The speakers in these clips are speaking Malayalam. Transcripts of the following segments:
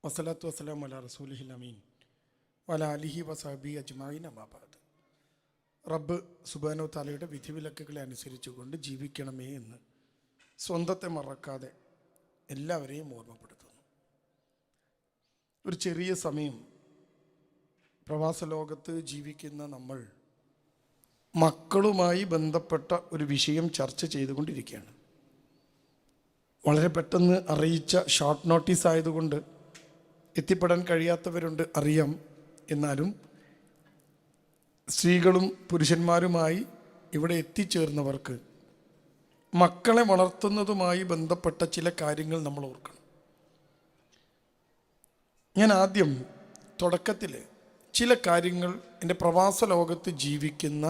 വസ്സലാത്തു വസ്സലാം അലാ റസൂലിഹിൽ അമീൻ വലാ അലിഹി വസഹബി അജ്മഈൻ അമ്മാ ബഅദ്. റബ്ബ് സുബ്ഹാനഹു തആലയുടെ വിധിവിലക്കുകളെ അനുസരിച്ചുകൊണ്ട് ജീവിക്കണമേ എന്ന് സ്വന്തത്തെ മറക്കാതെ എല്ലാവരെയും ഓർമ്മപ്പെടുത്തുന്നു. ഒരു ചെറിയ സമയം പ്രവാസ ലോകത്ത് ജീവിക്കുന്ന നമ്മൾ മക്കളുമായി ബന്ധപ്പെട്ട ഒരു വിഷയം ചർച്ച ചെയ്തുകൊണ്ടിരിക്കുകയാണ്. വളരെ പെട്ടെന്ന് അറിയിച്ച ഷോർട്ട് നോട്ടീസ് ആയതുകൊണ്ട് എത്തിപ്പെടാൻ കഴിയാത്തവരുണ്ട്, അറിയാം. എന്നാലും സ്ത്രീകളും പുരുഷന്മാരുമായി ഇവിടെ എത്തിച്ചേർന്നവർക്ക് മക്കളെ വളർത്തുന്നതുമായി ബന്ധപ്പെട്ട ചില കാര്യങ്ങൾ നമ്മൾ ഓർക്കണം. ഞാൻ ആദ്യം തുടക്കത്തിൽ ചില കാര്യങ്ങൾ എൻ്റെ പ്രവാസ ലോകത്ത് ജീവിക്കുന്ന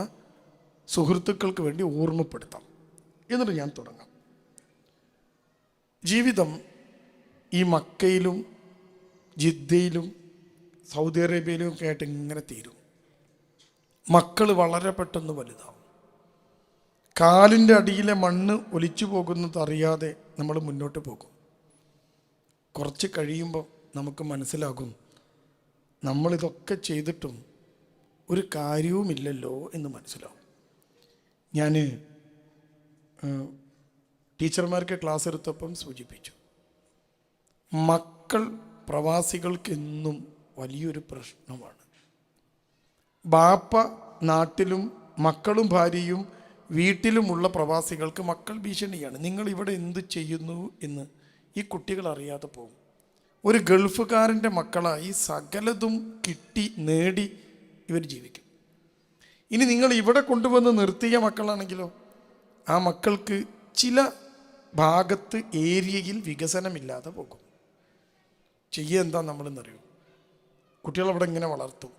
സുഹൃത്തുക്കൾക്ക് വേണ്ടി ഓർമ്മപ്പെടുത്താം, എന്നിട്ട് ഞാൻ തുടങ്ങാം. ജീവിതം ഈ മക്കയിലും ജിദ്ദയിലും സൗദി അറേബ്യയിലും ഒക്കെ ആയിട്ട് ഇങ്ങനെ തീരും. മക്കൾ വളരെ പെട്ടെന്ന് വലുതാവും. കാലിൻ്റെ അടിയിലെ മണ്ണ് ഒലിച്ചു പോകുന്നത് അറിയാതെ നമ്മൾ മുന്നോട്ട് പോകും. കുറച്ച് കഴിയുമ്പോൾ നമുക്ക് മനസ്സിലാകും നമ്മളിതൊക്കെ ചെയ്തിട്ടും ഒരു കാര്യവുമില്ലല്ലോ എന്ന് മനസ്സിലാവും. ഞാൻ ടീച്ചർമാർക്ക് ക്ലാസ് എടുത്തപ്പം സൂചിപ്പിച്ചു, മക്കൾ പ്രവാസികൾക്ക് എന്നും വലിയൊരു പ്രശ്നമാണ്. ബാപ്പ നാട്ടിലും മക്കളും ഭാര്യയും വീട്ടിലുമുള്ള പ്രവാസികൾക്ക് മക്കൾ ഭീഷണിയാണ്. നിങ്ങൾ ഇവിടെ എന്ത് ചെയ്യുന്നു എന്ന് ഈ കുട്ടികൾ അറിയാതെ പോകും. ഒരു ഗൾഫുകാരൻ്റെ മക്കളായി സകലതും കിട്ടി നേടി ഇവർ ജീവിക്കും. ഇനി നിങ്ങൾ ഇവിടെ കൊണ്ടുവന്ന് നിർത്തിയ മക്കളാണെങ്കിലോ ആ മക്കൾക്ക് ചില ഭാഗത്ത് ഏരിയയിൽ വികസനമില്ലാതെ പോകും. ചെയ്യുക എന്താ നമ്മളെന്നറിയും, കുട്ടികളവിടെ ഇങ്ങനെ വളർത്തും.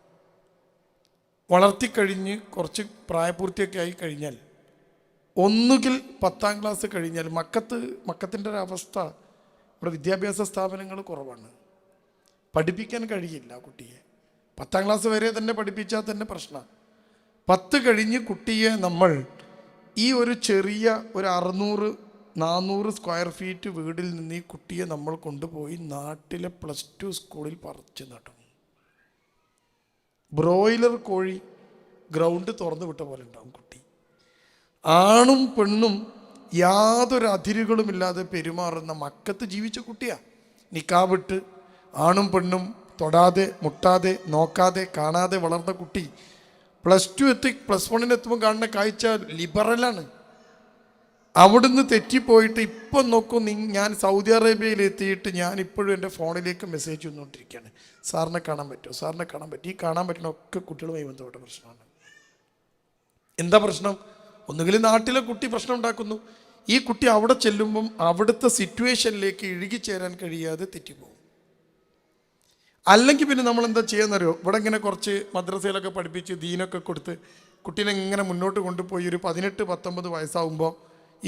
വളർത്തിക്കഴിഞ്ഞ് കുറച്ച് പ്രായപൂർത്തിയൊക്കെ ആയി കഴിഞ്ഞാൽ ഒന്നുകിൽ 10ാം ക്ലാസ് കഴിഞ്ഞാൽ മക്കത്തിൻ്റെ ഒരു അവസ്ഥ, ഇവിടെ വിദ്യാഭ്യാസ സ്ഥാപനങ്ങൾ കുറവാണ്, പഠിപ്പിക്കാൻ കഴിയില്ല കുട്ടിയെ. 10ാം ക്ലാസ് വരെ തന്നെ പഠിപ്പിച്ചാൽ തന്നെ പ്രശ്നമാണ്. 10 കഴിഞ്ഞ് കുട്ടിയെ നമ്മൾ ഈ ഒരു ചെറിയ ഒരു 600-400 സ്ക്വയർ ഫീറ്റ് വീടിൽ നിന്ന് ഈ കുട്ടിയെ നമ്മൾ കൊണ്ടുപോയി നാട്ടിലെ +2 സ്കൂളിൽ പറിച്ച് നടും. ബ്രോയിലർ കോഴി ഗ്രൗണ്ട് തുറന്നു വിട്ട പോലെ ഉണ്ടാവും കുട്ടി. ആണും പെണ്ണും യാതൊരു അതിരുകളുമില്ലാതെ പെരുമാറുന്ന മക്കത്ത് ജീവിച്ച കുട്ടിയാണ്. നിക്കാബിട്ട് ആണും പെണ്ണും തൊടാതെ മുട്ടാതെ നോക്കാതെ കാണാതെ വളർന്ന കുട്ടി +2 എത്തി +1 എത്തുമ്പോൾ കാണുന്ന കാഴ്ച ലിബറലാണ്. അവിടുന്ന് തെറ്റിപ്പോയിട്ട് ഇപ്പം നോക്കൂ, ഞാൻ സൗദി അറേബ്യയിൽ എത്തിയിട്ട് ഞാൻ ഇപ്പോഴും എൻ്റെ ഫോണിലേക്ക് മെസ്സേജ് വന്നുകൊണ്ടിരിക്കുകയാണ്, സാറിനെ കാണാൻ പറ്റുമോ, സാറിനെ കാണാൻ പറ്റും. ഈ കാണാൻ പറ്റുന്ന ഒക്കെ കുട്ടികളുമായി ബന്ധപ്പെട്ട പ്രശ്നമാണ്. എന്താ പ്രശ്നം? ഒന്നുകിൽ നാട്ടിലെ കുട്ടി പ്രശ്നം ഉണ്ടാക്കുന്നു, ഈ കുട്ടി അവിടെ ചെല്ലുമ്പം അവിടുത്തെ സിറ്റുവേഷനിലേക്ക് ഇഴുകിച്ചേരാൻ കഴിയാതെ തെറ്റിപ്പോകും. അല്ലെങ്കിൽ പിന്നെ നമ്മൾ എന്താ ചെയ്യാന്നറിയോ, ഇവിടെ ഇങ്ങനെ കുറച്ച് മദ്രസയിലൊക്കെ പഠിപ്പിച്ച് ദീനൊക്കെ കൊടുത്ത് കുട്ടീനെ ഇങ്ങനെ മുന്നോട്ട് കൊണ്ടുപോയി ഒരു 18-19 വയസ്സാവുമ്പോൾ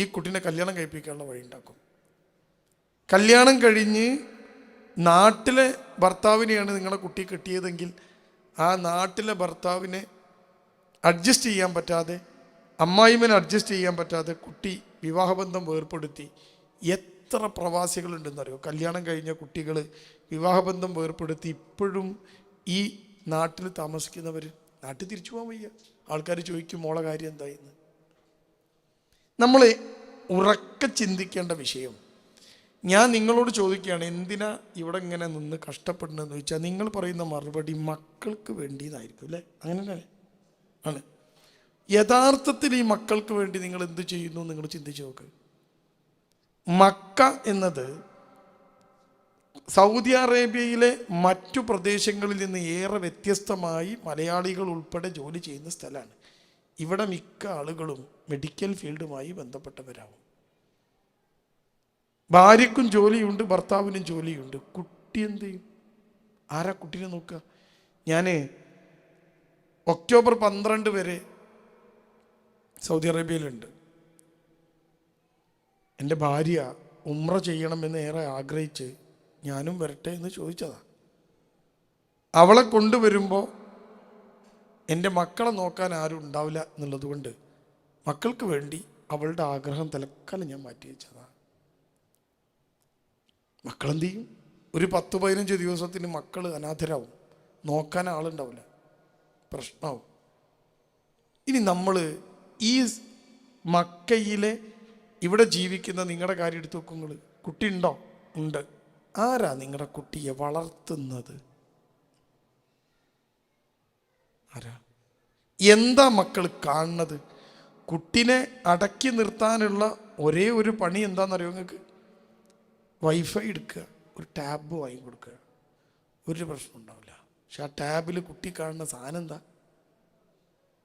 ഈ കുട്ടീനെ കല്യാണം കഴിപ്പിക്കാനുള്ള വഴി ഉണ്ടാക്കും. കല്യാണം കഴിഞ്ഞ് നാട്ടിലെ ഭർത്താവിനെയാണ് നിങ്ങളുടെ കുട്ടി കിട്ടിയതെങ്കിൽ ആ നാട്ടിലെ ഭർത്താവിനെ അഡ്ജസ്റ്റ് ചെയ്യാൻ പറ്റാതെ, അമ്മായിമ്മനെ അഡ്ജസ്റ്റ് ചെയ്യാൻ പറ്റാതെ കുട്ടി വിവാഹബന്ധം വേർപ്പെടുത്തി. എത്ര പ്രവാസികളുണ്ടെന്നറിയോ, കല്യാണം കഴിഞ്ഞ കുട്ടികൾ വിവാഹബന്ധം വേർപ്പെടുത്തി ഇപ്പോഴും ഈ നാട്ടിൽ താമസിക്കുന്നവർ. നാട്ടിൽ തിരിച്ചു പോകാൻ വയ്യ. ആൾക്കാർ ചോദിക്കും മോളെ കാര്യം എന്തായെന്ന്. നമ്മൾ ഉറക്കെ ചിന്തിക്കേണ്ട വിഷയം, ഞാൻ നിങ്ങളോട് ചോദിക്കുകയാണ്, എന്തിനാ ഇവിടെ ഇങ്ങനെ നിന്ന് കഷ്ടപ്പെടുന്നതെന്ന് ചോദിച്ചാൽ നിങ്ങൾ പറയുന്ന മറുപടി മക്കൾക്ക് വേണ്ടിയതായിരിക്കും അല്ലേ? അങ്ങനെ തന്നെ ആണ്. യഥാർത്ഥത്തിൽ ഈ മക്കൾക്ക് വേണ്ടി നിങ്ങൾ എന്ത് ചെയ്യുന്നു നിങ്ങൾ ചിന്തിച്ച് നോക്ക്. മക്ക എന്നത് സൗദി അറേബ്യയിലെ മറ്റു പ്രദേശങ്ങളിൽ നിന്ന് ഏറെ വ്യത്യസ്തമായി മലയാളികൾ ഉൾപ്പെടെ ജോലി ചെയ്യുന്ന സ്ഥലമാണ്. ഇവിടെ മിക്ക ആളുകളും മെഡിക്കൽ ഫീൽഡുമായി ബന്ധപ്പെട്ടവരാവും. ഭാര്യയ്ക്കും ജോലിയുണ്ട്, ഭർത്താവിനും ജോലിയുണ്ട്. കുട്ടി എന്ത് ചെയ്യും? ആരാ കുട്ടീനെ നോക്കുക? ഞാൻ ഒക്ടോബർ 12 വരെ സൗദി അറേബ്യയിലുണ്ട്. എൻ്റെ ഭാര്യ ഉംറ ചെയ്യണമെന്ന് ഏറെ ആഗ്രഹിച്ച് ഞാനും വരട്ടെ എന്ന് ചോദിച്ചതാണ്. അവളെ കൊണ്ടുവരുമ്പോൾ എൻ്റെ മക്കളെ നോക്കാൻ ആരും ഉണ്ടാവില്ല എന്നുള്ളത് കൊണ്ട് മക്കൾക്ക് വേണ്ടി അവളുടെ ആഗ്രഹം തൽക്കാലം ഞാൻ മാറ്റി വെച്ചതാണ്. മക്കളെന്ത് ചെയ്യും? ഒരു 10-15 ദിവസത്തിന് മക്കൾ അനാഥരാവും, നോക്കാൻ ആളുണ്ടാവില്ല, പ്രശ്നമാവും. ഇനി നമ്മൾ ഈ മക്കയിലെ ഇവിടെ ജീവിക്കുന്ന നിങ്ങളുടെ കാര്യം എടുത്ത് നോക്കും. നിങ്ങൾ കുട്ടി ഉണ്ടോ? ഉണ്ട്. ആരാ നിങ്ങളുടെ കുട്ടിയെ വളർത്തുന്നത്? ആരാ? എന്താ മക്കൾ കാണുന്നത്? കുട്ടിനെ അടക്കി നിർത്താനുള്ള ഒരേ ഒരു പണി എന്താണെന്നറിയോ നിങ്ങൾക്ക്? വൈഫൈ എടുക്കുക, ഒരു ടാബ് വാങ്ങി കൊടുക്കുക, ഒരു പ്രശ്നം ഉണ്ടാവില്ല. പക്ഷെ ആ ടാബിൽ കുട്ടി കാണുന്ന സാധനം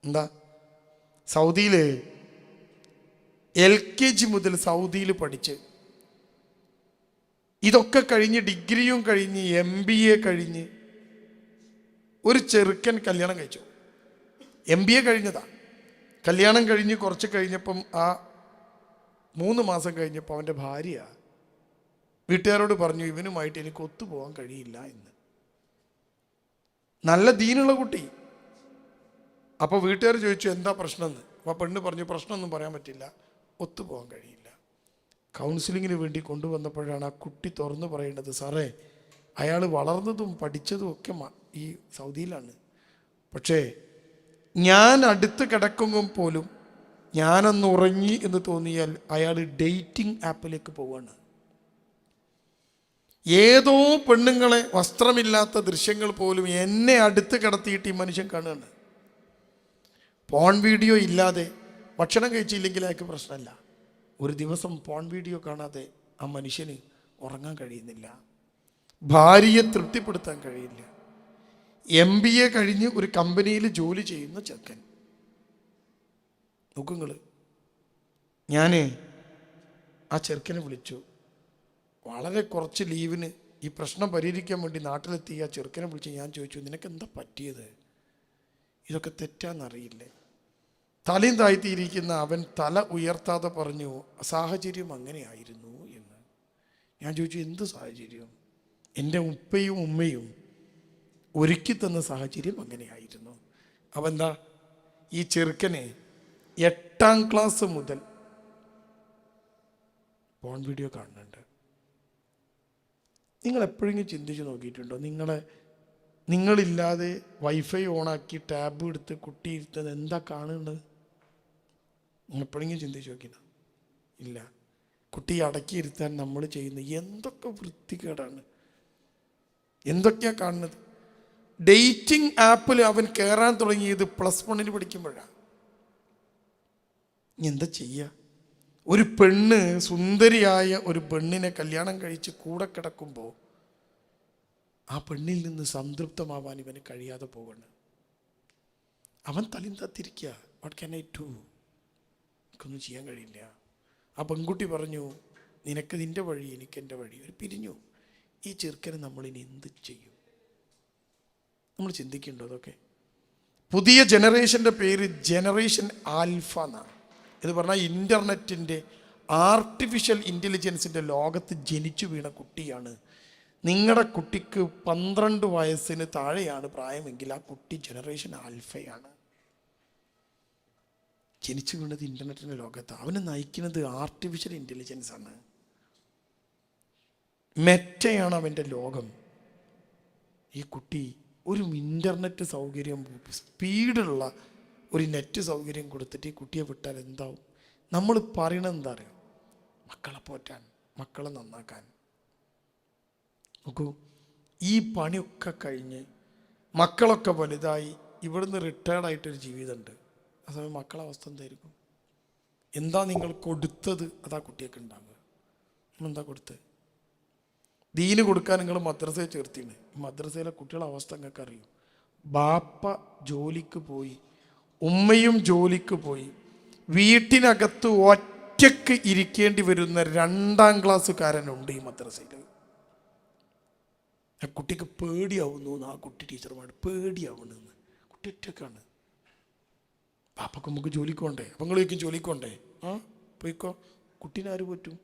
എന്താ? സൗദിയിൽ LKG മുതൽ സൗദിയിൽ പഠിച്ച് ഇതൊക്കെ കഴിഞ്ഞ് ഡിഗ്രിയും കഴിഞ്ഞ് MBA കഴിഞ്ഞ് ഒരു ചെറുക്കൻ കല്യാണം കഴിച്ചു. MBA കഴിഞ്ഞതാ. കല്യാണം കഴിഞ്ഞ് കുറച്ച് കഴിഞ്ഞപ്പം 3 മാസം കഴിഞ്ഞപ്പോൾ അവൻ്റെ ഭാര്യ വീട്ടുകാരോട് പറഞ്ഞു, ഇവനുമായിട്ട് എനിക്ക് ഒത്തുപോകാൻ കഴിയില്ല എന്ന്. നല്ല ദീനുള്ള കുട്ടി. അപ്പോൾ വീട്ടുകാർ ചോദിച്ചു എന്താ പ്രശ്നമെന്ന്. അപ്പോൾ പെണ്ണ് പറഞ്ഞു, പ്രശ്നമൊന്നും പറയാൻ പറ്റില്ല, ഒത്തുപോകാൻ കഴിയില്ല. കൗൺസിലിങ്ങിന് വേണ്ടി കൊണ്ടുവന്നപ്പോഴാണ് ആ കുട്ടി തുറന്നു പറയേണ്ടത്, സാറേ അയാൾ വളർന്നതും പഠിച്ചതും ഒക്കെ ഈ സൗദിയിലാണ്, പക്ഷേ ഞാൻ അടുത്ത് കിടക്കുമ്പോൾ പോലും ഞാനൊന്ന് ഉറങ്ങി എന്ന് തോന്നിയാൽ അയാൾ ഡേറ്റിംഗ് ആപ്പിലേക്ക് പോവാണ്. ഏതോ പെണ്ണുങ്ങളെ വസ്ത്രമില്ലാത്ത ദൃശ്യങ്ങൾ പോലും എന്നെ അടുത്ത് കിടത്തിയിട്ട് ഈ മനുഷ്യൻ കാണുകയാണ്. പോൺ വീഡിയോ ഇല്ലാതെ ഭക്ഷണം കഴിച്ചില്ലെങ്കിൽ അയാൾക്ക് പ്രശ്നമല്ല. ഒരു ദിവസം പോൺ വീഡിയോ കാണാതെ ആ മനുഷ്യന് ഉറങ്ങാൻ കഴിയുന്നില്ല, ഭാര്യയെ തൃപ്തിപ്പെടുത്താൻ കഴിയില്ല. MBA കഴിഞ്ഞ് ഒരു കമ്പനിയിൽ ജോലി ചെയ്യുന്ന ചെക്കൻ. നോക്കുങ്ങൾ, ഞാൻ ആ ചെറുക്കനെ വിളിച്ചു. വളരെ കുറച്ച് ലീവിന് ഈ പ്രശ്നം പരിഹരിക്കാൻ വേണ്ടി നാട്ടിലെത്തി ആ ചെറുക്കനെ വിളിച്ച് ഞാൻ ചോദിച്ചു, നിനക്ക് എന്താ പറ്റിയത്? ഇതൊക്കെ തെറ്റാന്നറിയില്ലേ? തലയും താഴ്ത്തിയിരിക്കുന്ന അവൻ തല ഉയർത്താതെ പറഞ്ഞു, സാഹചര്യം അങ്ങനെയായിരുന്നു എന്ന്. ഞാൻ ചോദിച്ചു, എന്ത് സാഹചര്യം? എൻ്റെ ഉപ്പയും ഉമ്മയും ഒരുക്കി തന്ന സാഹചര്യം അങ്ങനെയായിരുന്നു. അവന്താ ഈ ചെറുക്കനെ 8ാം ക്ലാസ് മുതൽ പോൺ വീഡിയോ കാണുന്നുണ്ട്. നിങ്ങൾ എപ്പോഴെങ്കിലും ചിന്തിച്ച് നോക്കിയിട്ടുണ്ടോ? നിങ്ങളില്ലാതെ വൈഫൈ ഓണാക്കി ടാബ് എടുത്ത് കുട്ടി ഇരുത്തത് എന്താ കാണുന്നത്? നിങ്ങൾ എപ്പോഴെങ്കിലും ചിന്തിച്ച് നോക്കിയോ? ഇല്ല. കുട്ടിയെ അടക്കിയിരുത്താൻ നമ്മൾ ചെയ്യുന്ന എന്തൊക്കെ വൃത്തികേടാണ്, എന്തൊക്കെയാണ് കാണുന്നത്. ഡേറ്റിംഗ് ആപ്പിൽ അവൻ കയറാൻ തുടങ്ങിയത് +1 പഠിക്കുമ്പോഴാണ്. എന്താ ചെയ്യുക? ഒരു പെണ്ണ്, സുന്ദരിയായ ഒരു പെണ്ണിനെ കല്യാണം കഴിച്ച് കൂടെ കിടക്കുമ്പോൾ ആ പെണ്ണിൽ നിന്ന് സംതൃപ്തമാവാൻ ഇവന് കഴിയാതെ പോകണം. അവൻ തലയും തത്തിരിക്കുക. What can I do? എനിക്കൊന്നും ചെയ്യാൻ കഴിയില്ല. ആ പെൺകുട്ടി പറഞ്ഞു, നിനക്ക് നിൻ്റെ വഴി, എനിക്ക് എൻ്റെ വഴി. ഒരു പിരിഞ്ഞു. ഈ ചെറുക്കനെ നമ്മളിനി എന്ത് ചെയ്യും? നമ്മൾ ചിന്തിക്കേണ്ടോ അതൊക്കെ? പുതിയ ജനറേഷൻ്റെ പേര് ജനറേഷൻ ആൽഫ എന്നാണ്. ഇത് പറഞ്ഞാൽ ഇൻ്റർനെറ്റിൻ്റെ ആർട്ടിഫിഷ്യൽ ഇൻ്റലിജൻസിൻ്റെ ലോകത്ത് ജനിച്ചു വീണ കുട്ടിയാണ്. നിങ്ങളുടെ കുട്ടിക്ക് 12 വയസ്സിന് താഴെയാണ് പ്രായമെങ്കിൽ ആ കുട്ടി ജനറേഷൻ ആൽഫയാണ്. ജനിച്ചു വീണത് ഇൻ്റർനെറ്റിൻ്റെ ലോകത്ത്. അവനെ നയിക്കുന്നത് ആർട്ടിഫിഷ്യൽ ഇൻ്റലിജൻസ് ആണ്. മെറ്റയാണ് അവൻ്റെ ലോകം. ഈ കുട്ടി ഒരു ഇൻ്റർനെറ്റ് സൗകര്യം, സ്പീഡുള്ള ഒരു നെറ്റ് സൗകര്യം കൊടുത്തിട്ട് ഈ കുട്ടിയെ വിട്ടാൽ എന്താവും? നമ്മൾ പറയണത് എന്താ അറിയോ? മക്കളെ പോറ്റാൻ, മക്കളെ നന്നാക്കാൻ. നോക്കൂ, ഈ പണിയൊക്കെ കഴിഞ്ഞ് മക്കളൊക്കെ വലുതായി ഇവിടുന്ന് റിട്ടയർഡായിട്ടൊരു ജീവിതമുണ്ട്. ആ സമയം മക്കളെ അവസ്ഥ എന്തായിരിക്കും? എന്താ നിങ്ങൾ കൊടുത്തത്? അതാ കുട്ടിയൊക്കെ ഉണ്ടാവുക. നമ്മളെന്താ കൊടുത്തത്? ദീന് കൊടുക്കാൻ നിങ്ങൾ മദ്രസയെ ചേർത്തിയാണ്. മദ്രസയിലെ കുട്ടികളുടെ അവസ്ഥ നിങ്ങൾക്ക് അറിയും. ബാപ്പ ജോലിക്ക് പോയി, ഉമ്മയും ജോലിക്ക് പോയി, വീട്ടിനകത്ത് ഒറ്റക്ക് ഇരിക്കേണ്ടി വരുന്ന 2ാം ക്ലാസ്സുകാരനുണ്ട് ഈ മദ്രസയിൽ. ആ കുട്ടിക്ക് പേടിയാവുന്നു. ആ കുട്ടി ടീച്ചർമാർ പേടിയാവുന്നെന്ന്. കുട്ടി ഒറ്റക്കാണ്. പാപ്പക്ക് നമുക്ക് ജോലിക്കോണ്ടേ? അപ്പം നിങ്ങൾ ജോലിക്കോണ്ടേ? പോയിക്കോ. കുട്ടീനെ ആര് പറ്റും?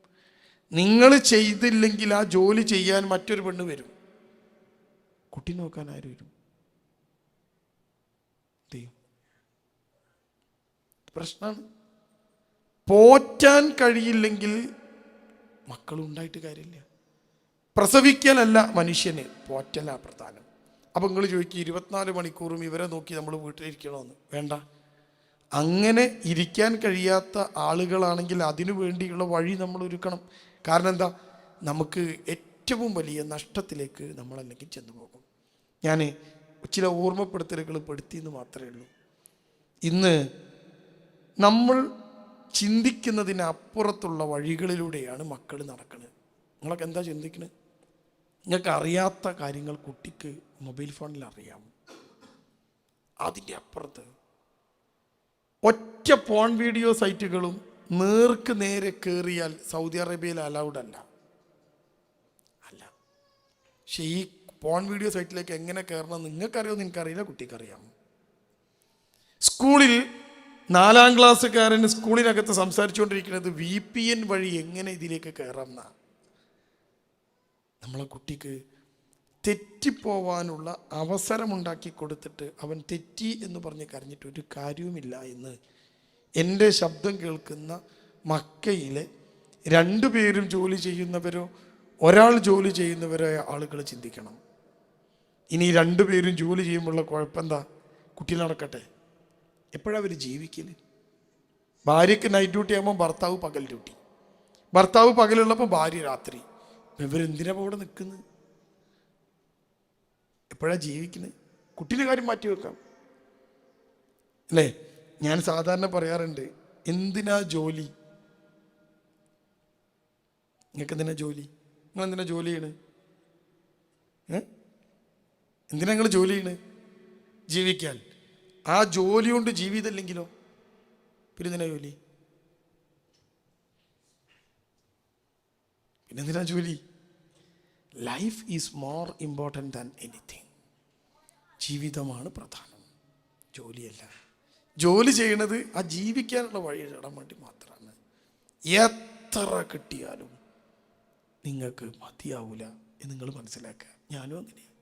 നിങ്ങൾ ചെയ്തില്ലെങ്കിൽ ആ ജോലി ചെയ്യാൻ മറ്റൊരു പെണ്ണ് വരും. കുട്ടി നോക്കാൻ ആര് വരും? പ്രശ്നമാണ്. പോറ്റാൻ കഴിയില്ലെങ്കിൽ മക്കളുണ്ടായിട്ട് കാര്യമില്ല. പ്രസവിക്കലല്ല മനുഷ്യന്, പോറ്റല പ്രധാനം. അപ്പം നിങ്ങൾ ചോദിക്കും 24 മണിക്കൂറും ഇവരെ നോക്കി നമ്മൾ വീട്ടിലിരിക്കണമെന്ന്. വേണ്ട. അങ്ങനെ ഇരിക്കാൻ കഴിയാത്ത ആളുകളാണെങ്കിൽ അതിനു വേണ്ടിയുള്ള വഴി നമ്മൾ ഒരുക്കണം. കാരണം എന്താ, നമുക്ക് ഏറ്റവും വലിയ നഷ്ടത്തിലേക്ക് നമ്മളല്ലെങ്കിൽ ചെന്നു പോകും. ഞാൻ ചില ഓർമ്മപ്പെടുത്തലുകൾ പെടുത്തിയെന്ന് മാത്രമേ ഉള്ളൂ. ഇന്ന് നമ്മൾ ചിന്തിക്കുന്നതിനപ്പുറത്തുള്ള വഴികളിലൂടെയാണ് മക്കൾ നടക്കുന്നത്. നിങ്ങളൊക്കെ എന്താ ചിന്തിക്കുന്നത്? നിങ്ങൾക്ക് അറിയാത്ത കാര്യങ്ങൾ കുട്ടിക്ക് മൊബൈൽ ഫോണിൽ അറിയാം. അതിൻ്റെ അപ്പുറത്ത് ഒറ്റ പോൺ വീഡിയോ സൈറ്റുകളും നേർക്ക് നേരെ കയറിയാൽ സൗദി അറേബ്യയിൽ അലൗഡ് അല്ല. പക്ഷെ ഈ പോൺ വീഡിയോ സൈറ്റിലേക്ക് എങ്ങനെ കയറണം നിങ്ങൾക്കറിയാമോ? നിനക്കറിയില്ല, കുട്ടിക്കറിയാം. സ്കൂളിൽ 4ാം ക്ലാസ്സുകാരന് സ്കൂളിനകത്ത് സംസാരിച്ചുകൊണ്ടിരിക്കുന്നത് VPN വഴി എങ്ങനെ ഇതിലേക്ക് കയറാം എന്നാ. നമ്മളെ കുട്ടിക്ക് തെറ്റിപ്പോവാനുള്ള അവസരമുണ്ടാക്കി കൊടുത്തിട്ട് അവൻ തെറ്റി എന്ന് പറഞ്ഞ് കരഞ്ഞിട്ട് ഒരു കാര്യവുമില്ല എന്ന് എൻ്റെ ശബ്ദം കേൾക്കുന്ന മക്കയിലെ 2 പേരും ജോലി ചെയ്യുന്നവരോ ഒരാൾ ജോലി ചെയ്യുന്നവരോ ആളുകൾ ചിന്തിക്കണം. ഇനി 2 പേരും ജോലി ചെയ്യുമ്പോഴുള്ള കുഴപ്പമെന്താ? കുട്ടികൾ നടക്കട്ടെ. എപ്പോഴാണ് അവർ ജീവിക്കല്? ഭാര്യയ്ക്ക് നൈറ്റ് ഡ്യൂട്ടി ആകുമ്പോൾ ഭർത്താവ് പകൽ ഡ്യൂട്ടി, ഭർത്താവ് പകലുള്ളപ്പോൾ ഭാര്യ രാത്രി. ഇവരെന്തിനാ ഇവിടെ നിൽക്കുന്നത്? എപ്പോഴാണ് ജീവിക്കുന്നത്? കുട്ടീൻ്റെ കാര്യം മാറ്റി വെക്കാം അല്ലേ? ഞാൻ സാധാരണ പറയാറുണ്ട്, എന്തിനാ ജോലി? നിങ്ങൾക്ക് എന്തിനാ ജോലി? നിങ്ങൾ എന്തിനാ ജോലി ചെയ്യണ്? എന്തിനാ നിങ്ങൾ ജോലി ചെയ്യണ്? ജീവിക്കാൻ. ആ ജോലി കൊണ്ട് ജീവിതമില്ലെങ്കിലോ പിന്നെ എന്തിനാ ജോലി? പിന്നെന്തിനാ ജോലി? Life is more important than anything. ജീവിതമാണ് പ്രധാനം, ജോലിയല്ല. ജോലി ചെയ്യണത് ആ ജീവിക്കാനുള്ള വഴി ഇടാൻ വേണ്ടി മാത്രമാണ്. എത്ര കിട്ടിയാലും നിങ്ങൾക്ക് മതിയാവൂല എന്ന് നിങ്ങൾ മനസ്സിലാക്കുക. ഞാനും അങ്ങനെയാണ്.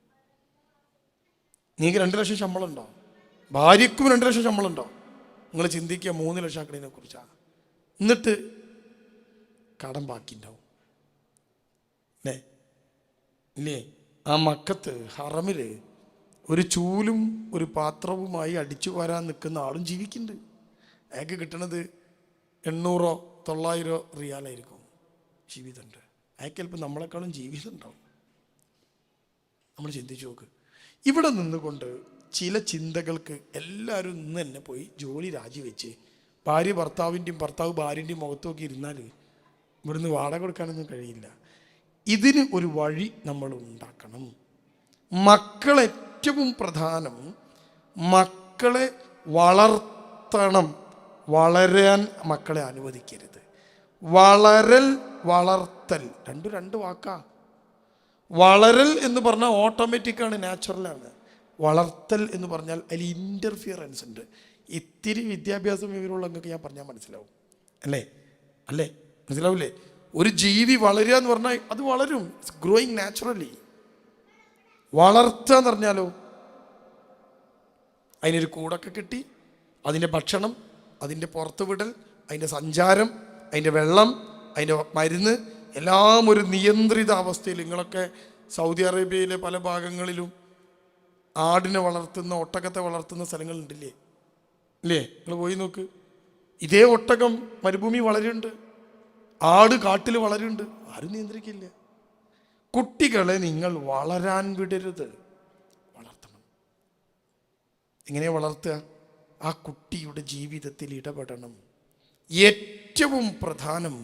നിങ്ങൾക്ക് 2 ലക്ഷം ശമ്പളം ഉണ്ടോ? ഭാര്യയ്ക്കും 2 ലക്ഷം ശമ്പളം ഉണ്ടോ? നിങ്ങൾ ചിന്തിക്കുക 3 ലക്ഷം ആക്കണതിനെ കുറിച്ചാണ്. എന്നിട്ട് കടം ബാക്കി ഉണ്ടാവും അല്ലേ? ഇല്ലേ? ആ മക്കത്ത് ഹറമിൽ ഒരു ചൂലും ഒരു പാത്രവുമായി അടിച്ചു വരാൻ നിൽക്കുന്ന ആളും ജീവിക്കുന്നുണ്ട്. അയാൾക്ക് കിട്ടണത് 800 900 റിയാലായിരിക്കും. ജീവിതമുണ്ട്. അയാൾക്ക് ചിലപ്പോൾ നമ്മളെക്കാളും ജീവിതം ഉണ്ടാവും. നമ്മൾ ചിന്തിച്ചു നോക്ക്. ഇവിടെ നിന്നുകൊണ്ട് ചില ചിന്തകൾക്ക് എല്ലാവരും ഇന്ന് തന്നെ പോയി ജോലി രാജിവെച്ച് ഭാര്യ ഭർത്താവിൻ്റെയും ഭർത്താവ് ഭാര്യൻ്റെയും മുഖത്ത് നോക്കി ഇരുന്നാൽ ഇവിടുന്ന് വാടക കൊടുക്കാനൊന്നും കഴിയില്ല. ഇതിന് ഒരു വഴി നമ്മൾ ഉണ്ടാക്കണം. മക്കളെ ഏറ്റവും പ്രധാനം, മക്കളെ വളർത്തണം. വളരാൻ മക്കളെ അനുവദിക്കരുത്. വളരൽ വളർത്തൽ രണ്ട് വാക്കാ. വളരൽ എന്ന് പറഞ്ഞാൽ ഓട്ടോമാറ്റിക്കാണ്, നാച്ചുറലാണ്. വളർത്തൽ എന്ന് പറഞ്ഞാൽ അതിൽ ഇൻ്റർഫിയറൻസ് ഉണ്ട്. ഇത്തിരി വിദ്യാഭ്യാസം വിവരമുള്ളവർക്ക് ഞാൻ പറഞ്ഞാൽ മനസ്സിലാവും അല്ലേ? മനസ്സിലാവില്ലേ? ഒരു ജീവി വളരുക എന്ന് പറഞ്ഞാൽ അത് വളരും, ഇറ്റ്സ് ഗ്രോയിങ് നാച്ചുറലി. വളർത്തുക എന്ന് പറഞ്ഞാലോ അതിനൊരു കൂടൊക്കെ കിട്ടി, അതിൻ്റെ ഭക്ഷണം, അതിൻ്റെ പുറത്ത് വിടൽ, അതിൻ്റെ സഞ്ചാരം, അതിൻ്റെ വെള്ളം, അതിൻ്റെ മരുന്ന് എല്ലാം ഒരു നിയന്ത്രിത അവസ്ഥയിൽ. നിങ്ങളൊക്കെ സൗദി അറേബ്യയിലെ പല ഭാഗങ്ങളിലും ആടിനെ വളർത്തുന്ന ഒട്ടകത്തെ വളർത്തുന്ന സ്ഥലങ്ങളുണ്ടില്ലേ? ഇല്ലേ? നിങ്ങൾ പോയി നോക്ക്. ഇതേ ഒട്ടകം മരുഭൂമി വളരുന്നുണ്ട്, ആട് കാട്ടിൽ വളരുന്നുണ്ട്. ആരും നിയന്ത്രിക്കില്ല. കുട്ടികളെ നിങ്ങൾ വളരാൻ വിടരുത്, വളർത്തണം. എങ്ങനെയാ വളർത്തുക? ആ കുട്ടിയുടെ ജീവിതത്തിൽ ഇടപെടണം. ഏറ്റവും പ്രധാനം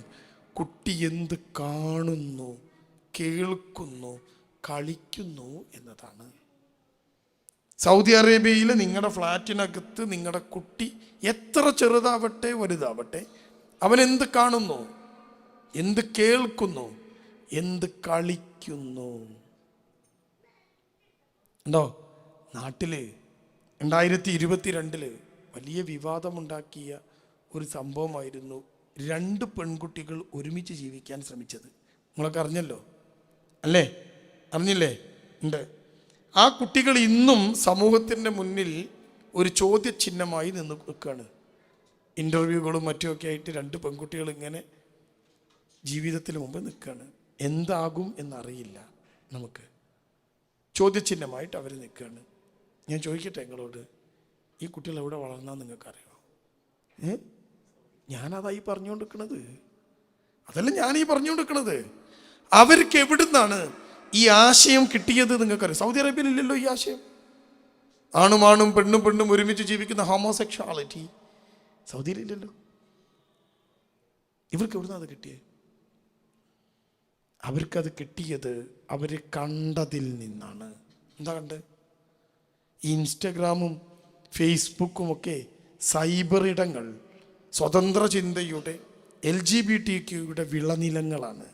കുട്ടി എന്ത് കാണുന്നു, കേൾക്കുന്നു, കളിക്കുന്നു എന്നതാണ്. സൗദി അറേബ്യയിൽ നിങ്ങളുടെ ഫ്ലാറ്റിനകത്ത് നിങ്ങളുടെ കുട്ടി എത്ര ചെറുതാവട്ടെ വലുതാവട്ടെ, അവൻ എന്ത് കാണുന്നു, എന്ത് കേൾക്കുന്നു, എന്ത് കളിക്കുന്നു ഉണ്ടോ? നാട്ടിൽ 2022 വലിയ വിവാദമുണ്ടാക്കിയ ഒരു സംഭവമായിരുന്നു 2 പെൺകുട്ടികൾ ഒരുമിച്ച് ജീവിക്കാൻ ശ്രമിച്ചത്. നിങ്ങളൊക്കെ അറിഞ്ഞല്ലോ അല്ലേ? അറിഞ്ഞില്ലേ? ഉണ്ട്. ആ കുട്ടികൾ ഇന്നും സമൂഹത്തിൻ്റെ മുന്നിൽ ഒരു ചോദ്യചിഹ്നമായി നിന്ന് നിൽക്കുകയാണ്. ഇൻ്റർവ്യൂകളും മറ്റുമൊക്കെ ആയിട്ട് 2 പെൺകുട്ടികൾ ഇങ്ങനെ ജീവിതത്തിന് മുമ്പ് നിൽക്കുകയാണ്. എന്താകും എന്നറിയില്ല. നമുക്ക് ചോദ്യചിഹ്നമായിട്ട് അവർ നിൽക്കുകയാണ്. ഞാൻ ചോദിക്കട്ടെ നിങ്ങളോട്, ഈ കുട്ടികൾ എവിടെ വളർന്നാന്ന് നിങ്ങൾക്കറിയോ? ഞാനതായി പറഞ്ഞുകൊണ്ടിരിക്കണത്, അതല്ല ഞാനീ പറഞ്ഞുകൊണ്ടിരിക്കണത്. അവർക്ക് എവിടുന്നാണ് ഈ ആശയം കിട്ടിയത് നിങ്ങൾക്കറിയാം? സൗദി അറേബ്യയിൽ ഇല്ലല്ലോ ഈ ആശയം. ആണും പെണ്ണും ഒരുമിച്ച് ജീവിക്കുന്ന ഹോമോസെക്ഷാലിറ്റി സൗദിയിലില്ലല്ലോ. ഇവർക്ക് എവിടുന്നാ അത് കിട്ടിയത്? അവർക്കത് കിട്ടിയത് അവർ കണ്ടതിൽ നിന്നാണ്. എന്താ കണ്ട്? ഇൻസ്റ്റഗ്രാമും ഫേസ്ബുക്കും ഒക്കെ സൈബർ ഇടങ്ങൾ സ്വതന്ത്ര ചിന്തയുടെ LGBTQ വിളനിലങ്ങളാണ്.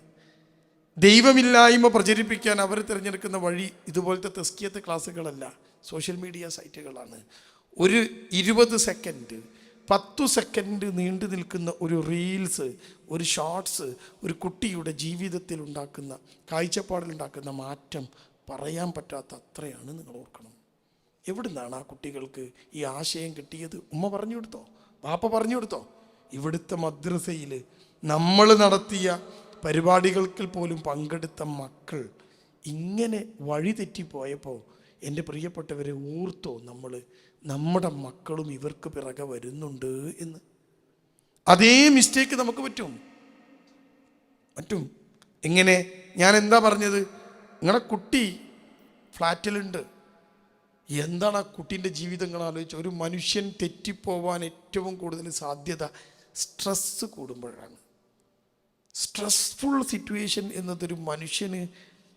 ദൈവമില്ലായ്മ പ്രചരിപ്പിക്കാൻ അവർ തിരഞ്ഞെടുക്കുന്ന വഴി ഇതുപോലത്തെ തസ്കിയത്ത് ക്ലാസ്സുകളല്ല, സോഷ്യൽ മീഡിയ സൈറ്റുകളാണ്. ഒരു 20 സെക്കൻഡ് 10 സെക്കൻഡ് നീണ്ടു നിൽക്കുന്ന ഒരു റീൽസ്, ഒരു ഷോർട്സ് ഒരു കുട്ടിയുടെ ജീവിതത്തിൽ ഉണ്ടാക്കുന്ന, കാഴ്ചപ്പാടിലുണ്ടാക്കുന്ന മാറ്റം പറയാൻ പറ്റാത്ത അത്രയാണ്. നിങ്ങൾ ഓർക്കണം, എവിടുന്നാണ് ആ കുട്ടികൾക്ക് ഈ ആശയം കിട്ടിയത്? ഉമ്മ പറഞ്ഞു കൊടുത്തോ? പാപ്പ പറഞ്ഞു കൊടുത്തോ? ഇവിടുത്തെ മദ്രസയിൽ നമ്മൾ നടത്തിയ പരിപാടികൾക്ക് പോലും പങ്കെടുത്ത മക്കൾ ഇങ്ങനെ വഴി തെറ്റിപ്പോയപ്പോൾ എൻ്റെ പ്രിയപ്പെട്ടവരെ ഓർത്തോ നമ്മൾ നമ്മുടെ മക്കളും ഇവർക്ക് പിറകെ വരുന്നുണ്ട് എന്ന്? അതേ മിസ്റ്റേക്ക് നമുക്ക് പറ്റും. എങ്ങനെ? ഞാൻ എന്താ പറഞ്ഞത്? നിങ്ങളുടെ കുട്ടി ഫ്ലാറ്റിലുണ്ട്. എന്താണ് ആ കുട്ടീൻ്റെ ജീവിതങ്ങൾ ആലോചിച്ച്? ഒരു മനുഷ്യൻ തെറ്റിപ്പോവാൻ ഏറ്റവും കൂടുതൽ സാധ്യത സ്ട്രെസ് കൂടുമ്പോഴാണ്. സ്ട്രെസ്ഫുൾ സിറ്റുവേഷൻ എന്നതൊരു മനുഷ്യന്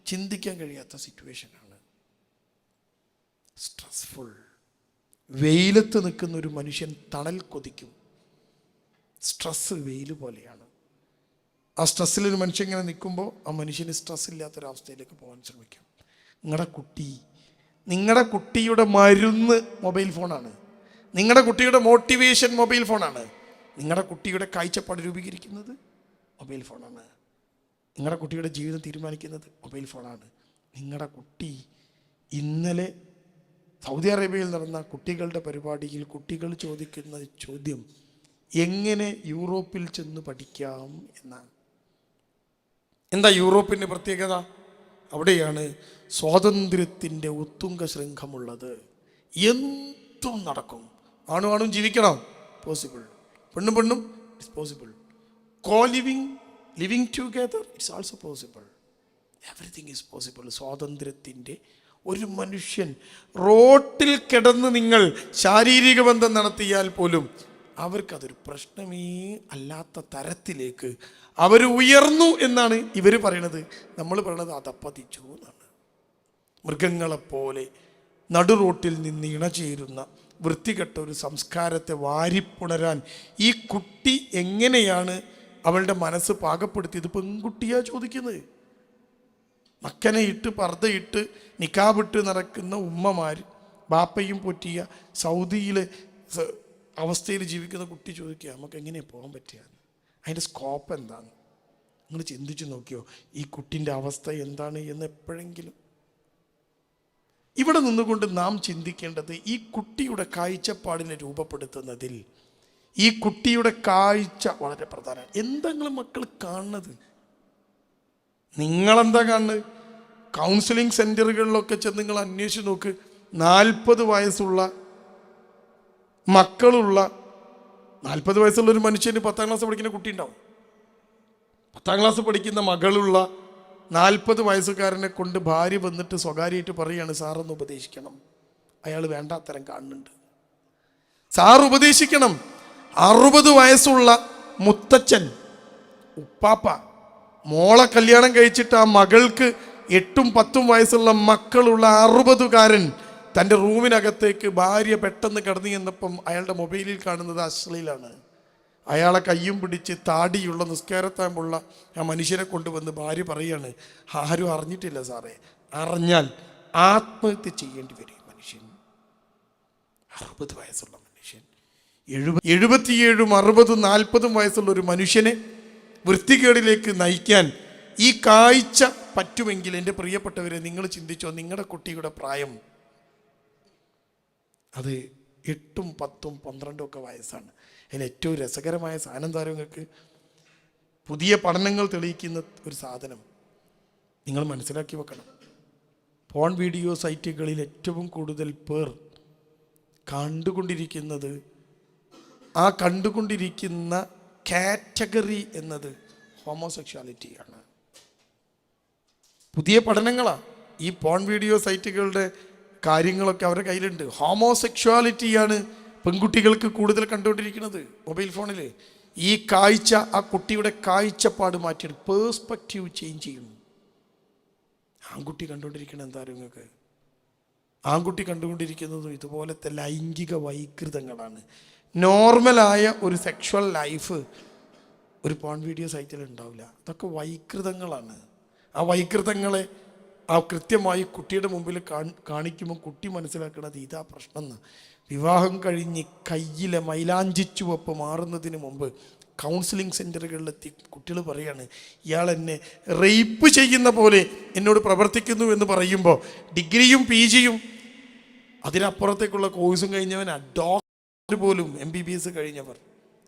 ചിന്തിക്കാൻ കഴിയാത്ത സിറ്റുവേഷനാണ്. സ്ട്രെസ്ഫുൾ. വെയിലത്ത് നിൽക്കുന്ന ഒരു മനുഷ്യൻ തണൽ കൊതിക്കും. സ്ട്രെസ് വെയിൽ പോലെയാണ്. ആ സ്ട്രെസ്സിലൊരു മനുഷ്യൻ ഇങ്ങനെ നിൽക്കുമ്പോൾ ആ മനുഷ്യന് സ്ട്രെസ് ഇല്ലാത്തൊരവസ്ഥയിലേക്ക് പോകാൻ ശ്രമിക്കും. നിങ്ങളുടെ കുട്ടിയുടെ മരുന്ന് മൊബൈൽ ഫോണാണ്. നിങ്ങളുടെ കുട്ടിയുടെ മോട്ടിവേഷൻ മൊബൈൽ ഫോണാണ്. നിങ്ങളുടെ കുട്ടിയുടെ കാഴ്ചപ്പാട് രൂപീകരിക്കുന്നത് മൊബൈൽ ഫോണാണ്. നിങ്ങളുടെ കുട്ടിയുടെ ജീവിതം തീരുമാനിക്കുന്നത് മൊബൈൽ ഫോണാണ്. നിങ്ങളുടെ കുട്ടി ഇന്നലെ സൗദി അറേബ്യയിൽ നടന്ന കുട്ടികളുടെ പരിപാടിയിൽ കുട്ടികൾ ചോദിക്കുന്ന ചോദ്യം എങ്ങനെ യൂറോപ്പിൽ ചെന്ന് പഠിക്കാം എന്നാണ്. എന്താ യൂറോപ്പിൻ്റെ പ്രത്യേകത? അവിടെയാണ് സ്വാതന്ത്ര്യത്തിൻ്റെ ഉത്തുംഗ ശൃംഖമുള്ളത്. എന്തും നടക്കും. ആണും ജീവിക്കണം, പോസിബിൾ. പെണ്ണും it's possible. Living together it's also possible. Everything is possible. സ്വാതന്ത്ര്യത്തിൻ്റെ ഒരു മനുഷ്യൻ റോട്ടിൽ കിടന്ന് നിങ്ങൾ ശാരീരിക ബന്ധം നടത്തിയാൽ പോലും അവർക്കതൊരു പ്രശ്നമേ അല്ലാത്ത തരത്തിലേക്ക് അവർ ഉയർന്നു എന്നാണ് ഇവർ പറയണത്. നമ്മൾ പറയണത് അതപ്പതിച്ചു എന്നാണ്. മൃഗങ്ങളെപ്പോലെ നടു റോട്ടിൽ നിന്ന് ഇണചേരുന്ന വൃത്തികെട്ട ഒരു സംസ്കാരത്തെ വാരിപ്പുണരാൻ ഈ കുട്ടി എങ്ങനെയാണ് അവളുടെ മനസ്സ് പാകപ്പെടുത്തിയത്? പെൺകുട്ടിയാ ചോദിക്കുന്നത്. മക്കനെ ഇട്ട് പർദ്ദയിട്ട് നിക്കാബിട്ട് നടക്കുന്ന ഉമ്മമാർ, ബാപ്പയും പൊറ്റിയ സൗദിയിലെ അവസ്ഥയിൽ ജീവിക്കുന്ന കുട്ടി ചോദിക്കുക നമുക്ക് എങ്ങനെയാണ് പോകാൻ പറ്റുക? അതിൻ്റെ സ്കോപ്പ് എന്താണ്? നിങ്ങൾ ചിന്തിച്ച് നോക്കിയോ ഈ കുട്ടിൻ്റെ അവസ്ഥ എന്താണ് എന്ന് എപ്പോഴെങ്കിലും? ഇവിടെ നിന്നുകൊണ്ട് നാം ചിന്തിക്കേണ്ടത് ഈ കുട്ടിയുടെ കാഴ്ചപ്പാടിനെ രൂപപ്പെടുത്തുന്നതിൽ ഈ കുട്ടിയുടെ കാഴ്ച വളരെ പ്രധാനമാണ്. എന്തെങ്കിലും മക്കൾ കാണുന്നത്? നിങ്ങളെന്താ കാണുന്നത്? കൗൺസിലിംഗ് സെൻറ്ററുകളിലൊക്കെ ചെന്ന് നിങ്ങൾ അന്വേഷിച്ച് നോക്ക്. 40 വയസ്സുള്ള മക്കളുള്ള 40 വയസ്സുള്ള ഒരു മനുഷ്യന് 10ാം ക്ലാസ് പഠിക്കുന്ന കുട്ടി ഉണ്ടാവും. 10ാം ക്ലാസ് പഠിക്കുന്ന മകളുള്ള 40 വയസ്സുകാരനെ കൊണ്ട് ഭാര്യ വന്നിട്ട് സ്വകാര്യമായിട്ട് പറയുകയാണ് സാറൊന്ന് ഉപദേശിക്കണം, അയാൾ വേണ്ടാത്തരം കാണുന്നുണ്ട്, സാർ ഉപദേശിക്കണം. 60 വയസ്സുള്ള മുത്തച്ഛൻ ഉപ്പാപ്പ മോളെ കല്യാണം കഴിച്ചിട്ട് ആ മകൾക്ക് 8ഉം 10ഉം വയസ്സുള്ള മക്കളുള്ള 60കാരൻ തൻ്റെ റൂമിനകത്തേക്ക് ഭാര്യ പെട്ടെന്ന് കടന്നു ചെന്നപ്പം അയാളുടെ മൊബൈലിൽ കാണുന്നത് അശ്ലീലാണ്. അയാളെ കയ്യും പിടിച്ച് താടിയുള്ള നിസ്കാരത്താമ്പുള്ള ആ മനുഷ്യനെ കൊണ്ടുവന്ന് ഭാര്യ പറയുകയാണ് ആരും അറിഞ്ഞിട്ടില്ല സാറേ, അറിഞ്ഞാൽ ആത്മഹത്യ ചെയ്യേണ്ടി വരും. മനുഷ്യൻ 60 വയസ്സുള്ള മനുഷ്യൻ 77ഉം 60ഉം 40ഉം വയസ്സുള്ള ഒരു മനുഷ്യനെ വൃത്തികേടിലേക്ക് നയിക്കാൻ ഈ കാഴ്ച പറ്റുമെങ്കിൽ എൻ്റെ പ്രിയപ്പെട്ടവരെ നിങ്ങൾ ചിന്തിച്ചോ, നിങ്ങളുടെ കുട്ടിയുടെ പ്രായം അത് 8ഉം 10ഉം 12ഉം ഒക്കെ വയസ്സാണ്. അതിൽ ഏറ്റവും രസകരമായ സാധനം താരങ്ങൾക്ക് പുതിയ പഠനങ്ങൾ തെളിയിക്കുന്ന ഒരു സാധനം, നിങ്ങൾ മനസ്സിലാക്കി വെക്കണം. പോൺ വീഡിയോ സൈറ്റുകളിൽ ഏറ്റവും കൂടുതൽ പേർ കണ്ടുകൊണ്ടിരിക്കുന്നത്, ആ കണ്ടുകൊണ്ടിരിക്കുന്ന കാറ്റഗറി എന്നത് ഹോമോസെക്ഷുവാലിറ്റിയാണ്. പുതിയ പഠനങ്ങളാണ്. ഈ പോൺ വീഡിയോ സൈറ്റുകളുടെ കാര്യങ്ങളൊക്കെ അവരുടെ കയ്യിലുണ്ട്. ഹോമോസെക്ഷുവാലിറ്റിയാണ് പെൺകുട്ടികൾക്ക് കൂടുതൽ കണ്ടുകൊണ്ടിരിക്കുന്നത് മൊബൈൽ ഫോണിൽ. ഈ കാഴ്ച ആ കുട്ടിയുടെ കാഴ്ചപ്പാട് മാറ്റിയെടുക്കും, പേഴ്സ്പെക്റ്റീവ് ചേഞ്ച് ചെയ്യും. ആൺകുട്ടി കണ്ടുകൊണ്ടിരിക്കണം എന്താ അറിയും നിങ്ങൾക്ക്? ആൺകുട്ടി കണ്ടുകൊണ്ടിരിക്കുന്നതും ഇതുപോലത്തെ ലൈംഗിക വൈകൃതങ്ങളാണ്. നോർമലായ ഒരു സെക്ഷുവൽ ലൈഫ് ഒരു പോൺ വീഡിയോ സൈറ്റിൽ ഉണ്ടാവില്ല. അതൊക്കെ വൈകൃതങ്ങളാണ്. ആ വൈകൃതങ്ങളെ കൃത്യമായി കുട്ടിയുടെ മുമ്പിൽ കാണിക്കുമ്പോൾ കുട്ടി മനസ്സിലാക്കുന്നത് ഇതാ പ്രശ്നം എന്ന്. വിവാഹം കഴിഞ്ഞ് കയ്യിലെ മൈലാഞ്ചി ചുവപ്പ് മാറുന്നതിന് മുമ്പ് കൗൺസിലിംഗ് സെൻ്ററുകളിലെത്തി കുട്ടികൾ പറയാണ്, ഇയാൾ എന്നെ റേപ്പ് ചെയ്യുന്ന പോലെ എന്നോട് പ്രവർത്തിക്കുന്നു എന്ന് പറയുമ്പോൾ ഡിഗ്രിയും PGയും അതിനപ്പുറത്തേക്കുള്ള കോഴ്സും കഴിഞ്ഞവനാ, ഡോക്ടർ പോലും MBBS കഴിഞ്ഞവർ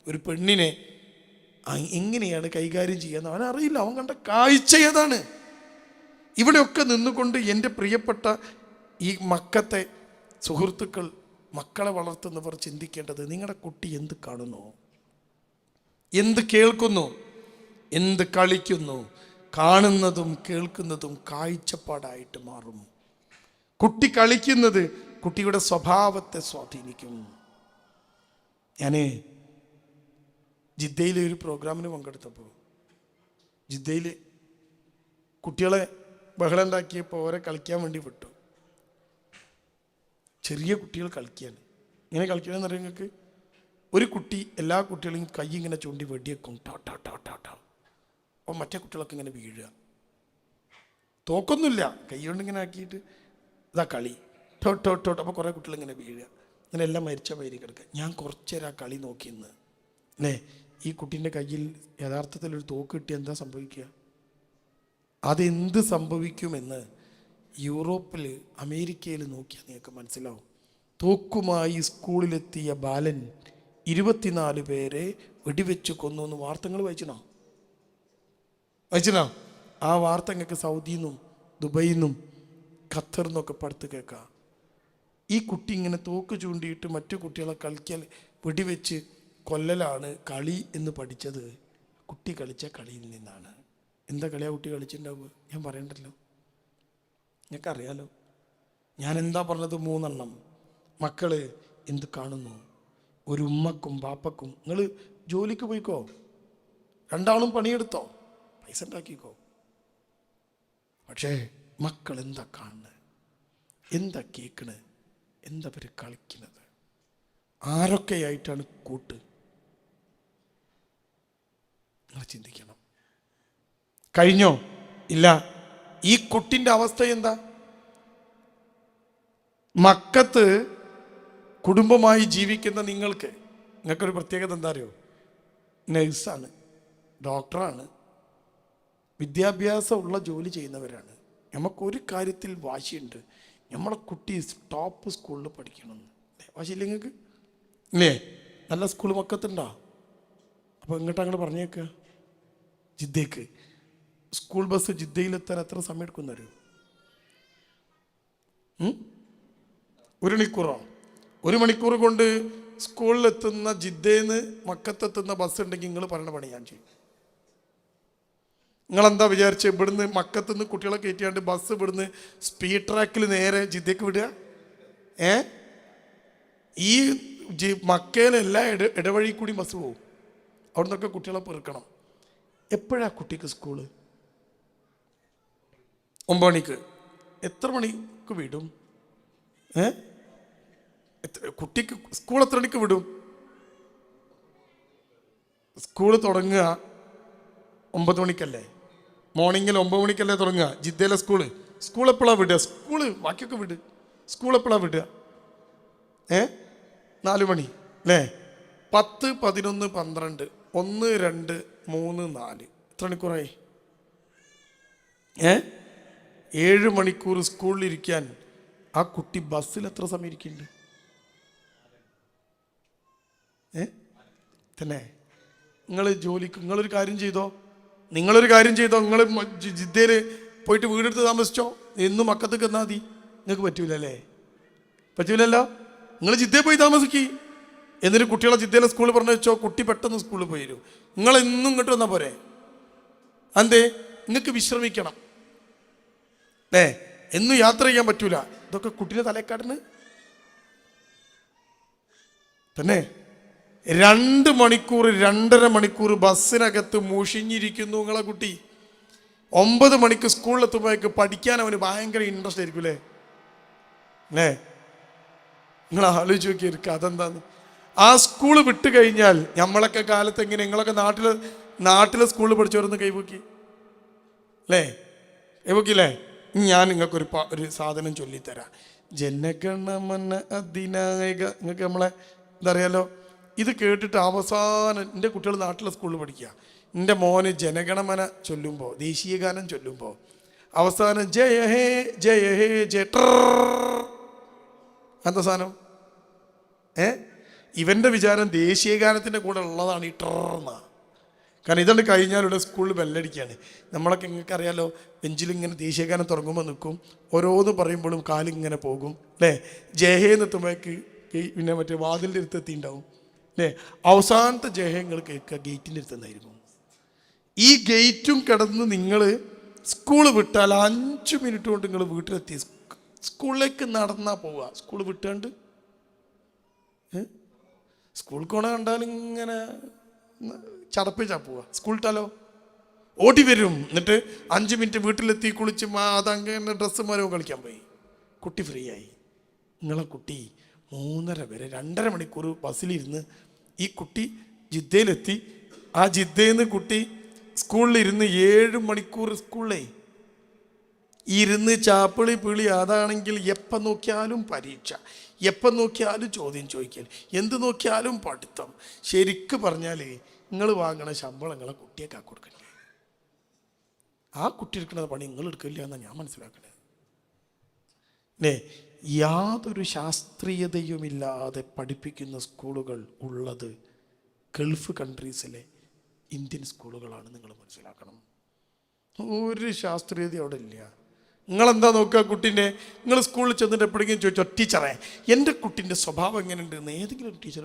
ഒരു പെണ്ണിനെ എങ്ങനെയാണ് കൈകാര്യം ചെയ്യാന്ന് അവനറിയില്ല. അവൻ കണ്ട കാഴ്ച ഏതാണ്? ഇവിടെയൊക്കെ നിന്നുകൊണ്ട് എൻ്റെ പ്രിയപ്പെട്ട ഈ മക്കത്തെ സുഹൃത്തുക്കൾ, മക്കളെ വളർത്തുന്നവർ ചിന്തിക്കേണ്ടത്, നിങ്ങളുടെ കുട്ടി എന്ത് കാണുന്നു, എന്ത് കേൾക്കുന്നു, എന്ത് കളിക്കുന്നു, കാണുന്നതും കേൾക്കുന്നതും കാഴ്ചപ്പാടായിട്ട് മാറും. കുട്ടി കളിക്കുന്നത് കുട്ടിയുടെ സ്വഭാവത്തെ സ്വാധീനിക്കും. ഞാൻ ജിദ്ദയിലെ ഒരു പ്രോഗ്രാമിന് പങ്കെടുത്തപ്പോൾ ജിദ്ദയിൽ കുട്ടികളെ ബഹളം ഉണ്ടാക്കിയപ്പോൾ ഓരെ കളിക്കാൻ വേണ്ടി വിട്ടു. ചെറിയ കുട്ടികൾ കളിക്കുകയാണ്. ഇങ്ങനെ കളിക്കണമെന്ന് അറിയാം നിങ്ങൾക്ക്? ഒരു കുട്ടി എല്ലാ കുട്ടികളെയും കൈ ഇങ്ങനെ ചൂണ്ടി വെടിയേക്കും, ടോ ടോ ടോ ടോ ടോ. അപ്പോൾ മറ്റേ കുട്ടികളൊക്കെ ഇങ്ങനെ വീഴുക. തോക്കൊന്നുമില്ല, കൈ കൊണ്ട് ഇങ്ങനെ ആക്കിയിട്ട് ഇതാ കളി, ടോ ടോ ടോ. അപ്പോൾ കുറേ കുട്ടികൾ ഇങ്ങനെ വീഴുക, ഇങ്ങനെ എല്ലാം മരിച്ച പൈരി കിടക്കുക. ഞാൻ കുറച്ച് നേരം ആ കളി നോക്കിയെന്ന് അല്ലേ. ഈ കുട്ടീൻ്റെ കയ്യിൽ യഥാർത്ഥത്തിൽ ഒരു തോക്ക് കിട്ടി എന്താ സംഭവിക്കുക? അതെന്ത് സംഭവിക്കുമെന്ന് യൂറോപ്പിൽ അമേരിക്കയിൽ നോക്കിയാൽ നിങ്ങൾക്ക് മനസ്സിലാവും. തോക്കുമായി സ്കൂളിലെത്തിയ ബാലൻ 24 പേരെ വെടിവെച്ച് കൊന്നു എന്ന് വാർത്തകൾ വായിച്ചിനോ? ആ വാർത്ത നിങ്ങൾക്ക് സൗദിയിൽ നിന്നും ദുബൈയിൽ നിന്നും ഖത്തറിൽ നിന്നൊക്കെ പടുത്ത് കേൾക്കാം. ഈ കുട്ടി ഇങ്ങനെ തോക്ക് ചൂണ്ടിയിട്ട് മറ്റു കുട്ടികളെ കളിക്കൽ വെടിവെച്ച് കൊല്ലലാണ് കളി എന്ന് പഠിച്ചത് കുട്ടി കളിച്ച കളിയിൽ നിന്നാണ്. എന്താ കളിയാ കുട്ടി കളിച്ചിട്ടുണ്ടാവുക? ഞാൻ പറയണ്ടല്ലോ, നിങ്ങൾക്കറിയാലോ. ഞാൻ എന്താ പറഞ്ഞത്? 3 എണ്ണം. മക്കള് എന്ത് കാണുന്നു? ഒരു ഉമ്മക്കും ബാപ്പക്കും, നിങ്ങൾ ജോലിക്ക് പോയിക്കോ, 2 ആളും പണിയെടുത്തോ, പൈസ ഉണ്ടാക്കിക്കോ. പക്ഷേ മക്കൾ എന്താ കാണുന്നത്, എന്താ കേൾക്കണത്, എന്താ അവർ കളിക്കുന്നത്, ആരൊക്കെയായിട്ടാണ് കൂട്ട്? നിങ്ങൾ ചിന്തിക്കണം. കഴിഞ്ഞോ? ഇല്ല. ഈ കുട്ടിൻ്റെ അവസ്ഥ എന്താ? മക്കത്ത് കുടുംബമായി ജീവിക്കുന്ന നിങ്ങൾക്കൊരു പ്രത്യേകത എന്താ അറിയോ? നഴ്സാണ്, ഡോക്ടറാണ്, വിദ്യാഭ്യാസമുള്ള ജോലി ചെയ്യുന്നവരാണ്. നമുക്കൊരു കാര്യത്തിൽ വാശിയുണ്ട്, നമ്മളെ കുട്ടി ടോപ്പ് സ്കൂളിൽ പഠിക്കണമെന്ന്. വാശിയില്ല നിങ്ങൾക്ക്? ഇല്ലേ? നല്ല സ്കൂൾ മക്കത്തുണ്ടോ? അപ്പോൾ ഇങ്ങോട്ട് അങ്ങോട്ട് പറഞ്ഞേക്കുക, ജിദ്ദയ്ക്ക്. സ്കൂൾ ബസ് ജിദ്ദയിലെത്താൻ എത്ര സമയം എടുക്കുന്നവരും? 1 മണിക്കൂറോ? 1 മണിക്കൂർ കൊണ്ട് സ്കൂളിലെത്തുന്ന ജിദ്ദയിൽ നിന്ന് മക്കത്തെത്തുന്ന ബസ് ഉണ്ടെങ്കിൽ നിങ്ങൾ പറയണ പണി ഞാൻ ചെയ്യും. നിങ്ങളെന്താ വിചാരിച്ച് ഇവിടുന്ന് മക്കത്തുനിന്ന് കുട്ടികളെ കയറ്റിയാണ്ട് ബസ് ഇവിടുന്ന് സ്പീഡ് ട്രാക്കിൽ നേരെ ജിദ്ദയ്ക്ക് വിടുക? ഈ മക്കയിലെല്ലാ ഇടവഴി കൂടി ബസ് പോകും. അവിടെ നിന്നൊക്കെ കുട്ടികളെ പെറുക്കണം. എപ്പോഴാ കുട്ടിക്ക് സ്കൂള്? 9 മണിക്ക്. എത്ര മണിക്ക് വിടും? കുട്ടിക്ക് സ്കൂൾ എത്ര മണിക്ക് വിടും? സ്കൂള് തുടങ്ങുക 9 മണിക്കല്ലേ? മോർണിംഗിൽ 9 മണിക്കല്ലേ തുടങ്ങുക ജിദ്ദയിലെ സ്കൂൾ എപ്പോഴാണ് വിടുക? ബാക്കിയൊക്കെ വിട്. സ്കൂൾ എപ്പോഴാണ് വിടുക? 4 മണി അല്ലേ? 10, 11, 12, 1, 2, 3, 4 എത്ര മണിക്കൂറായി? 7 മണിക്കൂർ സ്കൂളിലിരിക്കാൻ ആ കുട്ടി ബസ്സിൽ എത്ര സമയം ഇരിക്കുന്നുണ്ട്? തന്നെ നിങ്ങളൊരു കാര്യം ചെയ്തോ, നിങ്ങൾ ജിദ്ദയിൽ പോയിട്ട് വീടെടുത്ത് താമസിച്ചോ, എന്നും മക്കത്തേക്ക് എന്നാൽ മതി. നിങ്ങൾക്ക് പറ്റൂലല്ലേ? പറ്റൂലല്ലോ. നിങ്ങൾ ജിദ്ദയിൽ പോയി താമസിക്കി. എന്നിട്ട് കുട്ടികളെ ജിദ്ദയിലെ സ്കൂളിൽ പറഞ്ഞു വെച്ചോ, കുട്ടി പെട്ടെന്ന് സ്കൂളിൽ പോയി വരും. നിങ്ങളെന്നും ഇങ്ങോട്ട് വന്നാൽ പോരെ? അന്തേ നിങ്ങൾക്ക് വിശ്രമിക്കണം അല്ലേ? എന്നും യാത്ര ചെയ്യാൻ പറ്റൂല. ഇതൊക്കെ കുട്ടീനെ തലേക്കാടിന് തന്നെ 2 മണിക്കൂർ 2.5 മണിക്കൂർ ബസ്സിനകത്ത് മുഷിഞ്ഞിരിക്കുന്നു നിങ്ങളെ കുട്ടി. 9 മണിക്ക് സ്കൂളിലെത്തുമ്പോഴേക്ക് പഠിക്കാൻ അവന് ഭയങ്കര ഇൻട്രസ്റ്റ് ആയിരിക്കും അല്ലേ? നിങ്ങൾ ആലോചിച്ച് നോക്കിയിരിക്കുക അതെന്താന്ന്. ആ സ്കൂള് വിട്ട് കഴിഞ്ഞാൽ നമ്മളൊക്കെ കാലത്ത് എങ്ങനെ, നിങ്ങളൊക്കെ നാട്ടിലെ സ്കൂളിൽ പഠിച്ചവരൊന്ന് കൈവക്കി അല്ലേ? കൈവക്കില്ലേ? ഞാൻ നിങ്ങൾക്കൊരു സാധനം ചൊല്ലിത്തരാം. ജനഗണമന അധിനായക. നിങ്ങൾക്ക് നമ്മളെ എന്താ അറിയാലോ? ഇത് കേട്ടിട്ട് അവസാനം എൻ്റെ കുട്ടികൾ നാട്ടിലെ സ്കൂളിൽ പഠിക്കുക. എൻ്റെ മോന് ജനഗണമന ചൊല്ലുമ്പോൾ, ദേശീയ ഗാനം ചൊല്ലുമ്പോൾ അവസാനം ജയ ഹേ ജയ ഹേ ജയ എന്താ സാധനം? ഇവൻ്റെ വിചാരം ദേശീയ ഗാനത്തിൻ്റെ കൂടെ ഉള്ളതാണ് ഈ ട്രെന്ന. കാരണം ഇതുകൊണ്ട് കഴിഞ്ഞാൽ ഇവിടെ സ്കൂളിൽ ബെല്ലടിക്കുകയാണ്. നമ്മളൊക്കെ നിങ്ങൾക്ക് അറിയാലോ, ബെഞ്ചിലിങ്ങനെ ദേശീയഗാനം തുടങ്ങുമ്പോൾ നിൽക്കും, ഓരോന്ന് പറയുമ്പോഴും കാലിങ്ങനെ പോകും അല്ലേ? ജയഹേന്ന് എത്തുമ്പോഴേക്ക് പിന്നെ മറ്റേ വാതിലിൻ്റെ അടുത്തെത്തിണ്ടാവും അല്ലേ? അവസാനത്തെ ജയഹങ്ങൾ കേൾക്കുക ഗേറ്റിൻ്റെ അടുത്തുനിന്നായിരിക്കും. ഈ ഗേറ്റും കിടന്ന് നിങ്ങൾ സ്കൂൾ വിട്ടാൽ 5 മിനിറ്റ് കൊണ്ട് നിങ്ങൾ വീട്ടിലെത്തി. സ്കൂളിലേക്ക് നടന്നാൽ പോവുക. സ്കൂൾ വിട്ടാണ്ട് സ്കൂളിൽ പോണ കണ്ടാൽ ഇങ്ങനെ ചടപ്പിച്ചാ പോവുക. സ്കൂൾ ഇട്ടാലോ ഓടി വരും. എന്നിട്ട് 5 മിനിറ്റ് വീട്ടിലെത്തി കുളിച്ച് അതങ്ങനെ ഡ്രസ്സ് മരവും കളിക്കാൻ പോയി. കുട്ടി ഫ്രീ ആയി. നിങ്ങളെ കുട്ടി 3:30 വരെ 2.5 മണിക്കൂർ ബസ്സിലിരുന്ന് ഈ കുട്ടി ജിദ്ദയിലെത്തി. ആ ജിദ്ദയിൽ നിന്ന് കുട്ടി സ്കൂളിലിരുന്ന് 7 മണിക്കൂർ സ്കൂളിലേ ഇരുന്ന് ചാപ്പിളി പിളി. അതാണെങ്കിൽ എപ്പം നോക്കിയാലും പരീക്ഷ, എപ്പം നോക്കിയാലും ചോദ്യം ചോദിക്കൽ, എന്ത് നോക്കിയാലും പഠിത്തം. ശരിക്ക് പറഞ്ഞാൽ നിങ്ങൾ വാങ്ങണ ശമ്പളം നിങ്ങളെ കുട്ടിയൊക്കെ കൊടുക്കണ്ടേ? ആ കുട്ടി എടുക്കുന്ന പണി നിങ്ങൾ എടുക്കില്ല എന്നാണ് ഞാൻ മനസ്സിലാക്കണേ. യാതൊരു ശാസ്ത്രീയതയുമില്ലാതെ പഠിപ്പിക്കുന്ന സ്കൂളുകൾ ഉള്ളത് ഗൾഫ് കൺട്രീസിലെ ഇന്ത്യൻ സ്കൂളുകളാണ്. നിങ്ങൾ മനസ്സിലാക്കണം. ഒരു ശാസ്ത്രീയത അവിടെ ഇല്ല. നിങ്ങളെന്താ നോക്കുക കുട്ടീൻ്റെ? നിങ്ങൾ സ്കൂളിൽ ചെന്നിട്ട് എപ്പോഴെങ്കിലും ചോദിച്ചോ, ടീച്ചറെ എൻ്റെ കുട്ടീൻ്റെ സ്വഭാവം എങ്ങനെയുണ്ട് എന്ന് ഏതെങ്കിലും ഒരു ടീച്ചർ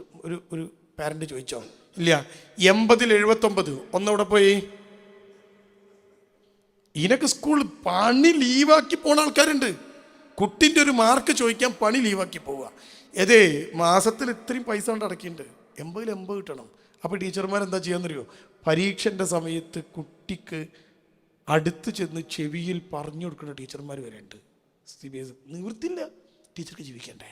ഒരു പാരൻ്റ് ചോദിച്ചോ? ഇല്ല. 80-ൽ 79 ഒന്നവിടെ പോയി. ഇതിനൊക്കെ സ്കൂൾ പണി ലീവാക്കി പോണ ആൾക്കാരുണ്ട്. കുട്ടീൻ്റെ ഒരു മാർക്ക് ചോദിക്കാൻ പണി ലീവാക്കി പോവുക. ഏതേ മാസത്തിൽ ഇത്രയും പൈസ കൊണ്ട് അടക്കിയിട്ടുണ്ട്, 80-ൽ 80 കിട്ടണം. അപ്പോൾ ടീച്ചർമാരെന്താ ചെയ്യാന്നറിയോ? പരീക്ഷൻ്റെ സമയത്ത് കുട്ടിക്ക് അടുത്ത് ചെന്ന് ചെവിയിൽ പറഞ്ഞു കൊടുക്കുന്ന ടീച്ചർമാർ വരെ ഉണ്ട്. CBSE നിവൃത്തില്ല, ടീച്ചർക്ക് ജീവിക്കണ്ടേ?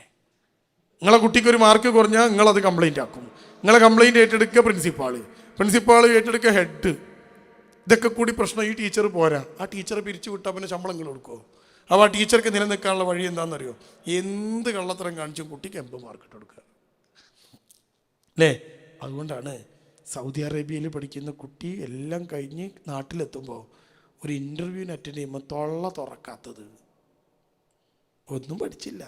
നിങ്ങളെ കുട്ടിക്ക് ഒരു മാർക്ക് കുറഞ്ഞാൽ നിങ്ങളത് കംപ്ലൈൻ്റ് ആക്കും. നിങ്ങളെ കംപ്ലൈൻറ്റ് ഏറ്റെടുക്കുക പ്രിൻസിപ്പാൾ ഏറ്റെടുക്കുക ഹെഡ്. ഇതൊക്കെ കൂടി പ്രശ്നം. ഈ ടീച്ചർ പോരാ, ആ ടീച്ചറെ പിരിച്ചു വിട്ടാൽ പിന്നെ ശമ്പളം നിങ്ങൾ കൊടുക്കുമോ? അപ്പോൾ ആ ടീച്ചർക്ക് നിലനിൽക്കാനുള്ള വഴി എന്താണെന്നറിയോ? എന്ത് കള്ളത്തരം കാണിച്ചും കുട്ടിക്ക് 80 മാർക്ക് ഇട്ട് കൊടുക്കുക അല്ലേ? അതുകൊണ്ടാണ് സൗദി അറേബ്യയിൽ പഠിക്കുന്ന കുട്ടി എല്ലാം കഴിഞ്ഞ് നാട്ടിലെത്തുമ്പോൾ ഒരു ഇൻ്റർവ്യൂവിന് അറ്റൻഡ് ചെയ്യുമ്പോൾ തൊള്ള തുറക്കാത്തത്. ഒന്നും പഠിച്ചില്ല,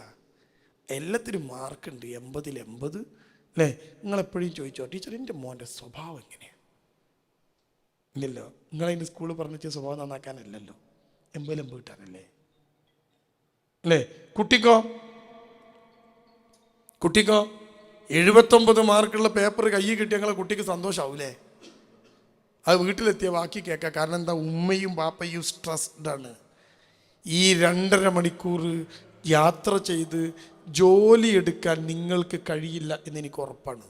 എല്ലാത്തിനും മാർക്കുണ്ട്, 80-ൽ 80 അല്ലേ? നിങ്ങളെപ്പോഴും ചോദിച്ചോ, ടീച്ചർ എൻ്റെ മോൻ്റെ സ്വഭാവം എങ്ങനെയാണ്? ഇല്ലല്ലോ. നിങ്ങളതിൻ്റെ സ്കൂളിൽ പറഞ്ഞ സ്വഭാവം നന്നാക്കാനല്ലല്ലോ, 80-ൽ 80 കിട്ടാനല്ലേ അല്ലേ? കുട്ടിക്കോ 79 മാർക്കുള്ള പേപ്പർ കയ്യിൽ കിട്ടിയ ഞങ്ങളെ കുട്ടിക്ക് സന്തോഷമാവൂലേ? അത് വീട്ടിലെത്തിയ ബാക്കി കേൾക്കാം. കാരണം എന്താ? ഉമ്മയും പാപ്പയും സ്ട്രെസ്ഡാണ്. ഈ 2.5 മണിക്കൂർ യാത്ര ചെയ്ത് ജോലി എടുക്കാൻ നിങ്ങൾക്ക് കഴിയില്ല എന്നെനിക്ക് ഉറപ്പാണ്.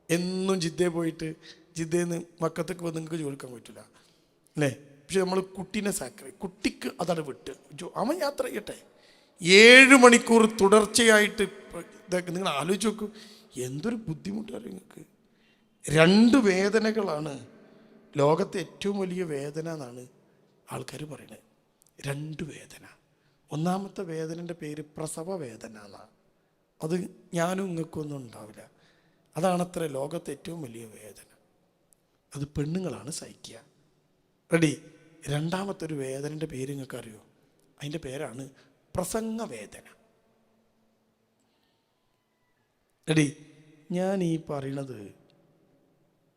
എന്നും ജിദ്ദയിൽ പോയിട്ട് ജിദ്ദയിൽ നിന്ന് മക്കത്തേക്ക് വന്ന് നിങ്ങൾക്ക് ജോലിക്കാൻ പറ്റില്ല അല്ലേ? പക്ഷെ നമ്മൾ കുട്ടീനെ കുട്ടിക്ക് അതാണ് വിട്ട് അവൻ യാത്ര ചെയ്യട്ടെ. 7 മണിക്കൂർ തുടർച്ചയായിട്ട് നിങ്ങൾ ആലോചിച്ച് നോക്കൂ, എന്തൊരു ബുദ്ധിമുട്ടാണ് നിങ്ങൾക്ക്. 2 വേദനകളാണ് ലോകത്തെ ഏറ്റവും വലിയ വേദന എന്നാണ് ആൾക്കാർ പറയുന്നത്. 2 വേദന. ഒന്നാമത്തെ വേദനൻ്റെ പേര് പ്രസവ വേദന എന്നാണ്. അത് ഞാനും നിങ്ങൾക്കൊന്നും ഉണ്ടാവില്ല. അതാണത്ര ലോകത്തെ ഏറ്റവും വലിയ വേദന. അത് പെണ്ണുങ്ങളാണ് സഹിക്കുക. റെഡി? രണ്ടാമത്തെ ഒരു വേദനൻ്റെ പേര് നിങ്ങൾക്ക് അറിയോ? അതിൻ്റെ പേരാണ് പ്രസംഗ വേദന. റെഡി? ഞാൻ ഈ പറയണത്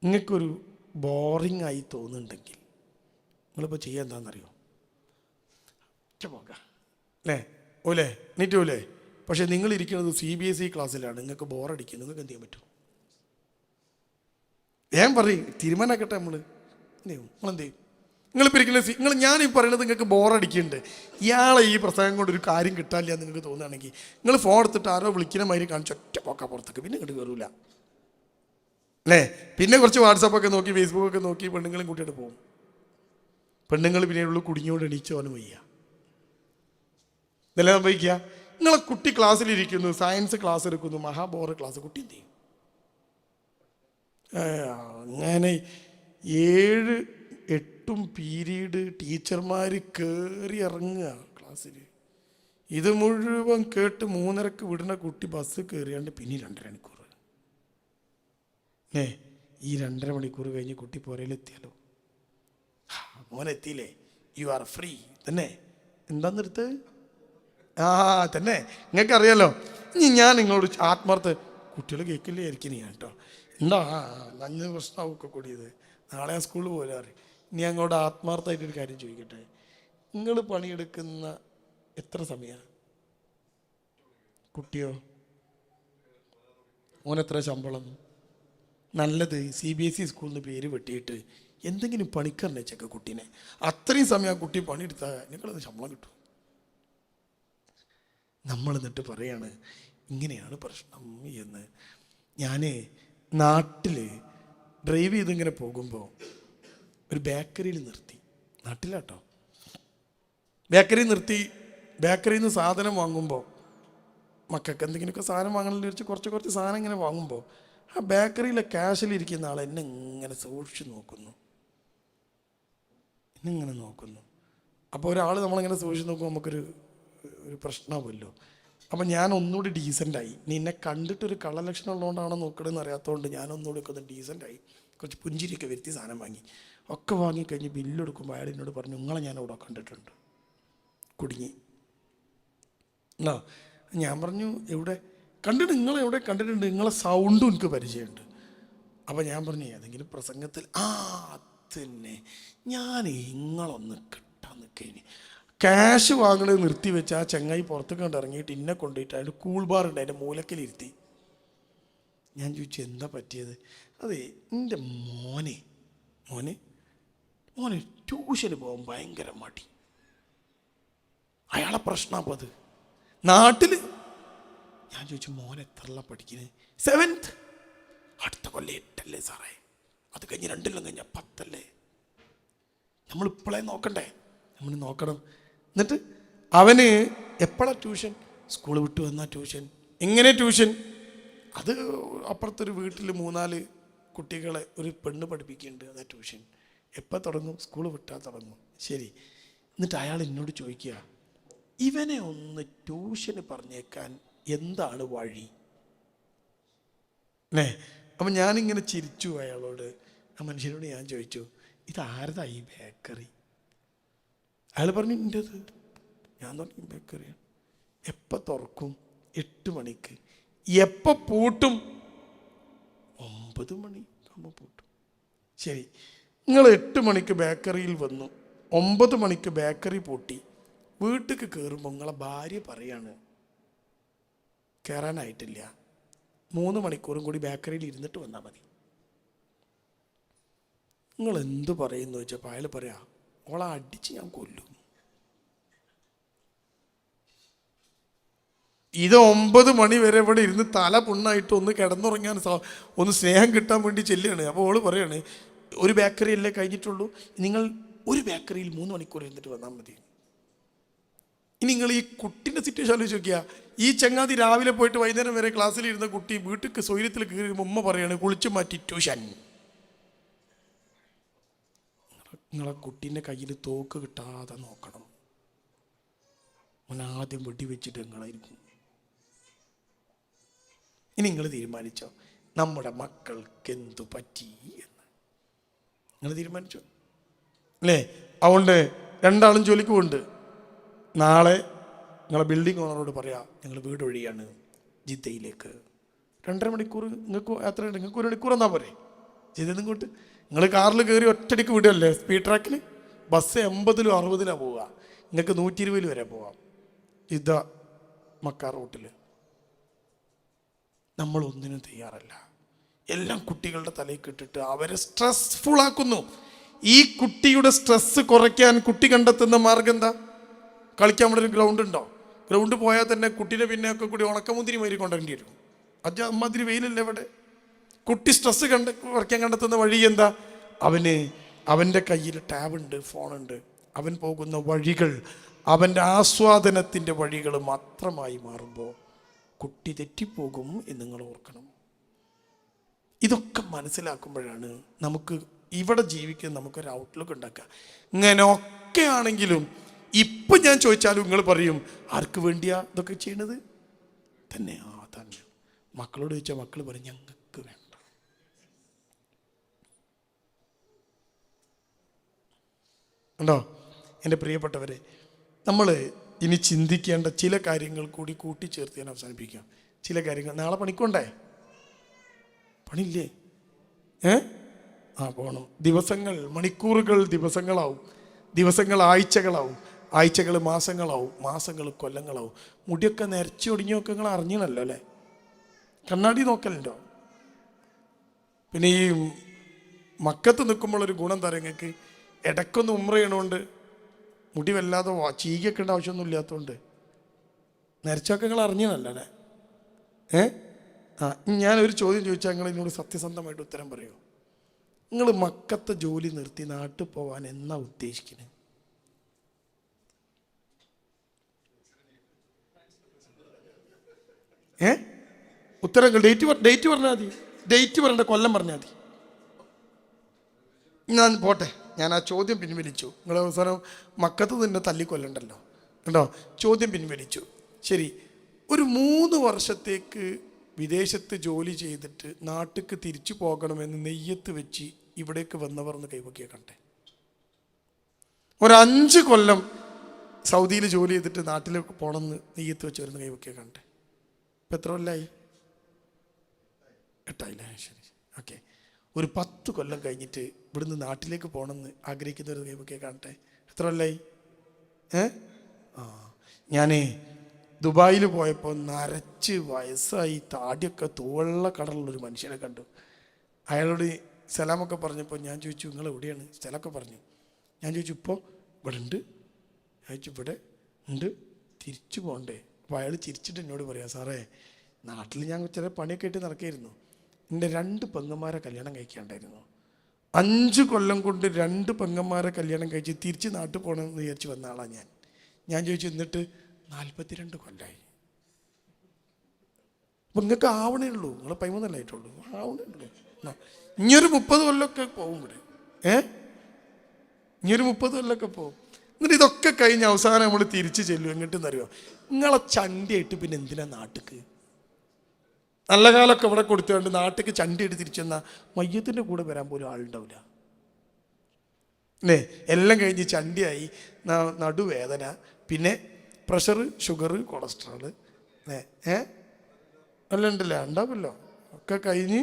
നിങ്ങൾക്കൊരു ബോറിംഗ് ആയി തോന്നുന്നുണ്ടെങ്കിൽ നിങ്ങളിപ്പോൾ ചെയ്യാൻ എന്താണെന്നറിയോ? ഒറ്റ പോകാം അല്ലേ? ഓലേ നീറ്റൂലേ? പക്ഷെ നിങ്ങൾ ഇരിക്കുന്നത് CBSE ക്ലാസ്സിലാണ്. നിങ്ങൾക്ക് ബോറടിക്കും. നിങ്ങൾക്ക് എന്ത് ചെയ്യാൻ പറ്റും? ഞാൻ പറയും തീരുമാനമാക്കട്ടെ. നമ്മളെന്ത് ചെയ്യും? നിങ്ങളിപ്പോൾ ഇരിക്കുന്ന ഞാനീ പറയുന്നത് നിങ്ങൾക്ക് ബോറടിക്കുന്നുണ്ട്. ഇയാളെ ഈ പ്രസംഗം കൊണ്ടൊരു കാര്യം കിട്ടാനില്ല എന്ന് നിങ്ങൾക്ക് തോന്നുകയാണെങ്കിൽ നിങ്ങൾ ഫോൺ എടുത്തിട്ട് ആരോ വിളിക്കുന്ന മാതിരി കാണിച്ച് ഒറ്റ പോക്കാ പുറത്തേക്ക്. പിന്നെ ഇങ്ങോട്ട് കയറൂല അല്ലേ? പിന്നെ കുറച്ച് വാട്സാപ്പൊക്കെ നോക്കി ഫേസ്ബുക്കൊക്കെ നോക്കി പെണ്ണുങ്ങളും കൂട്ടിയിട്ട് പോകും. പെണ്ണുങ്ങൾ പിന്നീടുള്ള കുടുങ്ങിയോട് എണീച്ചോനും വയ്യ. ഇതെല്ലാം സംഭവിക്കുക. നിങ്ങളെ കുട്ടി ക്ലാസ്സിലിരിക്കുന്നു, സയൻസ് ക്ലാസ് എടുക്കുന്നു, മഹാബോറ് ക്ലാസ്. കുട്ടി എന്ത് ചെയ്യും? അങ്ങനെ 7-8 പീരീഡ് ടീച്ചർമാർ കയറി ഇറങ്ങുക ക്ലാസ്സിൽ. ഇത് മുഴുവൻ കേട്ട് 3:30 വിടുന്ന കുട്ടി ബസ് കയറിയാണ്ട് പിന്നെ 2.5 മണിക്കൂർ. ഈ 2.5 മണിക്കൂർ കഴിഞ്ഞ് കുട്ടി പുരയിലെത്തിയാലോ? മോനെത്തിയില്ലേ? യു ആർ ഫ്രീ തന്നെ. എന്താന്നെടുത്ത് തന്നെ നിങ്ങൾക്കറിയാലോ. ഇനി ഞാൻ നിങ്ങളോട് ആത്മാർത്ഥ കുട്ടികൾ കേൾക്കില്ലേ ആയിരിക്കും ഞാൻ കേട്ടോ. എന്താ നഞ്ഞ പ്രശ്നമൊക്കെ കൂടിയത്. നാളെ ഞാൻ സ്കൂളിൽ പോലെ അറിയും. ഇനി അങ്ങോട്ട് ആത്മാർത്ഥമായിട്ടൊരു കാര്യം ചോദിക്കട്ടെ. നിങ്ങൾ പണിയെടുക്കുന്ന എത്ര സമയമാണ്? കുട്ടിയോ? ഓനെത്ര ശമ്പളം? നല്ലത് CBSE സ്കൂളിൽ നിന്ന് പേര് വെട്ടിയിട്ട് എന്തെങ്കിലും പണിക്കറിനെ ചെക്ക കുട്ടീനെ. അത്രയും സമയം ആ കുട്ടി പണിയെടുത്താൽ നിങ്ങളത് ശമ്പളം കിട്ടും. നമ്മൾ എന്നിട്ട് പറയാണ് ഇങ്ങനെയാണ് പ്രശ്നം എന്ന്. ഞാൻ നാട്ടിൽ ഡ്രൈവ് ചെയ്തിങ്ങനെ പോകുമ്പോൾ ഒരു ബേക്കറിയിൽ നിർത്തി. നാട്ടിലാട്ടോ. ബേക്കറിയിൽ നിർത്തി. ബേക്കറിയിൽ നിന്ന് സാധനം വാങ്ങുമ്പോൾ മക്കൾക്ക് എന്തെങ്കിലുമൊക്കെ സാധനം വാങ്ങണമെന്ന് വെച്ച് കുറച്ച് സാധനം ഇങ്ങനെ വാങ്ങുമ്പോൾ ആ ബേക്കറിയിലെ ക്യാഷിലിരിക്കുന്ന ആൾ എന്നെ ഇങ്ങനെ സൂക്ഷിച്ച് നോക്കുന്നു. എന്നെങ്ങനെ നോക്കുന്നു. അപ്പോൾ ഒരാൾ നമ്മളിങ്ങനെ സൂക്ഷിച്ച് നോക്കുമ്പോൾ നമുക്കൊരു പ്രശ്നമാവുമല്ലോ. അപ്പം ഞാൻ ഒന്നുകൂടി ഡീസൻ്റായി. നിന്നെ കണ്ടിട്ടൊരു കള്ളലക്ഷണം ഉള്ളതുകൊണ്ടാണോ നോക്കണമെന്ന് അറിയാത്തതുകൊണ്ട് ഞാൻ ഒന്നുകൂടി ഒക്കെ ഒന്ന് ഡീസൻ്റായി. കുറച്ച് പുഞ്ചിരിയൊക്കെ വരുത്തി സാധനം വാങ്ങി. ഒക്കെ വാങ്ങിക്കഴിഞ്ഞ് ബില്ലെടുക്കുമ്പോൾ അയാൾ എന്നോട് പറഞ്ഞു നിങ്ങളെ ഞാൻ അവിടെ കണ്ടിട്ടുണ്ട്. കുടുങ്ങി എന്നാ. ഞാൻ പറഞ്ഞു എവിടെ കണ്ടിട്ട്? നിങ്ങളെ എവിടെ കണ്ടിട്ടുണ്ട്? നിങ്ങളെ സൗണ്ടും എനിക്ക് പരിചയമുണ്ട്. അപ്പം ഞാൻ പറഞ്ഞു ഏതെങ്കിലും പ്രസംഗത്തിൽ. തന്നെ ഞാൻ നിങ്ങളൊന്ന് കിട്ടാൻ നിൽക്കേനി. ക്യാഷ് വാങ്ങണത് നിർത്തി വെച്ച് ആ ചങ്ങായി പുറത്തേക്ക് കണ്ട് ഇറങ്ങിയിട്ട് ഇന്നെ കൊണ്ടുപോയിട്ട് അതിൻ്റെ കൂൾ ബാർ ഉണ്ട്, അതിൻ്റെ മൂലക്കലിരുത്തി. ഞാൻ ചോദിച്ചു എന്താ പറ്റിയത്? അതെ എൻ്റെ മോനെ ട്യൂഷന് പോകാൻ ഭയങ്കര മടി. അയാളെ പ്രശ്നം അപ്പം അത് നാട്ടിൽ. ഞാൻ ചോദിച്ചു മോൻ എത്രല്ല പഠിക്കുന്നത്? 7th. അടുത്ത കൊല്ലം 8 അല്ലേ സാറേ? അത് കഴിഞ്ഞ് 2 കൊല്ലം കഴിഞ്ഞാൽ 10 അല്ലേ? നമ്മളിപ്പോഴേ നോക്കണ്ടേ? നമ്മൾ നോക്കണം. എന്നിട്ട് അവന് എപ്പോഴാണ് ട്യൂഷൻ? സ്കൂൾ വിട്ട് വന്നാൽ ട്യൂഷൻ. എങ്ങനെ ട്യൂഷൻ? അത് അപ്പുറത്തൊരു വീട്ടിൽ 3-4 കുട്ടികളെ ഒരു പെണ്ണ് പഠിപ്പിക്കുന്നുണ്ട്. അതാ ട്യൂഷൻ. എപ്പോൾ തുടങ്ങും? സ്കൂൾ വിട്ടാൽ തുടങ്ങും. ശരി. എന്നിട്ട് അയാൾ എന്നോട് ചോദിക്കുക ഇവനെ ഒന്ന് ട്യൂഷന് പറഞ്ഞേക്കാൻ എന്താണ് വഴി? അപ്പം ഞാനിങ്ങനെ ചിരിച്ചു അയാളോട്. ആ മനുഷ്യനോട് ഞാൻ ചോദിച്ചു ഇതാരതാ ഈ ബേക്കറി? അയാൾ പറഞ്ഞു എൻ്റെത്. ഞാൻ പറഞ്ഞു ബേക്കറിയാണ്. എപ്പോൾ തുറക്കും? 8 മണിക്ക്. എപ്പോൾ പൂട്ടും? 9 മണി ആകുമ്പോൾ പൂട്ടും. ശരി, നിങ്ങൾ 8 മണിക്ക് ബേക്കറിയിൽ വന്നു, 9 മണിക്ക് ബേക്കറി പൂട്ടി. വീട്ടിലേക്ക് കയറുമ്പോൾ നിങ്ങളെ ഭാര്യ പറയാണ് കയറാനായിട്ടില്ല, 3 മണിക്കൂറും കൂടി ബേക്കറിയിൽ ഇരുന്നിട്ട് വന്നാൽ മതി. നിങ്ങൾ എന്ത് പറയുന്നു ചോദിച്ചപ്പോൾ അയാൾ പറയാ ഓളെ അടിച്ച് ഞാൻ കൊല്ലും. ഇത് 9 മണി വരെ ഇവിടെ ഇരുന്ന് തല പുണ്ണായിട്ട് ഒന്ന് കിടന്നുറങ്ങാൻ ഒന്ന് സ്നേഹം കിട്ടാൻ വേണ്ടി ചെല്ലുകയാണ്. അപ്പോൾ ഓള് പറയാണ് ഒരു ബേക്കറി അല്ലേ കഴിഞ്ഞിട്ടുള്ളൂ, നിങ്ങൾ ഒരു ബേക്കറിയിൽ 3 മണിക്കൂർ ഇരുന്നിട്ട് വന്നാൽ മതി. ഇനി നിങ്ങൾ ഈ കുട്ടീൻ്റെ സിറ്റുവേഷൻ ആലോചിച്ച് നോക്കിയാൽ, ഈ ചങ്ങാതി രാവിലെ പോയിട്ട് വൈകുന്നേരം വരെ ക്ലാസ്സിലിരുന്ന കുട്ടി വീട്ടിൽ സ്വൈര്യത്തിൽ കയറി ഉമ്മ പറയാണ് കുളിച്ച് മാറ്റി ട്യൂഷൻ. നിങ്ങളെ കുട്ടീൻ്റെ കയ്യിൽ തോക്ക് കിട്ടാതെ നോക്കണം. ആദ്യം വെടിവെച്ചിട്ട് നിങ്ങളായിരിക്കും. ഇനി നിങ്ങൾ തീരുമാനിച്ചോ നമ്മുടെ മക്കൾക്ക് എന്തു പറ്റി എന്ന്? നിങ്ങൾ തീരുമാനിച്ചോ അല്ലേ? അതുകൊണ്ട് 2 ആളും ജോലിക്ക് പോകുന്നുണ്ട്. നാളെ നിങ്ങളെ ബിൽഡിംഗ് ഓണറോട് പറയാം ഞങ്ങൾ വീട് ഒഴിയാണ് ജിദ്ദയിലേക്ക്. 2.5 മണിക്കൂർ നിങ്ങൾക്ക് യാത്രയുണ്ട്, നിങ്ങൾക്ക് 1 മണിക്കൂർ എന്നാൽ പോരെ ജിദ്ദയിൽ നിന്ന് ഇങ്ങോട്ട്. നിങ്ങൾ കാറിൽ കയറി ഒറ്റടിക്ക് വിടുകയല്ലേ സ്പീഡ് ട്രാക്കിൽ. ബസ് 80-ലും 60-ലാണ് പോവുക. നിങ്ങൾക്ക് 120 വരെ പോവാം. ഇതാ മക്ക റൂട്ടിൽ. നമ്മളൊന്നിനും തയ്യാറല്ല. എല്ലാം കുട്ടികളുടെ തലയിൽ ഇട്ടിട്ട് അവരെ സ്ട്രെസ്ഫുൾ ആക്കുന്നു. ഈ കുട്ടിയുടെ സ്ട്രെസ് കുറയ്ക്കാൻ കുട്ടി കണ്ടെത്തുന്ന മാർഗം എന്താ? കളിക്കാൻ അവിടെ ഒരു ഗ്രൗണ്ട് ഉണ്ടോ? ഗ്രൗണ്ട് പോയാൽ തന്നെ കുട്ടീനെ പിന്നെ ഒക്കെ കൂടി ഉണക്കമുന്തിരി മാതിരി കൊണ്ടുവരേണ്ടി വരും. അത് അമ്മാതിരി വെയിലല്ലേ ഇവിടെ. കുട്ടി സ്ട്രെസ് കുറയ്ക്കാൻ കണ്ടെത്തുന്ന വഴി എന്താ? അവൻ്റെ കയ്യിൽ ടാബുണ്ട്, ഫോണുണ്ട്. അവൻ പോകുന്ന വഴികൾ അവൻ്റെ ആസ്വാദനത്തിൻ്റെ വഴികൾ മാത്രമായി മാറുമ്പോൾ കുട്ടി തെറ്റിപ്പോകും എന്ന് നിങ്ങൾ ഓർക്കണം. ഇതൊക്കെ മനസ്സിലാക്കുമ്പോഴാണ് നമുക്ക് ഇവിടെ ജീവിക്കാൻ നമുക്കൊരു ഔട്ട്ലുക്ക് ഉണ്ടാക്കുക. ഇങ്ങനെയൊക്കെ ആണെങ്കിലും ഇപ്പം ഞാൻ ചോദിച്ചാലും നിങ്ങൾ പറയും, ആർക്ക് വേണ്ടിയാ ഇതൊക്കെ ചെയ്യണത്? തന്നെ തന്നെ. മക്കളോട് ചോദിച്ചാൽ മക്കൾ പറയും, ഞങ്ങൾക്ക് വേണ്ട. ഉണ്ടോ? എൻ്റെ പ്രിയപ്പെട്ടവരെ, നമ്മൾ ഇനി ചിന്തിക്കേണ്ട ചില കാര്യങ്ങൾ കൂടി കൂട്ടിച്ചേർത്ത് ഞാൻ അവസാനിപ്പിക്കാം. ചില കാര്യങ്ങൾ. നാളെ പണിക്കൊണ്ടേ? പണിയില്ലേ? പോകണം. ദിവസങ്ങൾ മണിക്കൂറുകൾ ദിവസങ്ങളാവും, ദിവസങ്ങൾ ആഴ്ചകളാവും, ആഴ്ചകൾ മാസങ്ങളാവും, മാസങ്ങൾ കൊല്ലങ്ങളാവും. മുടിയൊക്കെ നിരച്ച് ഒടിഞ്ഞൊക്കെ നിങ്ങൾ അറിഞ്ഞണല്ലോ അല്ലേ? കണ്ണാടി നോക്കലുണ്ടോ? പിന്നെ ഈ മക്കത്ത് നിൽക്കുമ്പോഴൊരു ഗുണം തരാം നിങ്ങൾക്ക്. ഇടയ്ക്കൊന്ന് ഉംറ ചെയ്യണോണ്ട് മുടി വല്ലാതെ ചീകിയൊക്കേണ്ട ആവശ്യമൊന്നും ഇല്ലാത്തതുകൊണ്ട് നിരച്ചൊക്കെ നിങ്ങൾ അറിഞ്ഞണല്ലോ അല്ലേ? ഞാനൊരു ചോദ്യം ചോദിച്ചാൽ നിങ്ങൾ എന്നോട് സത്യസന്ധമായിട്ട് ഉത്തരം പറയുമോ? നിങ്ങൾ മക്കത്തെ ജോലി നിർത്തി നാട്ടിൽ പോകാൻ എന്നാ ഉദ്ദേശിക്കുന്നത്? ഉത്തരങ്ങൾ ഡേറ്റ് പറഞ്ഞാൽ മതി. ഡേറ്റ് പറയേണ്ട, കൊല്ലം പറഞ്ഞാൽ മതി. ഞാൻ പോട്ടെ, ഞാൻ ആ ചോദ്യം പിൻവലിച്ചു. നിങ്ങൾ അവസാനം മക്കത്ത് തന്നെ തല്ലിക്കൊല്ലണ്ടല്ലോ കേട്ടോ. ചോദ്യം പിൻവലിച്ചു. ശരി, ഒരു 3 വർഷത്തേക്ക് വിദേശത്ത് ജോലി ചെയ്തിട്ട് നാട്ടിലേക്ക് തിരിച്ചു പോകണമെന്ന് നെയ്യത്ത് വെച്ച് ഇവിടേക്ക് വന്നവർ എന്ന് കൈവക്കിയ കണ്ടേ. ഒരു 5 കൊല്ലം സൗദിയിൽ ജോലി ചെയ്തിട്ട് നാട്ടിലേക്ക് പോകണമെന്ന് നെയ്യത്ത് വെച്ച് വരുന്ന കൈവക്കിയ കണ്ടേ. ഇപ്പം എത്ര കൊല്ലമായി? 8 ആയില്ലേ? ശരി, ഓക്കെ. ഒരു 10 കൊല്ലം കഴിഞ്ഞിട്ട് ഇവിടുന്ന് നാട്ടിലേക്ക് പോകണമെന്ന് ആഗ്രഹിക്കുന്നവർ കൈവക്കിയ കാണട്ടെ. എത്ര കൊല്ലമായി? ഞാൻ ദുബായിൽ പോയപ്പോൾ നരച്ച് വയസ്സായി താടിയൊക്കെ തൂവള്ള കടലുള്ളൊരു മനുഷ്യനെ കണ്ടു. അയാളോട് സലാമൊക്കെ പറഞ്ഞപ്പോൾ ഞാൻ ചോദിച്ചു, നിങ്ങൾ എവിടെയാണ്? സ്ഥലമൊക്കെ പറഞ്ഞു. ഞാൻ ചോദിച്ചു, ഇപ്പോൾ ഇവിടെ ഉണ്ട്? ചോദിച്ചു, ഇവിടെ ഉണ്ട്, തിരിച്ചു പോകണ്ടേ? അപ്പോൾ അയാൾ ചിരിച്ചിട്ട് എന്നോട് പറയാം, സാറേ നാട്ടിൽ ഞാൻ ചില പണിയൊക്കെ ആയിട്ട് നടക്കായിരുന്നു. എൻ്റെ 2 പെങ്ങന്മാരെ കല്യാണം കഴിക്കാണ്ടായിരുന്നു. 5 കൊല്ലം കൊണ്ട് 2 പെങ്ങന്മാരെ കല്യാണം കഴിച്ച് തിരിച്ച് നാട്ടിൽ പോകണമെന്ന് വിചാരിച്ച് വന്ന ആളാണ് ഞാൻ. ഞാൻ ചോദിച്ചു, എന്നിട്ട് 42 കൊല്ലമായി. അപ്പം നിങ്ങൾക്ക് ആവണേ ഉള്ളൂ, നിങ്ങൾ 13 ആയിട്ടുള്ളൂ, ആവണേ ഉള്ളൂ. ഇനിയൊരു 30 കൊല്ലമൊക്കെ പോകും ഇവിടെ. ഇനിയൊരു 30 കൊല്ലമൊക്കെ പോകും. എന്നിട്ട് ഇതൊക്കെ കഴിഞ്ഞ് അവസാനം നമ്മൾ തിരിച്ചു ചെല്ലും. എങ്ങോട്ടെന്നറിയോ? നിങ്ങളെ ചണ്ടിയായിട്ട് പിന്നെ എന്തിനാ നാട്ടിക്ക്? നല്ല കാലമൊക്കെ ഇവിടെ കൊടുത്തുകൊണ്ട് നാട്ടിലേക്ക് ചണ്ടിയായിട്ട് തിരിച്ചെന്നാൽ മയ്യത്തിൻ്റെ കൂടെ വരാൻ പോലും ആളുണ്ടാവില്ല അല്ലേ? എല്ലാം കഴിഞ്ഞ് ചണ്ടിയായി, നടുവേദന, പിന്നെ പ്രഷർ, ഷുഗർ, കൊളസ്ട്രോള്, എല്ലാം ഉണ്ടല്ലേ? ഉണ്ടാവുമല്ലോ. ഒക്കെ കഴിഞ്ഞ്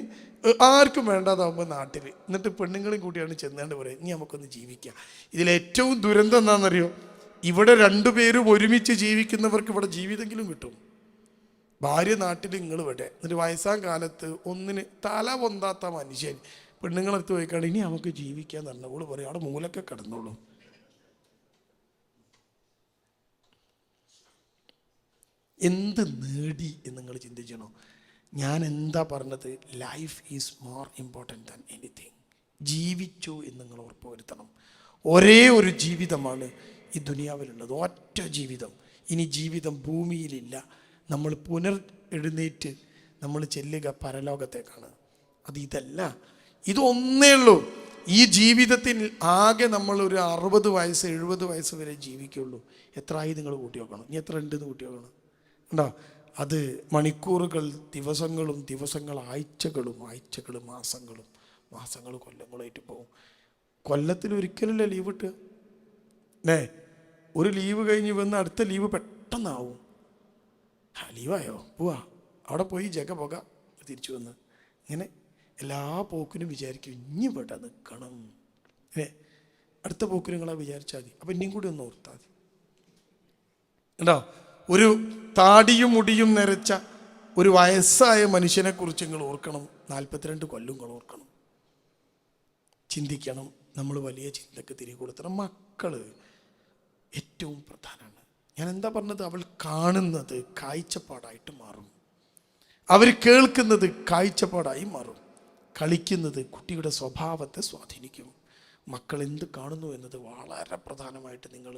ആർക്കും വേണ്ടാതാവുമ്പോൾ നാട്ടിൽ എന്നിട്ട് പെണ്ണുങ്ങളും കൂടിയാണ് ചെന്നാണ്ട് പറയും, ഇനി നമുക്കൊന്ന് ജീവിക്കാം. ഇതിലേറ്റവും ദുരന്തം എന്താണെന്നറിയോ? ഇവിടെ 2 പേരും ഒരുമിച്ച് ജീവിക്കുന്നവർക്ക് ഇവിടെ ജീവിതമെങ്കിലും കിട്ടും. ഭാര്യ നാട്ടിൽ, നിങ്ങൾ ഇവിടെ. എന്നിട്ട് വയസ്സാം കാലത്ത് ഒന്നിന് തല പൊന്താത്ത മനുഷ്യൻ പെണ്ണുങ്ങളെടുത്ത് പോയിക്കാണ്, ഇനി നമുക്ക് ജീവിക്കാന്ന് പറഞ്ഞ ഓള് പറയും, അവിടെ മൂലൊക്കെ കിടന്നോളൂ. എന്ത് നേടി എന്ന് നിങ്ങൾ ചിന്തിച്ചണോ? ഞാൻ എന്താ പറഞ്ഞത്? Life is more important than anything. ജീവിച്ചു എന്ന് നിങ്ങൾ ഉറപ്പുവരുത്തണം. ഒരേ ഒരു ജീവിതമാണ് ഈ ദുനിയാവിലുള്ളത്, ഒറ്റ ജീവിതം. ഇനി ജീവിതം ഭൂമിയിലില്ല. നമ്മൾ എഴുന്നേറ്റ് നമ്മൾ ചെല്ലുക പരലോകത്തേക്കാണ്. ഇതല്ല, ഇതൊന്നേ ഉള്ളൂ. ഈ ജീവിതത്തിൽ ആകെ നമ്മൾ ഒരു 60 വയസ്സ് 70 വയസ്സ് വരെ ജീവിക്കുള്ളൂ. എത്രയായി നിങ്ങൾ കൂട്ടി നോക്കണം. ഇനി എത്ര ഉണ്ടെന്ന് കൂട്ടി നോക്കണം. ഉണ്ടോ? അത് മണിക്കൂറുകൾ, ദിവസങ്ങളും, ദിവസങ്ങൾ ആഴ്ചകളും, ആഴ്ചകൾ മാസങ്ങളും, മാസങ്ങൾ കൊല്ലങ്ങളായിട്ട് പോകും. കൊല്ലത്തിൽ ഒരിക്കലല്ലേ ലീവ് കിട്ടുക? ഒരു ലീവ് കഴിഞ്ഞ് വന്ന് അടുത്ത ലീവ് പെട്ടെന്നാവും. ലീവായോ, പോവാ, അവിടെ പോയി ജഗ പോക, തിരിച്ചു വന്ന് ഇങ്ങനെ എല്ലാ പോക്കിനും വിചാരിക്കും ഇനി ഇവിടെ നിൽക്കണം. അടുത്ത പോക്കിനും നിങ്ങളാ വിചാരിച്ചാൽ മതി. അപ്പം ഇനിയും കൂടി ഒന്ന് ഓർത്താൽ മതി. ഉണ്ടോ? ഒരു താടിയും മുടിയും നിറച്ച ഒരു വയസ്സായ മനുഷ്യനെ കുറിച്ച് നിങ്ങൾ ഓർക്കണം. 42 കൊല്ലം നിങ്ങൾ ഓർക്കണം, ചിന്തിക്കണം. നമ്മൾ വലിയ ചിന്തക്ക് തിരികെ കൊടുക്കണം. മക്കള് ഏറ്റവും പ്രധാനമാണ്. ഞാൻ എന്താ പറഞ്ഞത്? അവൾ കാണുന്നത് കാഴ്ചപ്പാടായിട്ട് മാറും, അവർ കേൾക്കുന്നത് കാഴ്ചപ്പാടായി മാറും, കളിക്കുന്നത് കുട്ടിയുടെ സ്വഭാവത്തെ സ്വാധീനിക്കും. മക്കൾ എന്ത് കാണുന്നു എന്നത് വളരെ പ്രധാനമായിട്ട് നിങ്ങൾ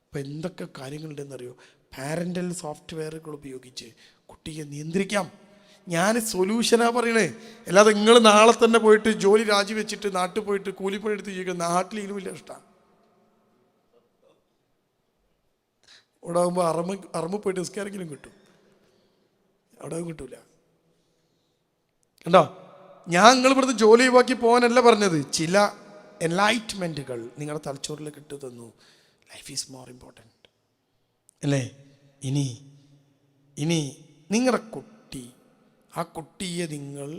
ഇപ്പം എന്തൊക്കെ കാര്യങ്ങളുണ്ടെന്നറിയോ? പാരൻ്റൽ സോഫ്റ്റ്വെയറുകൾ ഉപയോഗിച്ച് കുട്ടിയെ നിയന്ത്രിക്കാം. ഞാൻ സൊല്യൂഷനാണ് പറയണേ, അല്ലാതെ നിങ്ങൾ നാളെ തന്നെ പോയിട്ട് ജോലി രാജിവെച്ചിട്ട് നാട്ടിൽ പോയിട്ട് കൂലിപ്പണി എടുത്ത് ജീവിക്കുക. നാട്ടിൽ ഇനുമില്ല ഇഷ്ടമാണ്. അവിടെ ആകുമ്പോൾ അറമ്പ് പോയിട്ട് നിസ്കാരെങ്കിലും കിട്ടും, അവിടെ കിട്ടൂല. കണ്ടോ? ഞാൻ നിങ്ങൾ ഇവിടുന്ന് ജോലി ഒഴിവാക്കി പോകാനല്ല പറഞ്ഞത്. ചില എൻലൈറ്റ്മെൻറ്റുകൾ നിങ്ങളുടെ തലച്ചോറിൽ കിട്ടു തന്നു. ലൈഫ് ഈസ് മോർ ഇമ്പോർട്ടൻറ്റ് അല്ലേ? ഇനി നിങ്ങളുടെ കുട്ടി, ആ കുട്ടിയെ നിങ്ങൾ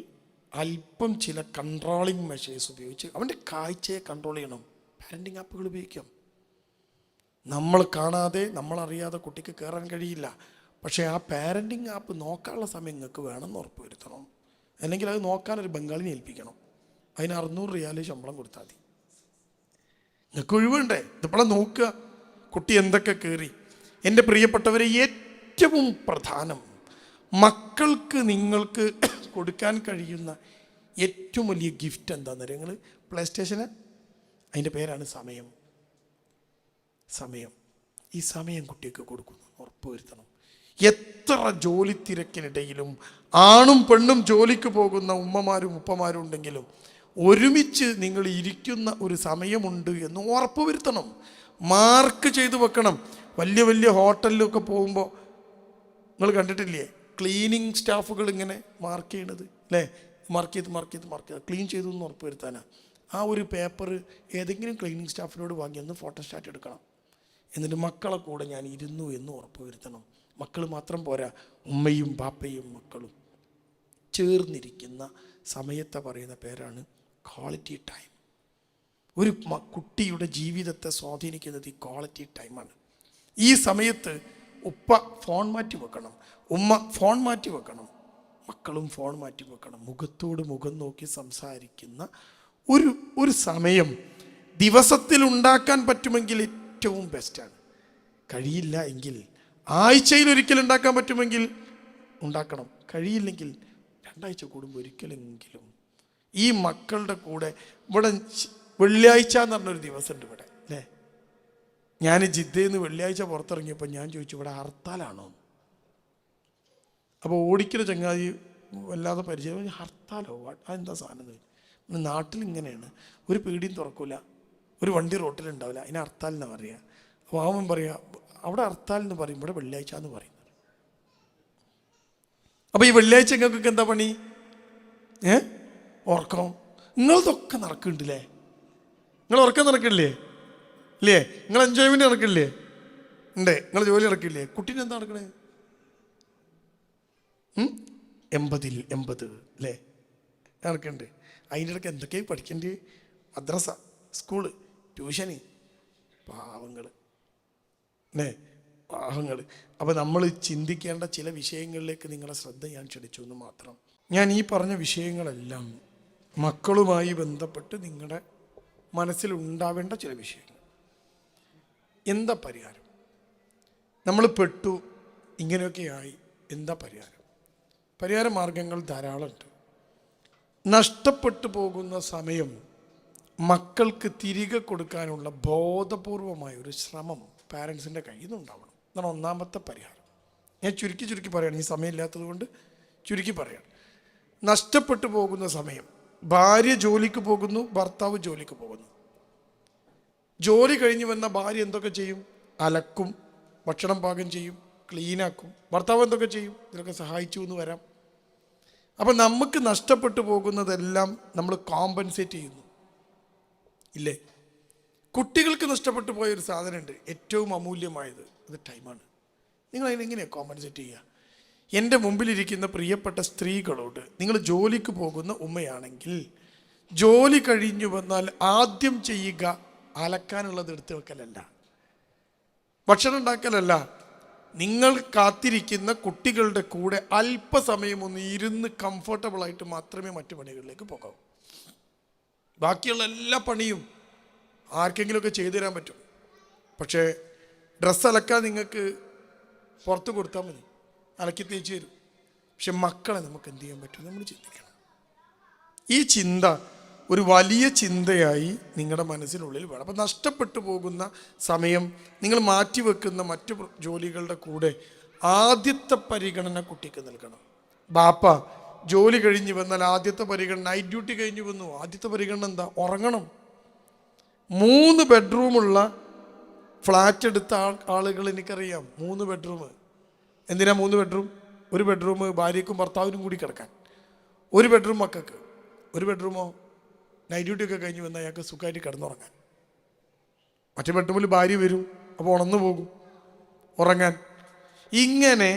അല്പം ചില കൺട്രോളിങ് മെഷേഴ്സ് ഉപയോഗിച്ച് അവൻ്റെ കാഴ്ചയെ കൺട്രോൾ ചെയ്യണം. പാരൻറ്റിങ് ആപ്പുകൾ ഉപയോഗിക്കാം. നമ്മൾ കാണാതെ നമ്മളറിയാതെ കുട്ടിക്ക് കയറാൻ കഴിയില്ല. പക്ഷേ ആ പാരൻറ്റിങ് ആപ്പ് നോക്കാനുള്ള സമയം നിങ്ങൾക്ക് വേണമെന്ന് ഉറപ്പ് വരുത്തണം. അല്ലെങ്കിൽ അത് നോക്കാനൊരു ബംഗാളിനെ ഏൽപ്പിക്കണം. അതിന് 600 റിയാൽ ശമ്പളം കൊടുത്താൽ മതി. നിങ്ങൾക്ക് ഒഴിവുണ്ടേ? ഇതിപ്പോഴാണ് നോക്കുക കുട്ടി എന്തൊക്കെ കയറി. എൻ്റെ പ്രിയപ്പെട്ടവരെ, ഏറ്റവും പ്രധാനം മക്കൾക്ക് നിങ്ങൾക്ക് കൊടുക്കാൻ കഴിയുന്ന ഏറ്റവും വലിയ ഗിഫ്റ്റ് എന്താണെന്ന് അറിയാം? നിങ്ങൾ പ്ലേ സ്റ്റേഷന്, അതിൻ്റെ പേരാണ് സമയം. ഈ സമയം കുട്ടിക്ക് കൊടുക്കുന്നു ഉറപ്പ് വരുത്തണം. എത്ര ജോലി തിരക്കിനിടയിലും ആണും പെണ്ണും ജോലിക്ക് പോകുന്ന ഉമ്മമാരും ഉപ്പമാരും ഉണ്ടെങ്കിലും ഒരുമിച്ച് നിങ്ങൾ ഇരിക്കുന്ന ഒരു സമയമുണ്ട് എന്ന് ഉറപ്പ് വരുത്തണം. മാർക്ക് ചെയ്ത് വെക്കണം. വലിയ വലിയ ഹോട്ടലിലൊക്കെ പോകുമ്പോൾ നിങ്ങൾ കണ്ടിട്ടില്ലേ ക്ലീനിങ് സ്റ്റാഫുകൾ ഇങ്ങനെ മാർക്ക് ചെയ്യണത് അല്ലേ? മാർക്ക് ചെയ്ത് ക്ലീൻ ചെയ്തു എന്ന് ഉറപ്പ് വരുത്താനാണ്. ആ ഒരു പേപ്പർ ഏതെങ്കിലും ക്ലീനിങ് സ്റ്റാഫിനോട് വാങ്ങി ഒന്ന് ഫോട്ടോസ്റ്റാറ്റ് എടുക്കണം. എന്നിട്ട് മക്കളെ കൂടെ ഞാൻ ഇരുന്നു എന്ന് ഉറപ്പ് വരുത്തണം. മക്കൾ മാത്രം പോരാ, ഉമ്മയും ബാപ്പയും മക്കളും ചേർന്നിരിക്കുന്ന സമയത്തെ പറയുന്ന പേരാണ് ക്വാളിറ്റി ടൈം. ഒരു കുട്ടിയുടെ ജീവിതത്തെ സ്വാധീനിക്കുന്നത് ഈ ക്വാളിറ്റി ടൈമാണ്. ഈ സമയത്ത് ഉപ്പ ഫോൺ മാറ്റി വെക്കണം, ഉമ്മ ഫോൺ മാറ്റി വെക്കണം, മക്കളും ഫോൺ മാറ്റി വെക്കണം. മുഖത്തോട് മുഖം നോക്കി സംസാരിക്കുന്ന ഒരു സമയം ദിവസത്തിൽ ഉണ്ടാക്കാൻ പറ്റുമെങ്കിൽ ഏറ്റവും ബെസ്റ്റാണ്. കഴിയില്ല എങ്കിൽ ആഴ്ചയിൽ ഒരിക്കൽ ഉണ്ടാക്കാൻ പറ്റുമെങ്കിൽ ഉണ്ടാക്കണം. കഴിയില്ലെങ്കിൽ 2 ആഴ്ച കൂടുമ്പോൾ ഒരിക്കലെങ്കിലും ഈ മക്കളുടെ കൂടെ. ഇവിടെ വെള്ളിയാഴ്ച എന്ന് പറഞ്ഞൊരു ദിവസമുണ്ട് ഇവിടെ അല്ലേ? ഞാൻ ജിദ്ദയിൽ നിന്ന് വെള്ളിയാഴ്ച പുറത്തിറങ്ങിയപ്പോൾ ഞാൻ ചോദിച്ചു, ഇവിടെ ഹർത്താലാണോ? അപ്പോൾ ഓടിക്കുന്ന ചങ്ങാതി വല്ലാതെ പരിചയം. ഹർത്താലോ? അതെന്താ സാധനം? നാട്ടിൽ ഇങ്ങനെയാണ്, ഒരു പീടിയും തുറക്കില്ല, ഒരു വണ്ടി റോട്ടിലുണ്ടാവില്ല, അതിന് ഹർത്താൽ എന്നാ പറയുക. അപ്പോൾ അവൻ പറയുക അവിടെ ഹർത്താൽ എന്ന് പറയും, ഇവിടെ വെള്ളിയാഴ്ച എന്ന് പറയുന്നത്. അപ്പോൾ ഈ വെള്ളിയാഴ്ച നിങ്ങൾക്കൊക്കെ എന്താ പണി? ഉറക്കം. നിങ്ങളതൊക്കെ നടക്കുന്നുണ്ടല്ലേ? നിങ്ങൾ ഉറക്കം നടക്കില്ലേ? ഇല്ലേ? നിങ്ങൾ എൻജോയ്മെൻറ്റ് നടക്കില്ലേ? ഉണ്ട്. നിങ്ങൾ ജോലി നടക്കില്ലേ? കുട്ടീനെ എന്താ നടക്കണേ? 80 അല്ലേ നടക്കുന്നുണ്ട്. അതിൻ്റെ ഇടയ്ക്ക് എന്തൊക്കെയാണ് പഠിക്കേണ്ടത്? മദ്രസ, സ്കൂള്, ട്യൂഷന്. പാവങ്ങൾ അല്ലേ? പാവങ്ങൾ. അപ്പോൾ നമ്മൾ ചിന്തിക്കേണ്ട ചില വിഷയങ്ങളിലേക്ക് നിങ്ങളെ ശ്രദ്ധ ഞാൻ ക്ഷണിച്ചു എന്ന് മാത്രം. ഞാൻ ഈ പറഞ്ഞ വിഷയങ്ങളെല്ലാം മക്കളുമായി ബന്ധപ്പെട്ട് നിങ്ങളുടെ മനസ്സിലുണ്ടാവേണ്ട ചില വിഷയങ്ങൾ. എന്താ പരിഹാരം? നമ്മൾ പെട്ടു, ഇങ്ങനെയൊക്കെയായി, എന്താ പരിഹാരം? പരിഹാര മാർഗങ്ങൾ ധാരാളമുണ്ട്. നഷ്ടപ്പെട്ടു പോകുന്ന സമയം മക്കൾക്ക് തിരികെ കൊടുക്കാനുള്ള ബോധപൂർവമായ ഒരു ശ്രമം പാരൻസിൻ്റെ കയ്യിൽ നിന്നുണ്ടാവണം. എന്നാണ് ഒന്നാമത്തെ പരിഹാരം. ഞാൻ ചുരുക്കി പറയുകയാണ്, ഈ സമയമില്ലാത്തത് കൊണ്ട് ചുരുക്കി പറയുകയാണ്. നഷ്ടപ്പെട്ടു പോകുന്ന സമയം, ഭാര്യ ജോലിക്ക് പോകുന്നു, ഭർത്താവ് ജോലിക്ക് പോകുന്നു. ജോലി കഴിഞ്ഞ് വന്ന ഭാര്യ എന്തൊക്കെ ചെയ്യും? അലക്കും, ഭക്ഷണം പാകം ചെയ്യും, ക്ലീനാക്കും. ഭർത്താവ് എന്തൊക്കെ ചെയ്യും? ഇതിനൊക്കെ സഹായിച്ചു എന്ന് വരാം. അപ്പം നമുക്ക് നഷ്ടപ്പെട്ടു പോകുന്നതെല്ലാം നമ്മൾ കോമ്പൻസേറ്റ് ചെയ്യുന്നു ഇല്ലേ? കുട്ടികൾക്ക് നഷ്ടപ്പെട്ടു പോയൊരു സാധനമുണ്ട്, ഏറ്റവും അമൂല്യമായത്, അത് ടൈമാണ്. നിങ്ങൾ അതിനെങ്ങനെയാണ് കോമ്പൻസേറ്റ് ചെയ്യുക? എൻ്റെ മുമ്പിലിരിക്കുന്ന പ്രിയപ്പെട്ട സ്ത്രീകളോട്, നിങ്ങൾ ജോലിക്ക് പോകുന്ന ഉമ്മയാണെങ്കിൽ ജോലി കഴിഞ്ഞു വന്നാൽ ആദ്യം ചെയ്യുക അലക്കാനുള്ളത് എടുത്ത് വെക്കലല്ല, ഭക്ഷണം ഉണ്ടാക്കലല്ല, നിങ്ങൾ കാത്തിരിക്കുന്ന കുട്ടികളുടെ കൂടെ അല്പസമയം ഒന്ന് ഇരുന്ന് കംഫർട്ടബിളായിട്ട് മാത്രമേ മറ്റു പണികളിലേക്ക് പോകാവൂ. ബാക്കിയുള്ള എല്ലാ പണിയും ആർക്കെങ്കിലുമൊക്കെ ചെയ്തു തരാൻ പറ്റും. പക്ഷേ ഡ്രസ്സ് അലക്കാൻ നിങ്ങൾക്ക് പുറത്ത് കൊടുത്താൽ മതി, അലക്കി തേച്ച് തരും. പക്ഷെ മക്കളെ നമുക്ക് എന്ത് ചെയ്യാൻ പറ്റും നമ്മൾ ചിന്തിക്കണം. ഈ ചിന്ത ഒരു വലിയ ചിന്തയായി നിങ്ങളുടെ മനസ്സിനുള്ളിൽ വേണം. അപ്പം നഷ്ടപ്പെട്ടു പോകുന്ന സമയം നിങ്ങൾ മാറ്റിവെക്കുന്ന മറ്റു ജോലികളുടെ കൂടെ ആദ്യത്തെ പരിഗണന കുട്ടിക്ക് നൽകണം. ബാപ്പ ജോലി കഴിഞ്ഞ് വന്നാൽ ആദ്യത്തെ പരിഗണന, നൈറ്റ് ഡ്യൂട്ടി കഴിഞ്ഞ് വന്നു, ആദ്യത്തെ പരിഗണന എന്താ? ഉറങ്ങണം. 3 ബെഡ്റൂമുള്ള ഫ്ലാറ്റ് എടുത്ത ആളുകൾ എനിക്കറിയാം. 3 ബെഡ്റൂം. എന്തിനാ 3 ബെഡ്റൂം? ഒരു ബെഡ്റൂം ഭാര്യയ്ക്കും ഭർത്താവിനും കൂടി കിടക്കാൻ, ഒരു ബെഡ്റൂം മക്കൾക്ക്, ഒരു ബെഡ്റൂമോ നൈറ്റ് ഡ്യൂട്ടി ഒക്കെ കഴിഞ്ഞ് വന്നാൽ അയാൾക്ക് സുഖമായിട്ട് കിടന്നുറങ്ങാൻ. മറ്റേ ബെഡ്റൂമിൽ ഭാര്യ വരും, അപ്പോൾ ഉണർന്നു പോകും ഉറങ്ങാൻ. ഇങ്ങനെ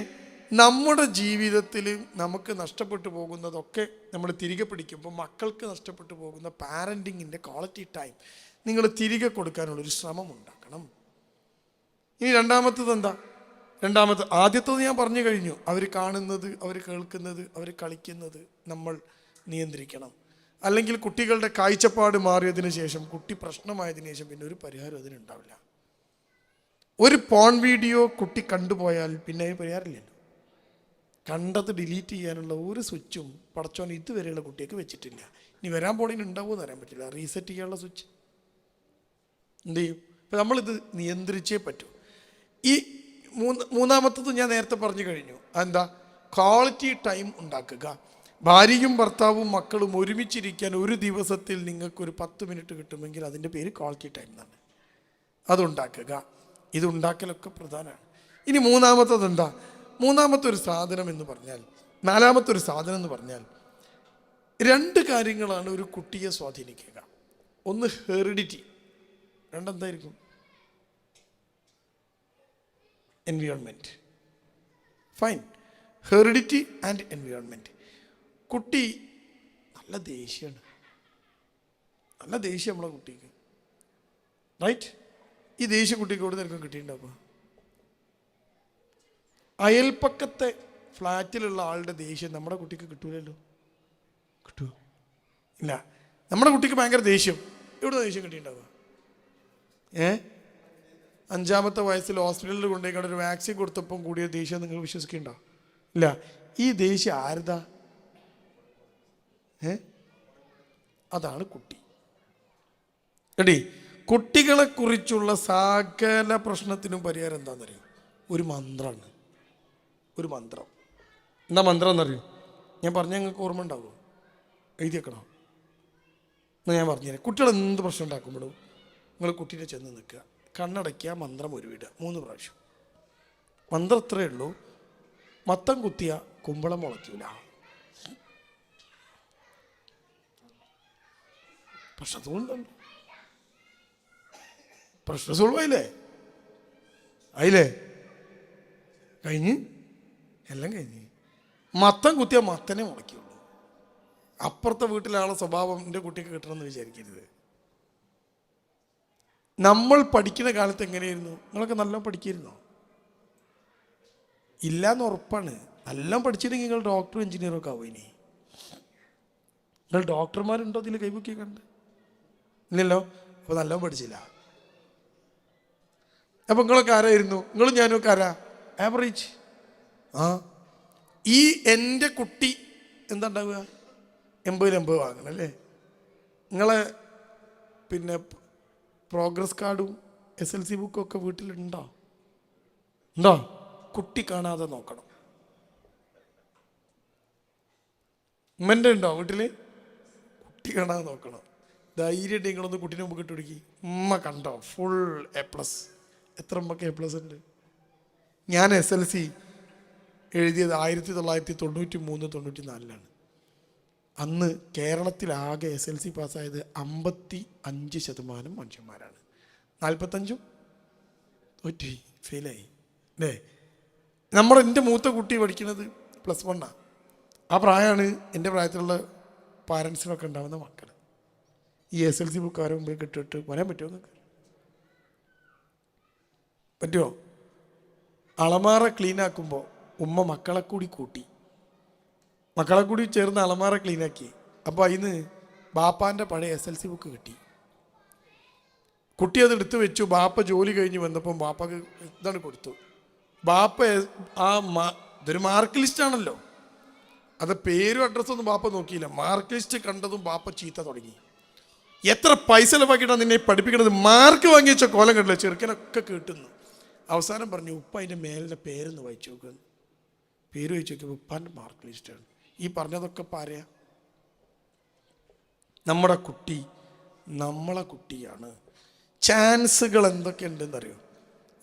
നമ്മുടെ ജീവിതത്തിൽ നമുക്ക് നഷ്ടപ്പെട്ടു പോകുന്നതൊക്കെ നമ്മൾ തിരികെ പിടിക്കുമ്പോൾ മക്കൾക്ക് നഷ്ടപ്പെട്ടു പോകുന്ന പാരൻറ്റിങ്ങിൻ്റെ ക്വാളിറ്റി ടൈം നിങ്ങൾ തിരികെ കൊടുക്കാനുള്ളൊരു ശ്രമം ഉണ്ടാക്കണം. ഇനി രണ്ടാമത്തത് എന്താ? ആദ്യത്തത് ഞാൻ പറഞ്ഞു കഴിഞ്ഞു. അവർ കാണുന്നത്, അവർ കേൾക്കുന്നത്, അവർ കളിക്കുന്നത് നമ്മൾ നിയന്ത്രിക്കണം. അല്ലെങ്കിൽ കുട്ടികളുടെ കാഴ്ചപ്പാട് മാറിയതിന് ശേഷം, കുട്ടി പ്രശ്നമായതിനു ശേഷം പിന്നെ ഒരു പരിഹാരം അതിനുണ്ടാവില്ല. ഒരു പോൺ വീഡിയോ കുട്ടി കണ്ടുപോയാൽ പിന്നെ അതിന് പരിഹാരമില്ലല്ലോ. കണ്ടത് ഡിലീറ്റ് ചെയ്യാനുള്ള ഒരു സ്വിച്ചും പടച്ചോൻ ഇതുവരെയുള്ള കുട്ടിയൊക്കെ വെച്ചിട്ടില്ല. ഇനി വരാൻ പോണേന് ഉണ്ടാവുമെന്ന് അറിയാൻ പറ്റില്ല. റീസെറ്റ് ചെയ്യാനുള്ള സ്വിച്ച് എന്ത് ചെയ്യും? ഇപ്പം നമ്മളിത് നിയന്ത്രിച്ചേ പറ്റൂ. ഈ മൂന്നാമത്തത് ഞാൻ നേരത്തെ പറഞ്ഞു കഴിഞ്ഞു. എന്താ? ക്വാളിറ്റി ടൈം ഉണ്ടാക്കുക. ഭാര്യയും ഭർത്താവും മക്കളും ഒരുമിച്ചിരിക്കാൻ ഒരു ദിവസത്തിൽ നിങ്ങൾക്കൊരു 10 മിനിറ്റ് കിട്ടുമെങ്കിൽ അതിൻ്റെ പേര് ക്വാളിറ്റി ടൈം എന്നാണ്. അതുണ്ടാക്കുക. ഇതുണ്ടാക്കലൊക്കെ പ്രധാനമാണ്. ഇനി മൂന്നാമത്തത് എന്താ? നാലാമത്തെ ഒരു സാധനം എന്ന് പറഞ്ഞാൽ 2 കാര്യങ്ങളാണ് ഒരു കുട്ടിയെ സ്വാധീനിക്കുക. ഒന്ന് ഹെറിഡിറ്റി, രണ്ടെന്തായിരിക്കും? Environment. Fine. Heredity and environment. കുട്ടി നല്ല ദേഷ്യമാണ്, നല്ല ദേഷ്യം നമ്മളെ കുട്ടിക്ക്, റൈറ്റ്? ഈ ദേഷ്യം കുട്ടിക്ക് എവിടെ നിൽക്കും കിട്ടിയിട്ടുണ്ടാവുക? അയൽപ്പക്കത്തെ ഫ്ലാറ്റിലുള്ള ആളുടെ ദേഷ്യം നമ്മുടെ കുട്ടിക്ക് കിട്ടൂലല്ലോ. കിട്ടുമോ? ഇല്ല. നമ്മുടെ കുട്ടിക്ക് ഭയങ്കര ദേഷ്യം, എവിടെ ദേഷ്യം കിട്ടിയിട്ടുണ്ടാവുക? 5-ാമത്തെ വയസ്സിൽ ഹോസ്പിറ്റലിൽ കൊണ്ടുപോയി ഒരു വാക്സിൻ കൊടുത്തപ്പം കൂടിയ ദേഷ്യം നിങ്ങൾ വിശ്വസിക്കണ്ടോ? ഇല്ല. ഈ ദേഷ്യം ആരുതാ? അതാണ് കുട്ടി. എടീ, കുട്ടികളെ കുറിച്ചുള്ള സകല പ്രശ്നത്തിനും പരിഹാരം എന്താണെന്നറിയോ? ഒരു മന്ത്രമാണ്. ഒരു മന്ത്രം. എന്താ മന്ത്രം എന്നറിയോ? ഞാൻ പറഞ്ഞാൽ നിങ്ങൾക്ക് ഓർമ്മ ഉണ്ടാവുമോ? എഴുതി വെക്കണോ? എന്നാൽ ഞാൻ പറഞ്ഞുതരാം. കുട്ടികൾ എന്ത് പ്രശ്നം ഉണ്ടാക്കുമ്പോഴും നിങ്ങൾ കുട്ടീനെ ചെന്ന് നിൽക്കുക, കണ്ണടയ്ക്കുക, മന്ത്രം ഉരുവിടുക 3 പ്രാവശ്യം. മന്ത്രം ഇത്രയേ ഉള്ളൂ. മത്തം കുത്തിയ കുമ്പളം മുളയ്ക്കൂല. പ്രശ്നം സോൾവ് ആയില്ലേ? കഴിഞ്ഞ് എല്ലാം കഴിഞ്ഞ്. മത്തം കുത്തിയ മത്തനെ മുളയ്ക്കുള്ളൂ. അപ്പുറത്തെ വീട്ടിലെ ആളെ സ്വഭാവം എൻ്റെ കുട്ടിക്ക് കിട്ടണമെന്ന് വിചാരിക്കരുത്. നമ്മൾ പഠിക്കുന്ന കാലത്ത് എങ്ങനെയായിരുന്നു? നിങ്ങളൊക്കെ നല്ല പഠിക്കായിരുന്നോ? ഇല്ലയെന്ന് ഉറപ്പാണ്. നല്ല പഠിച്ചില്ലെങ്കിൽ നിങ്ങൾ ഡോക്ടറും എഞ്ചിനീയറും ഒക്കെ ആവും. ഇനി നിങ്ങൾ ഡോക്ടർമാരുണ്ടോ അതിൽ കൈപൊക്കി കണ്ട്? ഇല്ലല്ലോ. അപ്പോൾ നല്ല പഠിച്ചില്ല. അപ്പം നിങ്ങളൊക്കെ ആരായിരുന്നു? നിങ്ങളും ഞാനും ഒക്കെ ആരാ? ആവറേജ്. ഈ എൻ്റെ കുട്ടി എന്താ ഉണ്ടാവുക? 80 വാങ്ങണം അല്ലേ? നിങ്ങളെ പിന്നെ പ്രോഗ്രസ് കാർഡും SLC ബുക്കും ഒക്കെ വീട്ടിലുണ്ടോ? കുട്ടി കാണാതെ നോക്കണം. ഉമ്മൻ്റെ ഉണ്ടോ വീട്ടിൽ? കുട്ടി കാണാതെ നോക്കണം. ധൈര്യം നിങ്ങളൊന്ന് കുട്ടീനെ മുമ്പ് കിട്ടുപിടിക്കി. ഉമ്മ കണ്ടോ? Full A+. എത്ര ഉമ്മക്ക് A+ ഉണ്ട്? ഞാൻ SLC എഴുതിയത് 1993-94 അന്ന് കേരളത്തിലാകെ SLC പാസ്സായത് 55% മനുഷ്യന്മാരാണ്. 45 തോറ്റി, ഫെയിലായി അല്ലേ? എൻ്റെ മൂത്ത കുട്ടി പഠിക്കുന്നത് +1. ആ പ്രായമാണ് എൻ്റെ പ്രായത്തിലുള്ള പാരൻസിനൊക്കെ ഉണ്ടാകുന്ന മക്കൾ. ഈ SLC ബുക്കാരെ മുമ്പിൽ കിട്ടിയിട്ട് വരാൻ പറ്റുമോ? നിങ്ങൾക്ക് പറ്റുമോ? അളമാറ ക്ലീനാക്കുമ്പോൾ ഉമ്മ മക്കളെ കൂടി കൂട്ടി, മക്കളെ കൂടി ചേർന്ന് അളമാറ ക്ലീനാക്കി. അപ്പോൾ അതിന് ബാപ്പാൻ്റെ പഴയ SLC ബുക്ക് കിട്ടി. കുട്ടി അത് എടുത്തു വെച്ചു. ബാപ്പ ജോലി കഴിഞ്ഞ് വന്നപ്പം ബാപ്പക്ക് ഇതാണ് കൊടുത്തു. ബാപ്പ ഇതൊരു മാർക്ക് ലിസ്റ്റാണല്ലോ, അത് പേരും അഡ്രസ്സൊന്നും ബാപ്പ നോക്കിയില്ല. മാർക്ക് ലിസ്റ്റ് കണ്ടതും ബാപ്പ ചീത്ത തുടങ്ങി. എത്ര പൈസ ചിലവാക്കിയിട്ടാണ് നിന്നെ പഠിപ്പിക്കണത്, മാർക്ക് വാങ്ങി വെച്ച കോലം കണ്ടില്ല. ചെറുക്കനൊക്കെ കേട്ടുന്നു. അവസാനം പറഞ്ഞു, ഉപ്പ അതിൻ്റെ മേലിൻ്റെ പേരൊന്ന് വായിച്ചു നോക്കുന്നു. പേര് വായിച്ചു നോക്കിയപ്പോൾ ഉപ്പാൻ്റെ മാർക്ക് ലിസ്റ്റാണ്. ഈ പറഞ്ഞതൊക്കെ പറയാ നമ്മുടെ കുട്ടി നമ്മളെ കുട്ടിയാണ്. ചാൻസുകൾ എന്തൊക്കെ ഉണ്ടെന്നറിയോ?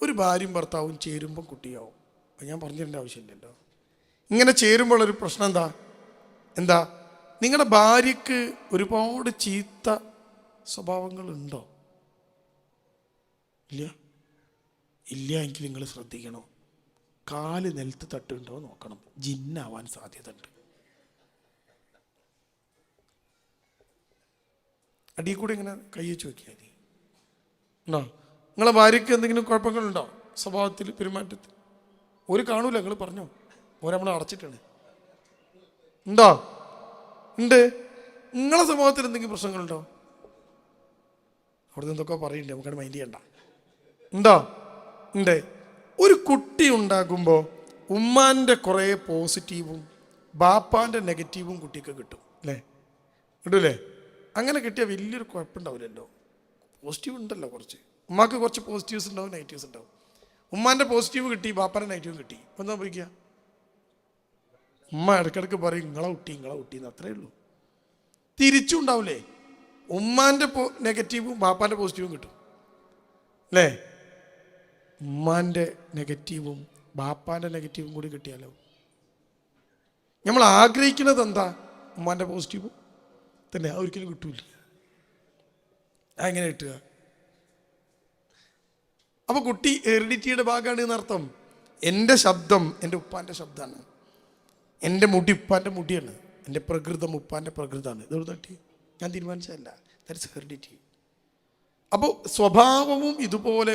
ഒരു ഭാര്യയും ഭർത്താവും ചേരുമ്പോൾ കുട്ടിയാവും. അത് ഞാൻ പറഞ്ഞിരേണ്ട ആവശ്യമില്ലല്ലോ. ഇങ്ങനെ ചേരുമ്പോഴൊരു പ്രശ്നം എന്താ നിങ്ങളുടെ ഭാര്യയ്ക്ക് ഒരുപാട് ചീത്ത സ്വഭാവങ്ങളുണ്ടോ? ഇല്ല എങ്കിൽ നിങ്ങൾ ശ്രദ്ധിക്കണം. കാല് നിലത്ത് തട്ടുണ്ടോ നോക്കണം. ജിന്നാവാൻ സാധ്യത ഉണ്ട്. അടിയിൽ കൂടെ ഇങ്ങനെ കൈ വെച്ച് നോക്കിയാൽ മതി. ഉണ്ടോ നിങ്ങളെ ഭാര്യയ്ക്ക് എന്തെങ്കിലും കുഴപ്പങ്ങളുണ്ടോ സ്വഭാവത്തിൽ, പെരുമാറ്റത്തിൽ? ഒരു കാണൂല, നിങ്ങൾ പറഞ്ഞോ. ഓരോ നമ്മൾ അടച്ചിട്ടാണ്. ഉണ്ടോ? ഉണ്ട്. നിങ്ങളെ സ്വഭാവത്തിൽ എന്തെങ്കിലും പ്രശ്നങ്ങളുണ്ടോ? അവിടെ എന്തൊക്കെ പറയണ്ടേ, നമുക്കത് മൈൻഡ് ചെയ്യണ്ട. ഉണ്ടോ? ഉണ്ട്. ഒരു കുട്ടി ഉണ്ടാകുമ്പോൾ ഉമ്മാൻ്റെ കുറേ പോസിറ്റീവും ബാപ്പാൻ്റെ നെഗറ്റീവും കുട്ടിക്ക് കിട്ടും അല്ലേ? കിട്ടൂലേ? അങ്ങനെ കിട്ടിയാൽ വലിയൊരു കുഴപ്പമുണ്ടാവില്ലല്ലോ. പോസിറ്റീവ് ഉണ്ടല്ലോ കുറച്ച്. ഉമ്മാക്ക് കുറച്ച് പോസിറ്റീവ്സ് ഉണ്ടാവും, നെഗറ്റീവ്സ് ഉണ്ടാവും. ഉമ്മാൻ്റെ പോസിറ്റീവ് കിട്ടി, ബാപ്പാൻ്റെ നെഗറ്റീവ് കിട്ടി. ഇപ്പം എന്താ സംഭവിക്കുക? ഉമ്മ ഇടയ്ക്കിടയ്ക്ക് പറയും നിങ്ങളെ കുട്ടി എന്ന്. അത്രയേ ഉള്ളൂ. തിരിച്ചും ഉണ്ടാവില്ലേ? ഉമ്മാൻ്റെ നെഗറ്റീവും ബാപ്പാൻ്റെ പോസിറ്റീവും കിട്ടും അല്ലേ? ഉമ്മാൻ്റെ നെഗറ്റീവും ബാപ്പാൻ്റെ നെഗറ്റീവും കൂടി കിട്ടിയാലോ? നമ്മൾ ആഗ്രഹിക്കുന്നത് എന്താ? ഉമ്മാൻ്റെ പോസിറ്റീവും തന്നെ. ഒരിക്കലും കിട്ടൂല. എങ്ങനെ കിട്ടുക? അപ്പോൾ കുട്ടി ഹെറിഡിറ്റിയുടെ ഭാഗമാണ് എന്നർത്ഥം. എൻ്റെ ശബ്ദം എൻ്റെ ഉപ്പാൻ്റെ ശബ്ദമാണ്, എൻ്റെ മുടി ഉപ്പാൻ്റെ മുടിയാണ്, എൻ്റെ പ്രകൃതം ഉപ്പാൻ്റെ പ്രകൃതമാണ്. ഇതോട് തട്ടി ഞാൻ തീരുമാനിച്ചതല്ല. That's heredity. അപ്പോൾ സ്വഭാവവും ഇതുപോലെ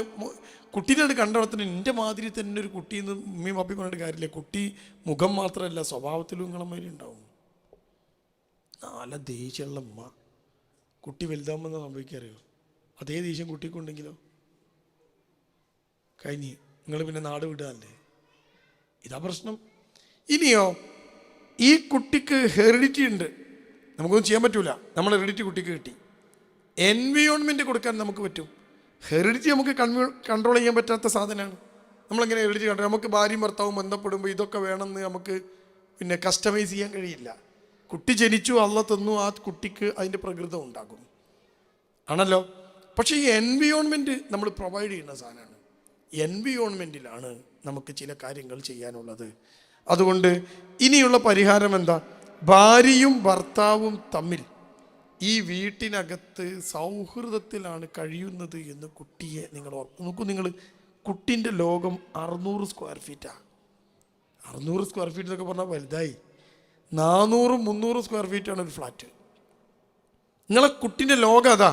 കുട്ടീനെ കണ്ടിടത്തിന് എൻ്റെ മാതിരി തന്നെ ഒരു കുട്ടിയെന്ന് ഉമ്മയും പാപ്പി പറഞ്ഞിട്ട് കാര്യമില്ല. കുട്ടി മുഖം മാത്രമല്ല സ്വഭാവത്തിലും നിങ്ങളമാതിരി ഉണ്ടാവും. നല്ല ദേഷ്യമുള്ള ഉമ്മ കുട്ടി വലുതാകുമ്പോൾ സംഭവിക്കാറിയോ? അതേ ദേഷ്യം കുട്ടിക്കുണ്ടെങ്കിലോ കഴിഞ്ഞ് നിങ്ങൾ പിന്നെ നാട് വിടുകയല്ലേ. ഇതാ പ്രശ്നം. ഇനിയോ ഈ കുട്ടിക്ക് ഹെറിഡിറ്റി ഉണ്ട്, നമുക്കൊന്നും ചെയ്യാൻ പറ്റൂല. നമ്മൾ ഹെറിഡിറ്റി കുട്ടിക്ക് കിട്ടി. എൻവയോൺമെൻറ്റ് കൊടുക്കാൻ നമുക്ക് പറ്റും. ഹെറിഡിറ്റി നമുക്ക് കൺട്രോൾ ചെയ്യാൻ പറ്റാത്ത സാധനമാണ്. നമ്മളെങ്ങനെ ഹെറിഡിറ്റി കൺട്രോൾ? നമുക്ക് ഭാര്യയും ഭർത്താവും ബന്ധപ്പെടുമ്പോൾ ഇതൊക്കെ വേണമെന്ന് നമുക്ക് പിന്നെ കസ്റ്റമൈസ് ചെയ്യാൻ കഴിയില്ല. കുട്ടി ജനിച്ചു, അള്ള തന്നു, ആ കുട്ടിക്ക് അതിൻ്റെ പ്രകൃതം ഉണ്ടാകും ആണല്ലോ. പക്ഷേ ഈ എൻവയോൺമെൻറ്റ് നമ്മൾ പ്രൊവൈഡ് ചെയ്യുന്ന സാധനമാണ്. എൻവയോൺമെൻറ്റിലാണ് നമുക്ക് ചില കാര്യങ്ങൾ ചെയ്യാനുള്ളത്. അതുകൊണ്ട് ഇനിയുള്ള പരിഹാരം എന്താ? ഭാര്യയും ഭർത്താവും തമ്മിൽ ഈ വീട്ടിനകത്ത് സൗഹൃദത്തിലാണ് കഴിയുന്നത് എന്ന് കുട്ടിയെ നിങ്ങൾ നോക്കൂ. നിങ്ങൾ കുട്ടീൻ്റെ ലോകം 600 സ്ക്വയർ ഫീറ്റാണ്. 600 സ്ക്വയർ ഫീറ്റ് എന്നൊക്കെ പറഞ്ഞാൽ വലുതായി. 400-300 സ്ക്വയർ ഫീറ്റാണ് ഒരു ഫ്ലാറ്റ്. നിങ്ങളെ കുട്ടീൻ്റെ ലോകം അതാ.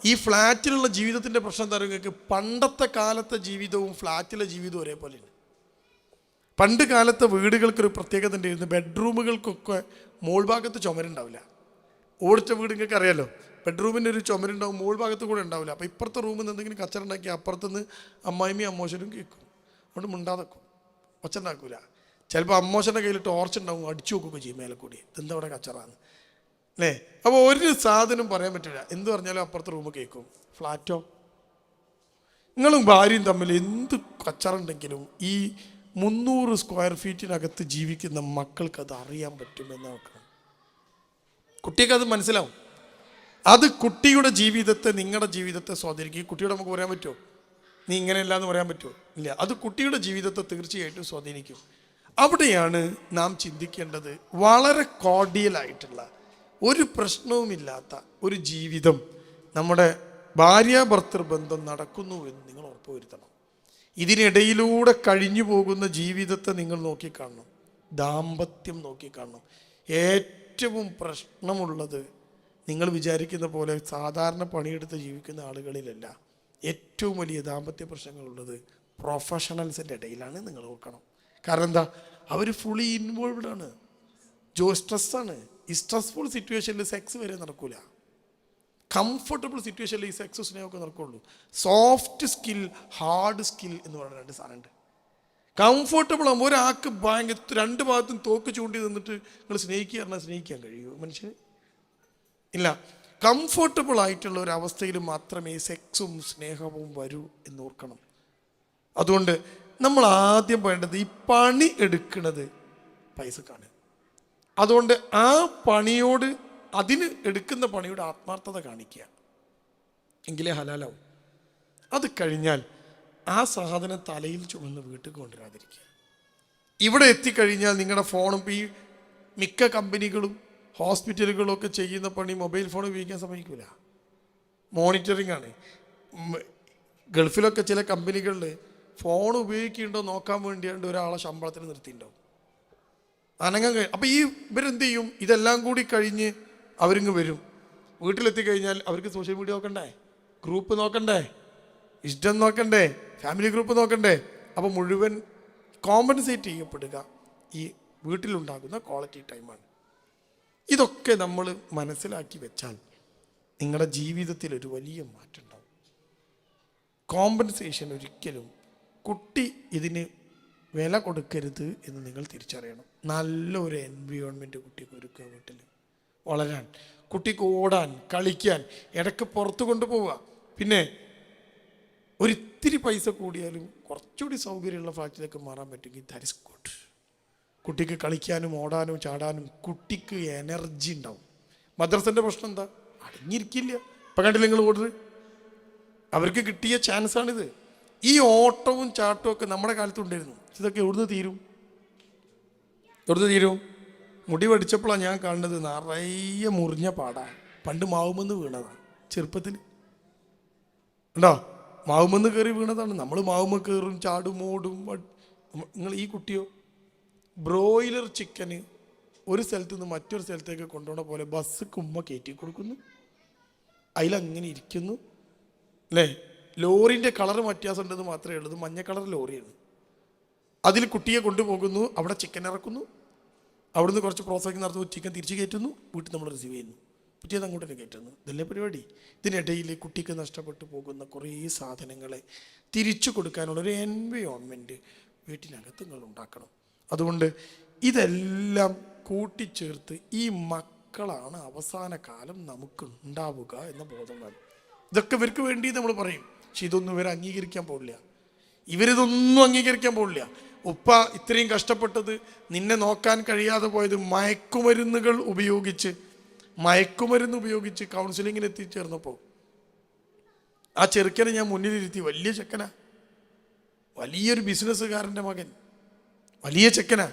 ഈ ഫ്ലാറ്റിലുള്ള ജീവിതത്തിൻ്റെ പ്രശ്നം എന്താ പറയുക? പണ്ടത്തെ കാലത്തെ ജീവിതവും ഫ്ലാറ്റിലെ ജീവിതവും ഒരേപോലെയാണ്. പണ്ട് കാലത്തെ വീടുകൾക്കൊരു പ്രത്യേകത ഉണ്ടായിരുന്നു. ബെഡ്റൂമുകൾക്കൊക്കെ മോൾ ഭാഗത്ത് ചുമരുണ്ടാവില്ല. ഓടിച്ച വീട് നിങ്ങൾക്ക് അറിയാലോ, ബെഡ്റൂമിൻ്റെ ഒരു ചുമരുണ്ടാവും, മോൾ ഭാഗത്ത് കൂടെ ഉണ്ടാവില്ല. അപ്പോൾ ഇപ്പുറത്തെ റൂമിൽ നിന്ന് എന്തെങ്കിലും കച്ചറുണ്ടാക്കി അപ്പുറത്തുനിന്ന് അമ്മായിമ്മയും അമ്മോശനും കേൾക്കും. അതുകൊണ്ട് മിണ്ടാതെക്കും, ഒച്ച ഉണ്ടാക്കൂല. ചിലപ്പോൾ അമ്മോശൻ്റെ കയ്യിൽ ടോർച്ച് ഉണ്ടാവും, അടിച്ചു നോക്കുകയൊക്കെ ചെയ്യും മേലെ കൂടി, ഇതെന്താ അവിടെ കച്ചറാന്ന് അല്ലേ. അപ്പോൾ ഒരു സാധനം പറയാൻ പറ്റില്ല, എന്ത് പറഞ്ഞാലും അപ്പുറത്തെ റൂമ് കേൾക്കും. ഫ്ലാറ്റോ നിങ്ങളും ഭാര്യയും തമ്മിൽ എന്ത് കച്ചറുണ്ടെങ്കിലും ഈ 300 സ്ക്വയർ ഫീറ്റിനകത്ത് ജീവിക്കുന്ന മക്കൾക്ക് അത് അറിയാൻ പറ്റുമെന്ന് നോക്കണം. കുട്ടിക്ക് അത് മനസ്സിലാവും. അത് കുട്ടിയുടെ ജീവിതത്തെ, നിങ്ങളുടെ ജീവിതത്തെ സ്വാധീനിക്കും. കുട്ടിയോട് നമുക്ക് പറയാൻ പറ്റുമോ നീ ഇങ്ങനെയല്ല എന്ന് പറയാൻ പറ്റുമോ? ഇല്ല. അത് കുട്ടിയുടെ ജീവിതത്തെ തീർച്ചയായിട്ടും സ്വാധീനിക്കും. അവിടെയാണ് നാം ചിന്തിക്കേണ്ടത്. വളരെ കോർഡിയലായിട്ടുള്ള ഒരു പ്രശ്നവുമില്ലാത്ത ഒരു ജീവിതം നമ്മുടെ ഭാര്യാഭർത്തൃ ബന്ധം നടക്കുന്നുവെന്ന് നിങ്ങൾ ഉറപ്പുവരുത്തണം. ഇതിനിടയിലൂടെ കഴിഞ്ഞു പോകുന്ന ജീവിതത്തെ നിങ്ങൾ നോക്കിക്കാണണം, ദാമ്പത്യം നോക്കിക്കാണണം. ഏറ്റവും പ്രശ്നമുള്ളത് നിങ്ങൾ വിചാരിക്കുന്ന പോലെ സാധാരണ പണിയെടുത്ത് ജീവിക്കുന്ന ആളുകളിലല്ല. ഏറ്റവും വലിയ ദാമ്പത്യ പ്രശ്നങ്ങളുള്ളത് പ്രൊഫഷണൽസിൻ്റെ ഇടയിലാണ് നിങ്ങൾ നോക്കണം. കാരണം എന്താ, അവർ ഫുള്ളി ഇൻവോൾവ്ഡ് ആണ്. സ്ട്രെസ്സാണ്. ഈ സ്ട്രെസ്ഫുൾ സിറ്റുവേഷനിൽ സെക്സ് വരെ നടക്കൂല. കംഫർട്ടബിൾ സിറ്റുവേഷനിൽ ഈ സെക്സ് സ്നേഹമൊക്കെ നടക്കുള്ളൂ. സോഫ്റ്റ് സ്കിൽ, ഹാർഡ് സ്കിൽ എന്ന് പറയുന്ന രണ്ട് സാധനമുണ്ട്. കംഫർട്ടബിൾ ആകുമ്പോൾ ഒരാൾക്ക് ഭയങ്കര രണ്ട് ഭാഗത്തും തോക്ക് ചൂണ്ടി നിന്നിട്ട് നിങ്ങൾ സ്നേഹിക്കുക പറഞ്ഞാൽ സ്നേഹിക്കാൻ കഴിയുമോ മനുഷ്യന്? ഇല്ല. കംഫർട്ടബിൾ ആയിട്ടുള്ള ഒരു അവസ്ഥയിൽ മാത്രമേ സെക്സും സ്നേഹവും വരൂ എന്ന് ഓർക്കണം. അതുകൊണ്ട് നമ്മൾ ആദ്യം വേണ്ടത് ഈ പണി എടുക്കുന്നത് പൈസക്കാണ്. അതുകൊണ്ട് ആ പണിയോട്, അതിന് എടുക്കുന്ന പണിയുടെ ആത്മാർത്ഥത കാണിക്കുക, എങ്കിലേ ഹലാലാവും. അത് കഴിഞ്ഞാൽ ആ സാധനം തലയിൽ ചുമന്ന് വീട്ടിൽ കൊണ്ടുവരാതിരിക്കുക. ഇവിടെ എത്തിക്കഴിഞ്ഞാൽ നിങ്ങളുടെ ഫോണും, ഈ മിക്ക കമ്പനികളും ഹോസ്പിറ്റലുകളും ഒക്കെ ചെയ്യുന്ന പണി മൊബൈൽ ഫോൺ ഉപയോഗിക്കാൻ സമ്മതിക്കില്ല. മോണിറ്ററിംഗ് ആണ്. ഗൾഫിലൊക്കെ ചില കമ്പനികളിൽ ഫോൺ ഉപയോഗിക്കുന്നുണ്ടോ നോക്കാൻ വേണ്ടിയാണ്ട് ഒരാളെ ശമ്പളത്തിന് നിർത്തിയിട്ടുണ്ടാവും. അനങ്ങാൻ അപ്പം ഈ ഇവരെന്ത് ചെയ്യും? ഇതെല്ലാം കൂടി കഴിഞ്ഞ് അവരിങ്ങ് വരും. വീട്ടിലെത്തി കഴിഞ്ഞാൽ അവർക്ക് സോഷ്യൽ മീഡിയ നോക്കണ്ടേ, ഗ്രൂപ്പ് നോക്കണ്ടേ, ഇഷ്ടം നോക്കണ്ടേ, ഫാമിലി ഗ്രൂപ്പ് നോക്കണ്ടേ. അപ്പോൾ മുഴുവൻ കോമ്പൻസേറ്റ് ചെയ്യപ്പെടുക ഈ വീട്ടിലുണ്ടാകുന്ന ക്വാളിറ്റി ടൈമാണ്. ഇതൊക്കെ നമ്മൾ മനസ്സിലാക്കി വെച്ചാൽ നിങ്ങളുടെ ജീവിതത്തിൽ ഒരു വലിയ മാറ്റം ഉണ്ടാവും. കോമ്പൻസേഷൻ ഒരിക്കലും, കുട്ടി ഇതിന് വില കൊടുക്കരുത് എന്ന് നിങ്ങൾ തിരിച്ചറിയണം. നല്ലൊരു എൻവയോൺമെൻറ്റ് കുട്ടിക്ക് ഒരുക്കുക, വീട്ടിൽ വളരാൻ, കുട്ടിക്ക് ഓടാൻ, കളിക്കാൻ, ഇടയ്ക്ക് പുറത്ത് കൊണ്ടുപോവുക. പിന്നെ ഒരിത്തിരി പൈസ കൂടിയാലും കുറച്ചുകൂടി സൗകര്യമുള്ള ഫ്ലാറ്റിലേക്ക് മാറാൻ പറ്റുമെങ്കിൽ ദാറ്റ് ഇസ് ഗുഡ്. കുട്ടിക്ക് കളിക്കാനും ഓടാനും ചാടാനും കുട്ടിക്ക് എനർജി ഉണ്ടാവും. മദ്രസൻ്റെ പ്രശ്നം എന്താ? അടങ്ങിയിരിക്കില്ല. ഇപ്പം കണ്ടില്ല നിങ്ങൾ ഓടുന്നത്? അവർക്ക് കിട്ടിയ ചാൻസാണിത്. ഈ ഓട്ടവും ചാട്ടവും ഒക്കെ നമ്മുടെ കാലത്തുണ്ടായിരുന്നു. ഇതൊക്കെ എവിടുന്ന് തീരും? മുടി പഠിച്ചപ്പോഴാണ് ഞാൻ കാണുന്നത് നിറയെ മുറിഞ്ഞ പാടാണ്. പണ്ട് മാവുമെന്ന് വീണതാണ് ചെറുപ്പത്തിൽ. ഉണ്ടോ? മാവുമെന്ന് കയറി വീണതാണ്. നമ്മൾ മാവുമ്മ കയറും, ചാടും, ഓടും. നിങ്ങൾ ഈ കുട്ടിയോ? ബ്രോയിലർ ചിക്കന് ഒരു സ്ഥലത്ത് നിന്ന് മറ്റൊരു സ്ഥലത്തേക്ക് കൊണ്ടുപോകുന്ന പോലെ ബസ് കുമ്മ കയറ്റി കൊടുക്കുന്നു, അതിലങ്ങനെ ഇരിക്കുന്നു അല്ലേ? ലോറിൻ്റെ കളർ വ്യത്യാസം ഉണ്ടെന്ന് മാത്രമേ ഉള്ളൂ. മഞ്ഞ കളർ ലോറിയാണ്. അതിൽ കുട്ടിയെ കൊണ്ടുപോകുന്നു, അവിടെ ചിക്കൻ ഇറക്കുന്നു, അവിടുന്ന് കുറച്ച് പ്രോസസ്സിംഗ് നടത്തുന്നു, ചിക്കൻ തിരിച്ച് കയറ്റുന്നു, വീട്ടിൽ നമ്മൾ റിസീവ് ചെയ്യുന്നു, പിറ്റേന്ന് അങ്ങോട്ട് തന്നെ കയറ്റുന്നു. ഇതല്ലേ പരിപാടി. ഇതിനിടയിൽ കുട്ടിക്ക് നഷ്ടപ്പെട്ടു പോകുന്ന കുറേ സാധനങ്ങളെ തിരിച്ചു കൊടുക്കാനുള്ളൊരു എൻവയോൺമെൻറ്റ് വീട്ടിനകത്ത് നിങ്ങൾ ഉണ്ടാക്കണം. അതുകൊണ്ട് ഇതെല്ലാം കൂട്ടിച്ചേർത്ത് ഈ മക്കളാണ് അവസാന കാലം നമുക്ക് ഉണ്ടാവുക എന്ന ബോധം വേണം. ഇതൊക്കെ ഇവർക്ക് വേണ്ടി നമ്മൾ പറയും, പക്ഷെ ഇതൊന്നും ഇവർ അംഗീകരിക്കാൻ പോകില്ല. ഇവരിതൊന്നും അംഗീകരിക്കാൻ പോകില്ല. ഉപ്പ ഇത്രയും കഷ്ടപ്പെട്ടത്, നിന്നെ നോക്കാൻ കഴിയാതെ പോയത് മയക്കുമരുന്ന് ഉപയോഗിച്ച് കൗൺസിലിങ്ങിന് എത്തിച്ചേർന്നപ്പോൾ ആ ചെറുക്കനെ ഞാൻ മുന്നിലിരുത്തി. വലിയ ചെക്കനാ, വലിയൊരു ബിസിനസ്സുകാരൻ്റെ മകൻ, വലിയ ചെക്കനാ.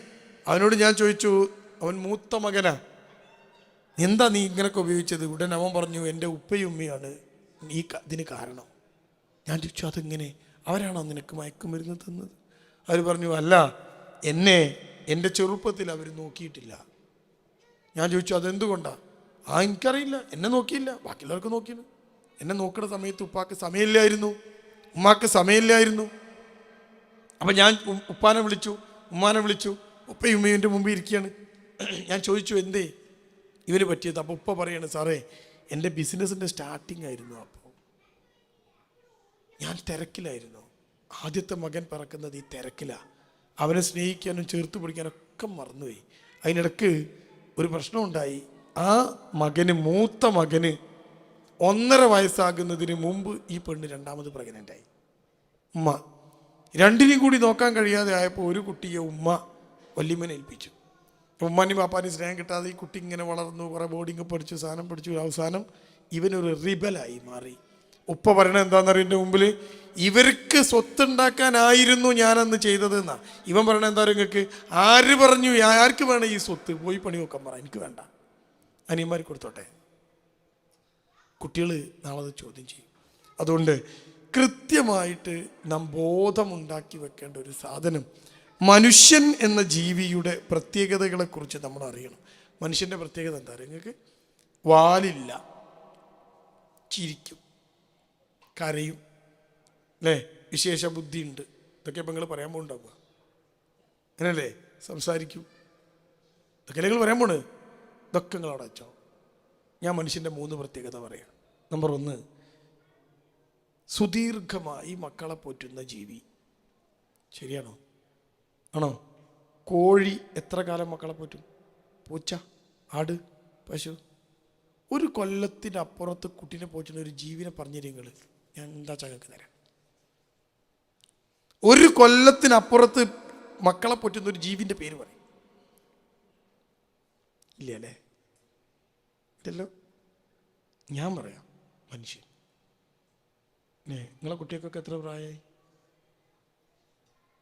അവനോട് ഞാൻ ചോദിച്ചു, അവൻ മൂത്ത മകനാ, എന്താ നീ ഇങ്ങനെയൊക്കെ ഉപയോഗിച്ചത്? ഉടൻ അവൻ പറഞ്ഞു, എൻ്റെ ഉപ്പയും ഉമ്മയാണ് ഇതിന് കാരണം. ഞാൻ ചോദിച്ചു, അതെങ്ങനെ? അവരാണോ നിനക്ക് മയക്കുമരുന്ന് തന്നത്? അവർ പറഞ്ഞു, അല്ല, എൻ്റെ ചെറുപ്പത്തിൽ അവർ നോക്കിയിട്ടില്ല. ഞാൻ ചോദിച്ചു, അതെന്തുകൊണ്ടാണ്? എനിക്കറിയില്ല, എന്നെ നോക്കിയില്ല, ബാക്കിയുള്ളവർക്ക് നോക്കിയത്. എന്നെ നോക്കുന്ന സമയത്ത് ഉപ്പാക്ക് സമയമില്ലായിരുന്നു, ഉമ്മാക്ക് സമയമില്ലായിരുന്നു. അപ്പം ഞാൻ ഉപ്പാനെ വിളിച്ചു, ഉമ്മാനെ വിളിച്ചു, ഉപ്പയും ഉമ്മയുടെ മുമ്പിൽ ഇരിക്കുകയാണ്. ഞാൻ ചോദിച്ചു, എന്തേ ഇവന് പറ്റിയത്? അപ്പോൾ ഉപ്പ പറയാണ്, സാറേ എൻ്റെ ബിസിനസ്സിൻ്റെ സ്റ്റാർട്ടിങ് ആയിരുന്നു, അപ്പോൾ ഞാൻ തിരക്കിലായിരുന്നു. ആദ്യത്തെ മകൻ പറക്കുന്നത് ഈ തിരക്കിലാണ്. അവനെ സ്നേഹിക്കാനും ചേർത്ത് പിടിക്കാനൊക്കെ മറന്നുപോയി. അതിനിടക്ക് ഒരു പ്രശ്നമുണ്ടായി. ആ മൂത്ത മകന് 1.5 വയസ്സാകുന്നതിന് മുമ്പ് ഈ പെണ്ണ് രണ്ടാമത് പ്രഗ്നൻ്റായി. ഉമ്മ രണ്ടിനെയും കൂടി നോക്കാൻ കഴിയാതെ ആയപ്പോൾ ഒരു കുട്ടിയെ ഉമ്മ വല്യമ്മനെ ഏൽപ്പിച്ചു. ഉമ്മാനും പാപ്പാനും സ്നേഹം കിട്ടാതെ ഈ കുട്ടി ഇങ്ങനെ വളർന്നു, കുറേ ബോർഡിങ് പഠിച്ചു, സാധനം പഠിച്ചു. അവസാനം ഇവനൊരു റിബലായി മാറി. ഉപ്പ പറയണത് എന്താണെന്നറിയ, എൻ്റെ മുമ്പിൽ ഇവർക്ക് സ്വത്തുണ്ടാക്കാനായിരുന്നു ഞാനന്ന് ചെയ്തതെന്നാ. ഇവൻ പറയണത് എന്താ പറയുക, നിങ്ങൾക്ക് ആര് പറഞ്ഞു, ആർക്ക് വേണം ഈ സ്വത്ത്? പോയി പണി നോക്കാൻ പറ, എനിക്ക് വേണ്ട, അനിയന്മാർ കൊടുത്തോട്ടെ. കുട്ടികൾ നാളെ അത് ചോദ്യം ചെയ്യും. അതുകൊണ്ട് കൃത്യമായിട്ട് നാം ബോധമുണ്ടാക്കി വെക്കേണ്ട ഒരു സാധനം, മനുഷ്യൻ എന്ന ജീവിയുടെ പ്രത്യേകതകളെക്കുറിച്ച് നമ്മൾ അറിയണം. മനുഷ്യൻ്റെ പ്രത്യേകത എന്താ പറയുക നിങ്ങൾക്ക്? വാലില്ല, ചിരിക്കും, കരയും, അല്ലേ? വിശേഷ ബുദ്ധിയുണ്ട്, ഇതൊക്കെ ഇപ്പം നിങ്ങൾ പറയാൻ പോകുന്നുണ്ടാവുക. അങ്ങനല്ലേ? സംസാരിക്കൂ. ഇതൊക്കെ നിങ്ങൾ പറയാൻ പോണ്. ഇതൊക്കെ നിങ്ങൾ അവിടെ വെച്ചോ. ഞാൻ മനുഷ്യൻ്റെ 3 പ്രത്യേകത പറയാം. നമ്പർ 1, സുദീർഘമായി മക്കളെ പോറ്റുന്ന ജീവി. ശരിയാണോ? ആണോ? കോഴി എത്ര കാലം മക്കളെ പോറ്റും? പൂച്ച, ആട്, പശു. 1 കൊല്ലത്തിനപ്പുറത്ത് കുട്ടീനെ പോറ്റുന്ന ഒരു ജീവിനെ പറഞ്ഞു നിങ്ങൾ, ഞാൻ എന്താ ചങ്ങക്ക് തരാം. 1 കൊല്ലത്തിനപ്പുറത്ത് മക്കളെ പോറ്റുന്ന ഒരു ജീവിൻ്റെ പേര് പറയും. ഇല്ല അല്ലേ? ഇല്ലല്ലോ. ഞാൻ പറയാം, മനുഷ്യൻ. നിങ്ങളെ കുട്ടികൾക്കൊക്കെ എത്ര പ്രായമായി?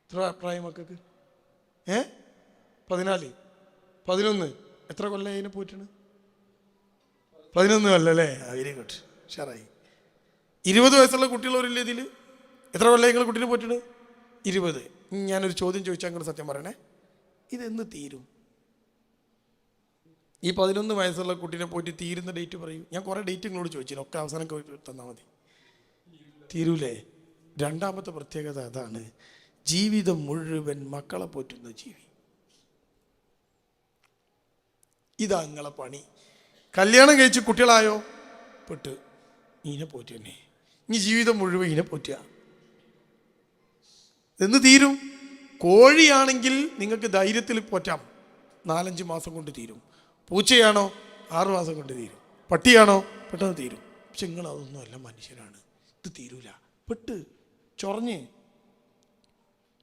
എത്ര പ്രായം മക്കൾക്ക്? 14, 11. എത്ര കൊല്ലം അതിനെ പോറ്റാണ്? 11 കൊല്ലല്ലേ? Very good, ഷാറായി. 20 വയസ്സുള്ള കുട്ടികളവരില്ലേ ഇതിൽ? എത്ര കൊല്ലം നിങ്ങൾ കുട്ടീനെ പോറ്റാണ്? 20. ഞാനൊരു ചോദ്യം ചോദിച്ചാൽ നിങ്ങൾ സത്യം പറയണേ, ഇതെന്ന് തീരും? ഈ 11 വയസ്സുള്ള കുട്ടീനെ പോയിട്ട് തീരുന്ന ഡേറ്റ് പറയൂ. ഞാൻ കുറേ ഡേറ്റ് നിങ്ങളോട് ചോദിച്ചില്ല, ഒക്കെ അവസാനം തന്നാൽ മതി. തീരൂലേ? 2ാമത്തെ പ്രത്യേകത അതാണ്, ജീവിതം മുഴുവൻ മക്കളെ പോറ്റുന്ന ജീവി. ഇതാ നിങ്ങളെ പണി. കല്യാണം കഴിച്ച് കുട്ടികളായോ? പെട്ട് ഈനെ പോറ്റി തന്നെ. ഇനി ജീവിതം മുഴുവൻ ഈനെ പോറ്റുക. എന്ന് തീരും? കോഴിയാണെങ്കിൽ നിങ്ങൾക്ക് ധൈര്യത്തിൽ പോറ്റാം, 4-5 മാസം കൊണ്ട് തീരും. പൂച്ചയാണോ? 6 മാസം കൊണ്ട് തീരും. പട്ടിയാണോ? പെട്ടെന്ന് തീരും. പക്ഷെ നിങ്ങളതൊന്നുമല്ല, മനുഷ്യരാണ്. ഇത് തീരൂല. പെട്ട് ചൊറഞ്ഞ്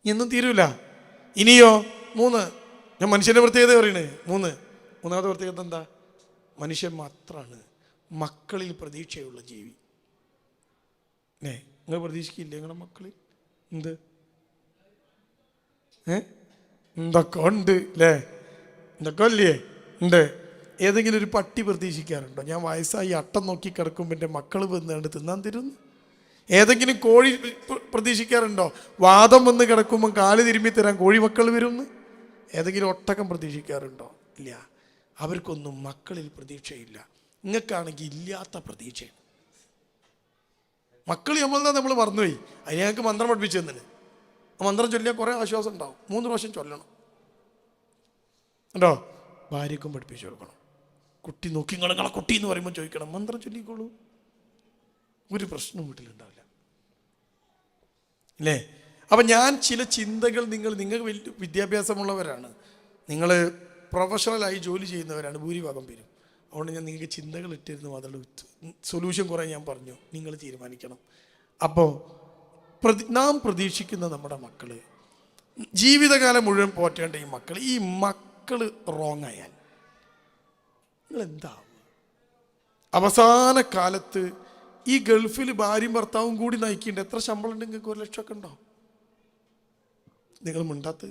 എന്നും തീരൂല. ഇനിയോ 3, ഞാൻ മനുഷ്യൻ്റെ പ്രത്യേകത പറയണേ. 3ാമത്തെ പ്രത്യേകത എന്താ? മനുഷ്യൻ മാത്രമാണ് മക്കളിൽ പ്രതീക്ഷയുള്ള ജീവി. നിങ്ങൾ പ്രതീക്ഷിക്കില്ലേ നിങ്ങളുടെ മക്കളിൽ? എന്തൊക്കെ ഉണ്ട് അല്ലേ? എന്തൊക്കെ അല്ലേ ഉണ്ട്. ഏതെങ്കിലും ഒരു പട്ടി പ്രതീക്ഷിക്കാറുണ്ടോ? ഞാൻ വയസ്സായി അട്ടം നോക്കി കിടക്കുമ്പോൾ എൻ്റെ മക്കൾ വന്നുകൊണ്ട് തിന്നാൻ തരുന്നു? ഏതെങ്കിലും കോഴി പ്രതീക്ഷിക്കാറുണ്ടോ? വാദം വന്ന് കിടക്കുമ്പോൾ കാല് തിരുമ്പി തരാൻ കോഴി മക്കൾ വരുമെന്ന്? ഏതെങ്കിലും ഒട്ടകം പ്രതീക്ഷിക്കാറുണ്ടോ? ഇല്ല. അവർക്കൊന്നും മക്കളിൽ പ്രതീക്ഷയില്ല. നിങ്ങൾക്കാണെങ്കിൽ ഇല്ലാത്ത പ്രതീക്ഷയാണ്. മക്കൾ നമ്മൾ മറന്നുപോയി. അതിന് ഞങ്ങൾക്ക് മന്ത്രം പഠിപ്പിച്ചു തന്നിന്. ആ മന്ത്രം ചൊല്ലിയാൽ കുറേ ആശ്വാസം ഉണ്ടാവും. 3 പ്രാവശ്യം ചൊല്ലണം കേട്ടോ. ഭാര്യക്കും പഠിപ്പിച്ചു കൊടുക്കണം. കുട്ടി നോക്കി നിങ്ങളെ കുട്ടി എന്ന് പറയുമ്പോൾ ചോദിക്കണം, മന്ത്രം ചൊല്ലിക്കോളൂ. ഒരു പ്രശ്നവും വീട്ടിലുണ്ടാവില്ല അല്ലേ? അപ്പം ഞാൻ ചില ചിന്തകൾ, നിങ്ങൾ വലിയ വിദ്യാഭ്യാസമുള്ളവരാണ്, നിങ്ങൾ പ്രൊഫഷണലായി ജോലി ചെയ്യുന്നവരാണ് ഭൂരിഭാഗം പേരും. അതുകൊണ്ട് ഞാൻ നിങ്ങൾക്ക് ചിന്തകൾ ഇട്ടിരുന്നു, അതിലുള്ള സൊല്യൂഷൻ കുറേ ഞാൻ പറഞ്ഞു, നിങ്ങൾ തീരുമാനിക്കണം. അപ്പോൾ നാം പ്രതീക്ഷിക്കുന്ന നമ്മുടെ മക്കൾ, ജീവിതകാലം മുഴുവൻ പോറ്റേണ്ട ഈ മക്കൾ റോങ് ആയാൽ നിങ്ങളെന്താവും? അവസാന കാലത്ത് ഈ ഗൾഫിൽ ഭാര്യയും ഭർത്താവും കൂടി നയിക്കേണ്ട എത്ര ശമ്പളം ഉണ്ട് നിങ്ങൾക്ക്? 1 ലക്ഷമൊക്കെ ഉണ്ടോ? നിങ്ങൾ മിണ്ടാത്ത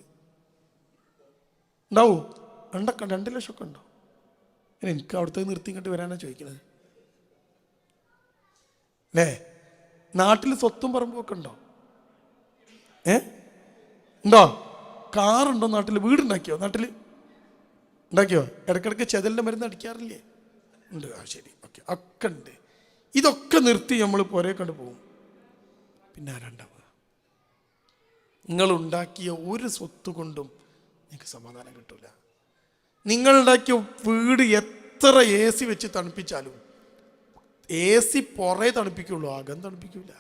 ഉണ്ടാവൂ? 2 ലക്ഷമൊക്കെ ഉണ്ടോ? എനിക്ക് അവിടുത്തെ നിർത്തി ഇങ്ങോട്ട് വരാനാണ് ചോദിക്കുന്നത് അല്ലേ? നാട്ടിൽ സ്വത്തും പറമ്പൊക്കെ ഉണ്ടോ? ഉണ്ടോ? കാറുണ്ടോ നാട്ടിൽ? വീടുണ്ടാക്കിയോ? നാട്ടിൽ ഉണ്ടാക്കിയോ? ഇടയ്ക്കിടയ്ക്ക് ചെതലിൻ്റെ മരുന്ന് അടിക്കാറില്ലേ? ഉണ്ട്. ശരി, ഓക്കെ, ഒക്കെ ഉണ്ട്. ഇതൊക്കെ നിർത്തി നമ്മൾ പുറേ കണ്ട് പോകും. പിന്നെ ആരാണ്ടാവുക? നിങ്ങളുണ്ടാക്കിയ ഒരു സ്വത്ത് കൊണ്ടും നിങ്ങൾക്ക് സമാധാനം കിട്ടില്ല. നിങ്ങളുണ്ടാക്കിയ വീട് എത്ര AC വെച്ച് തണുപ്പിച്ചാലും AC പുറേ തണുപ്പിക്കുള്ളൂ, അകം തണുപ്പിക്കില്ല.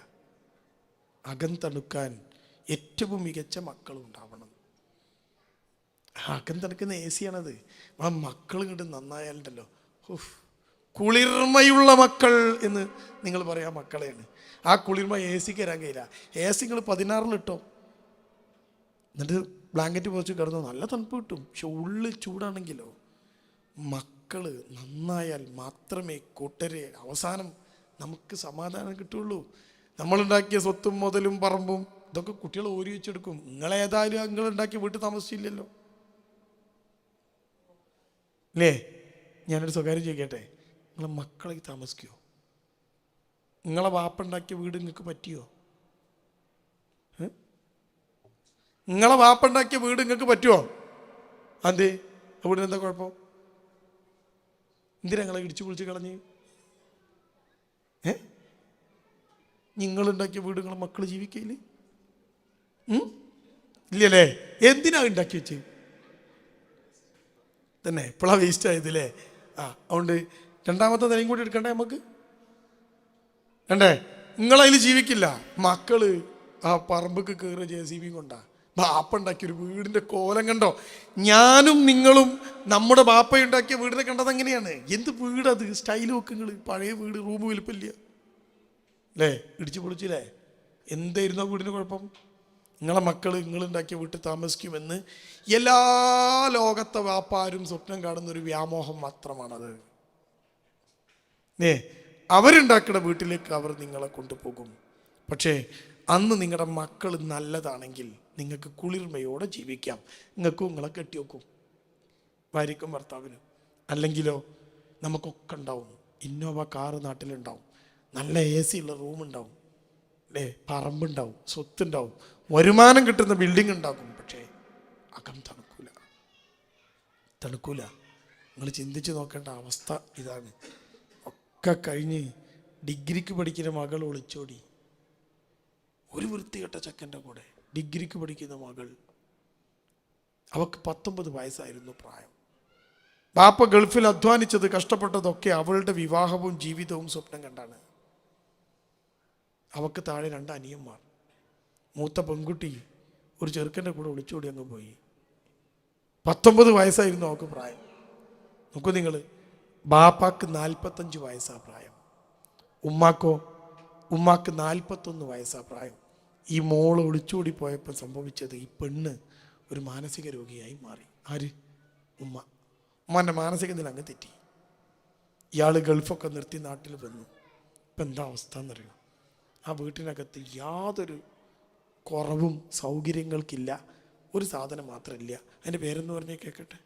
അകം തണുക്കാൻ ഏറ്റവും മികച്ച മക്കളും ഉണ്ടാവണം. അകം തണുക്കുന്ന AC-ആണത്. ആ മക്കൾ ഇങ്ങോട്ട് നന്നായാലുണ്ടല്ലോ, കുളിർമയുള്ള മക്കൾ എന്ന് നിങ്ങൾ പറയാം മക്കളെയാണ്. ആ കുളിർമ AC-ക്ക് തരാൻ കഴിയില്ല. AC നിങ്ങൾ 16-ലിട്ടോ, എന്നിട്ട് ബ്ലാങ്കറ്റ് പോച്ച് കിടന്ന് നല്ല തണുപ്പ് കിട്ടും. പക്ഷെ ഉള്ളിൽ ചൂടാണെങ്കിലോ, മക്കൾ നന്നായാൽ മാത്രമേ കൂട്ടരെ അവസാനം നമുക്ക് സമാധാനം കിട്ടുള്ളൂ. നമ്മളുണ്ടാക്കിയ സ്വത്തും മുതലും പറമ്പും ഇതൊക്കെ കുട്ടികൾ ഓരി വെച്ചെടുക്കും. നിങ്ങളേതായാലും നിങ്ങളുണ്ടാക്കിയ വീട്ടിൽ താമസിച്ചില്ലല്ലോ അല്ലേ? ഞാനൊരു സ്വകാര്യം ചോദിക്കട്ടെ, നിങ്ങളെ മക്കളെ താമസിക്കുമോ? നിങ്ങളെ വാപ്പുണ്ടാക്കിയ വീട് നിങ്ങൾക്ക് പറ്റിയോ? നിങ്ങളെ വാപ്പുണ്ടാക്കിയ വീട് നിങ്ങൾക്ക് പറ്റുമോ? അതെ, അവിടെ എന്താ കുഴപ്പം? എന്തിനാ നിങ്ങളെ ഇടിച്ചു പൊളിച്ച് കളഞ്ഞ്? നിങ്ങളുണ്ടാക്കിയ വീട് നിങ്ങളെ മക്കൾ ജീവിക്കയില്ല? ഇല്ലല്ലേ? എന്തിനാ ഉണ്ടാക്കി വെച്ച് തന്നെ? ഇപ്പോഴാ വേസ്റ്റ് ആയതല്ലേ? അതുകൊണ്ട് രണ്ടാമത്തെ നിലയും കൂടി എടുക്കണ്ടേ നമുക്ക്? കണ്ടേ? നിങ്ങളതിൽ ജീവിക്കില്ല. മക്കള് ആ പറമ്പക്ക് കയറി JCB കൊണ്ടാ ബാപ്പ ഉണ്ടാക്കിയൊരു വീടിന്റെ കോലം കണ്ടോ? ഞാനും നിങ്ങളും നമ്മുടെ ബാപ്പ ഉണ്ടാക്കിയ വീടിനെ കണ്ടത് എങ്ങനെയാണ്? എന്ത് വീടത്! സ്റ്റൈൽ വെക്കുങ്ങൾ, പഴയ വീട്, റൂം വലിപ്പില്ല അല്ലേ? ഇടിച്ചു പൊളിച്ചില്ലേ? എന്തായിരുന്നു ആ വീടിന് കുഴപ്പം? നിങ്ങളെ മക്കൾ നിങ്ങളുണ്ടാക്കിയ വീട്ടിൽ താമസിക്കുമെന്ന് എല്ലാ ലോകത്തെ വ്യാപാരും സ്വപ്നം കാണുന്നൊരു വ്യാമോഹം മാത്രമാണത്. അവരുണ്ടാക്കുന്ന വീട്ടിലേക്ക് അവർ നിങ്ങളെ കൊണ്ടുപോകും. പക്ഷേ അന്ന് നിങ്ങളുടെ മക്കൾ നല്ലതാണെങ്കിൽ നിങ്ങൾക്ക് കുളിർമയോടെ ജീവിക്കാം. നിങ്ങൾക്കും നിങ്ങളെ കെട്ടിവെക്കും, ഭാര്യയ്ക്കും ഭർത്താവിനും. അല്ലെങ്കിലോ നമുക്കൊക്കെ ഉണ്ടാവും. ഇന്നോവ കാറ് നാട്ടിലുണ്ടാവും, നല്ല AC ഉള്ള റൂമുണ്ടാവും അല്ലേ, പറമ്പുണ്ടാവും, സ്വത്തുണ്ടാവും, വരുമാനം കിട്ടുന്ന ബിൽഡിംഗ് ഉണ്ടാക്കും. പക്ഷേ അകം തണുക്കൂല. നിങ്ങൾ ചിന്തിച്ച് നോക്കേണ്ട അവസ്ഥ ഇതാണ്. ഒക്കെ കഴിഞ്ഞ് ഡിഗ്രിക്ക് പഠിക്കുന്ന മകൾ ഒളിച്ചോടി, ഒരു വൃത്തികെട്ട ചെക്കൻ്റെ കൂടെ. ഡിഗ്രിക്ക് പഠിക്കുന്ന മകൾ, അവൾക്ക് 19 വയസ്സായിരുന്നു പ്രായം. ബാപ്പ ഗൾഫിൽ അധ്വാനിച്ചത്, കഷ്ടപ്പെട്ടതൊക്കെ അവളുടെ വിവാഹവും ജീവിതവും സ്വപ്നം കണ്ടാണ്. അവൾക്ക് താഴെ 2 അനിയന്മാർ. മൂത്ത പെൺകുട്ടി ഒരു ചെറുക്കൻ്റെ കൂടെ ഒളിച്ചോടി അങ്ങ് പോയി. 19 വയസ്സായിരുന്നു അവൾക്ക് പ്രായം. നോക്കൂ നിങ്ങൾ, ബാപ്പാക്ക് 45 വയസ്സാ പ്രായം, ഉമ്മാക്ക് 41 വയസ്സാ പ്രായം. ഈ മോള് ഒളിച്ചോടി പോയപ്പോൾ സംഭവിച്ചത്, ഈ പെണ്ണ് ഒരു മാനസിക രോഗിയായി മാറി. ആര്? ഉമ്മാൻ്റെ മാനസിക നില അങ്ങ് തെറ്റി. ഇയാൾ ഗൾഫൊക്കെ നിർത്തി നാട്ടിൽ വന്നു. ഇപ്പം എന്താ അവസ്ഥ എന്നറിയോ? ആ വീട്ടിനകത്ത് യാതൊരു കുറവും സൗകര്യങ്ങൾക്കില്ല. ഒരു സാധനം മാത്രമില്ല. അതിൻ്റെ പേരെന്ന് പറഞ്ഞേ കേൾക്കട്ടെ.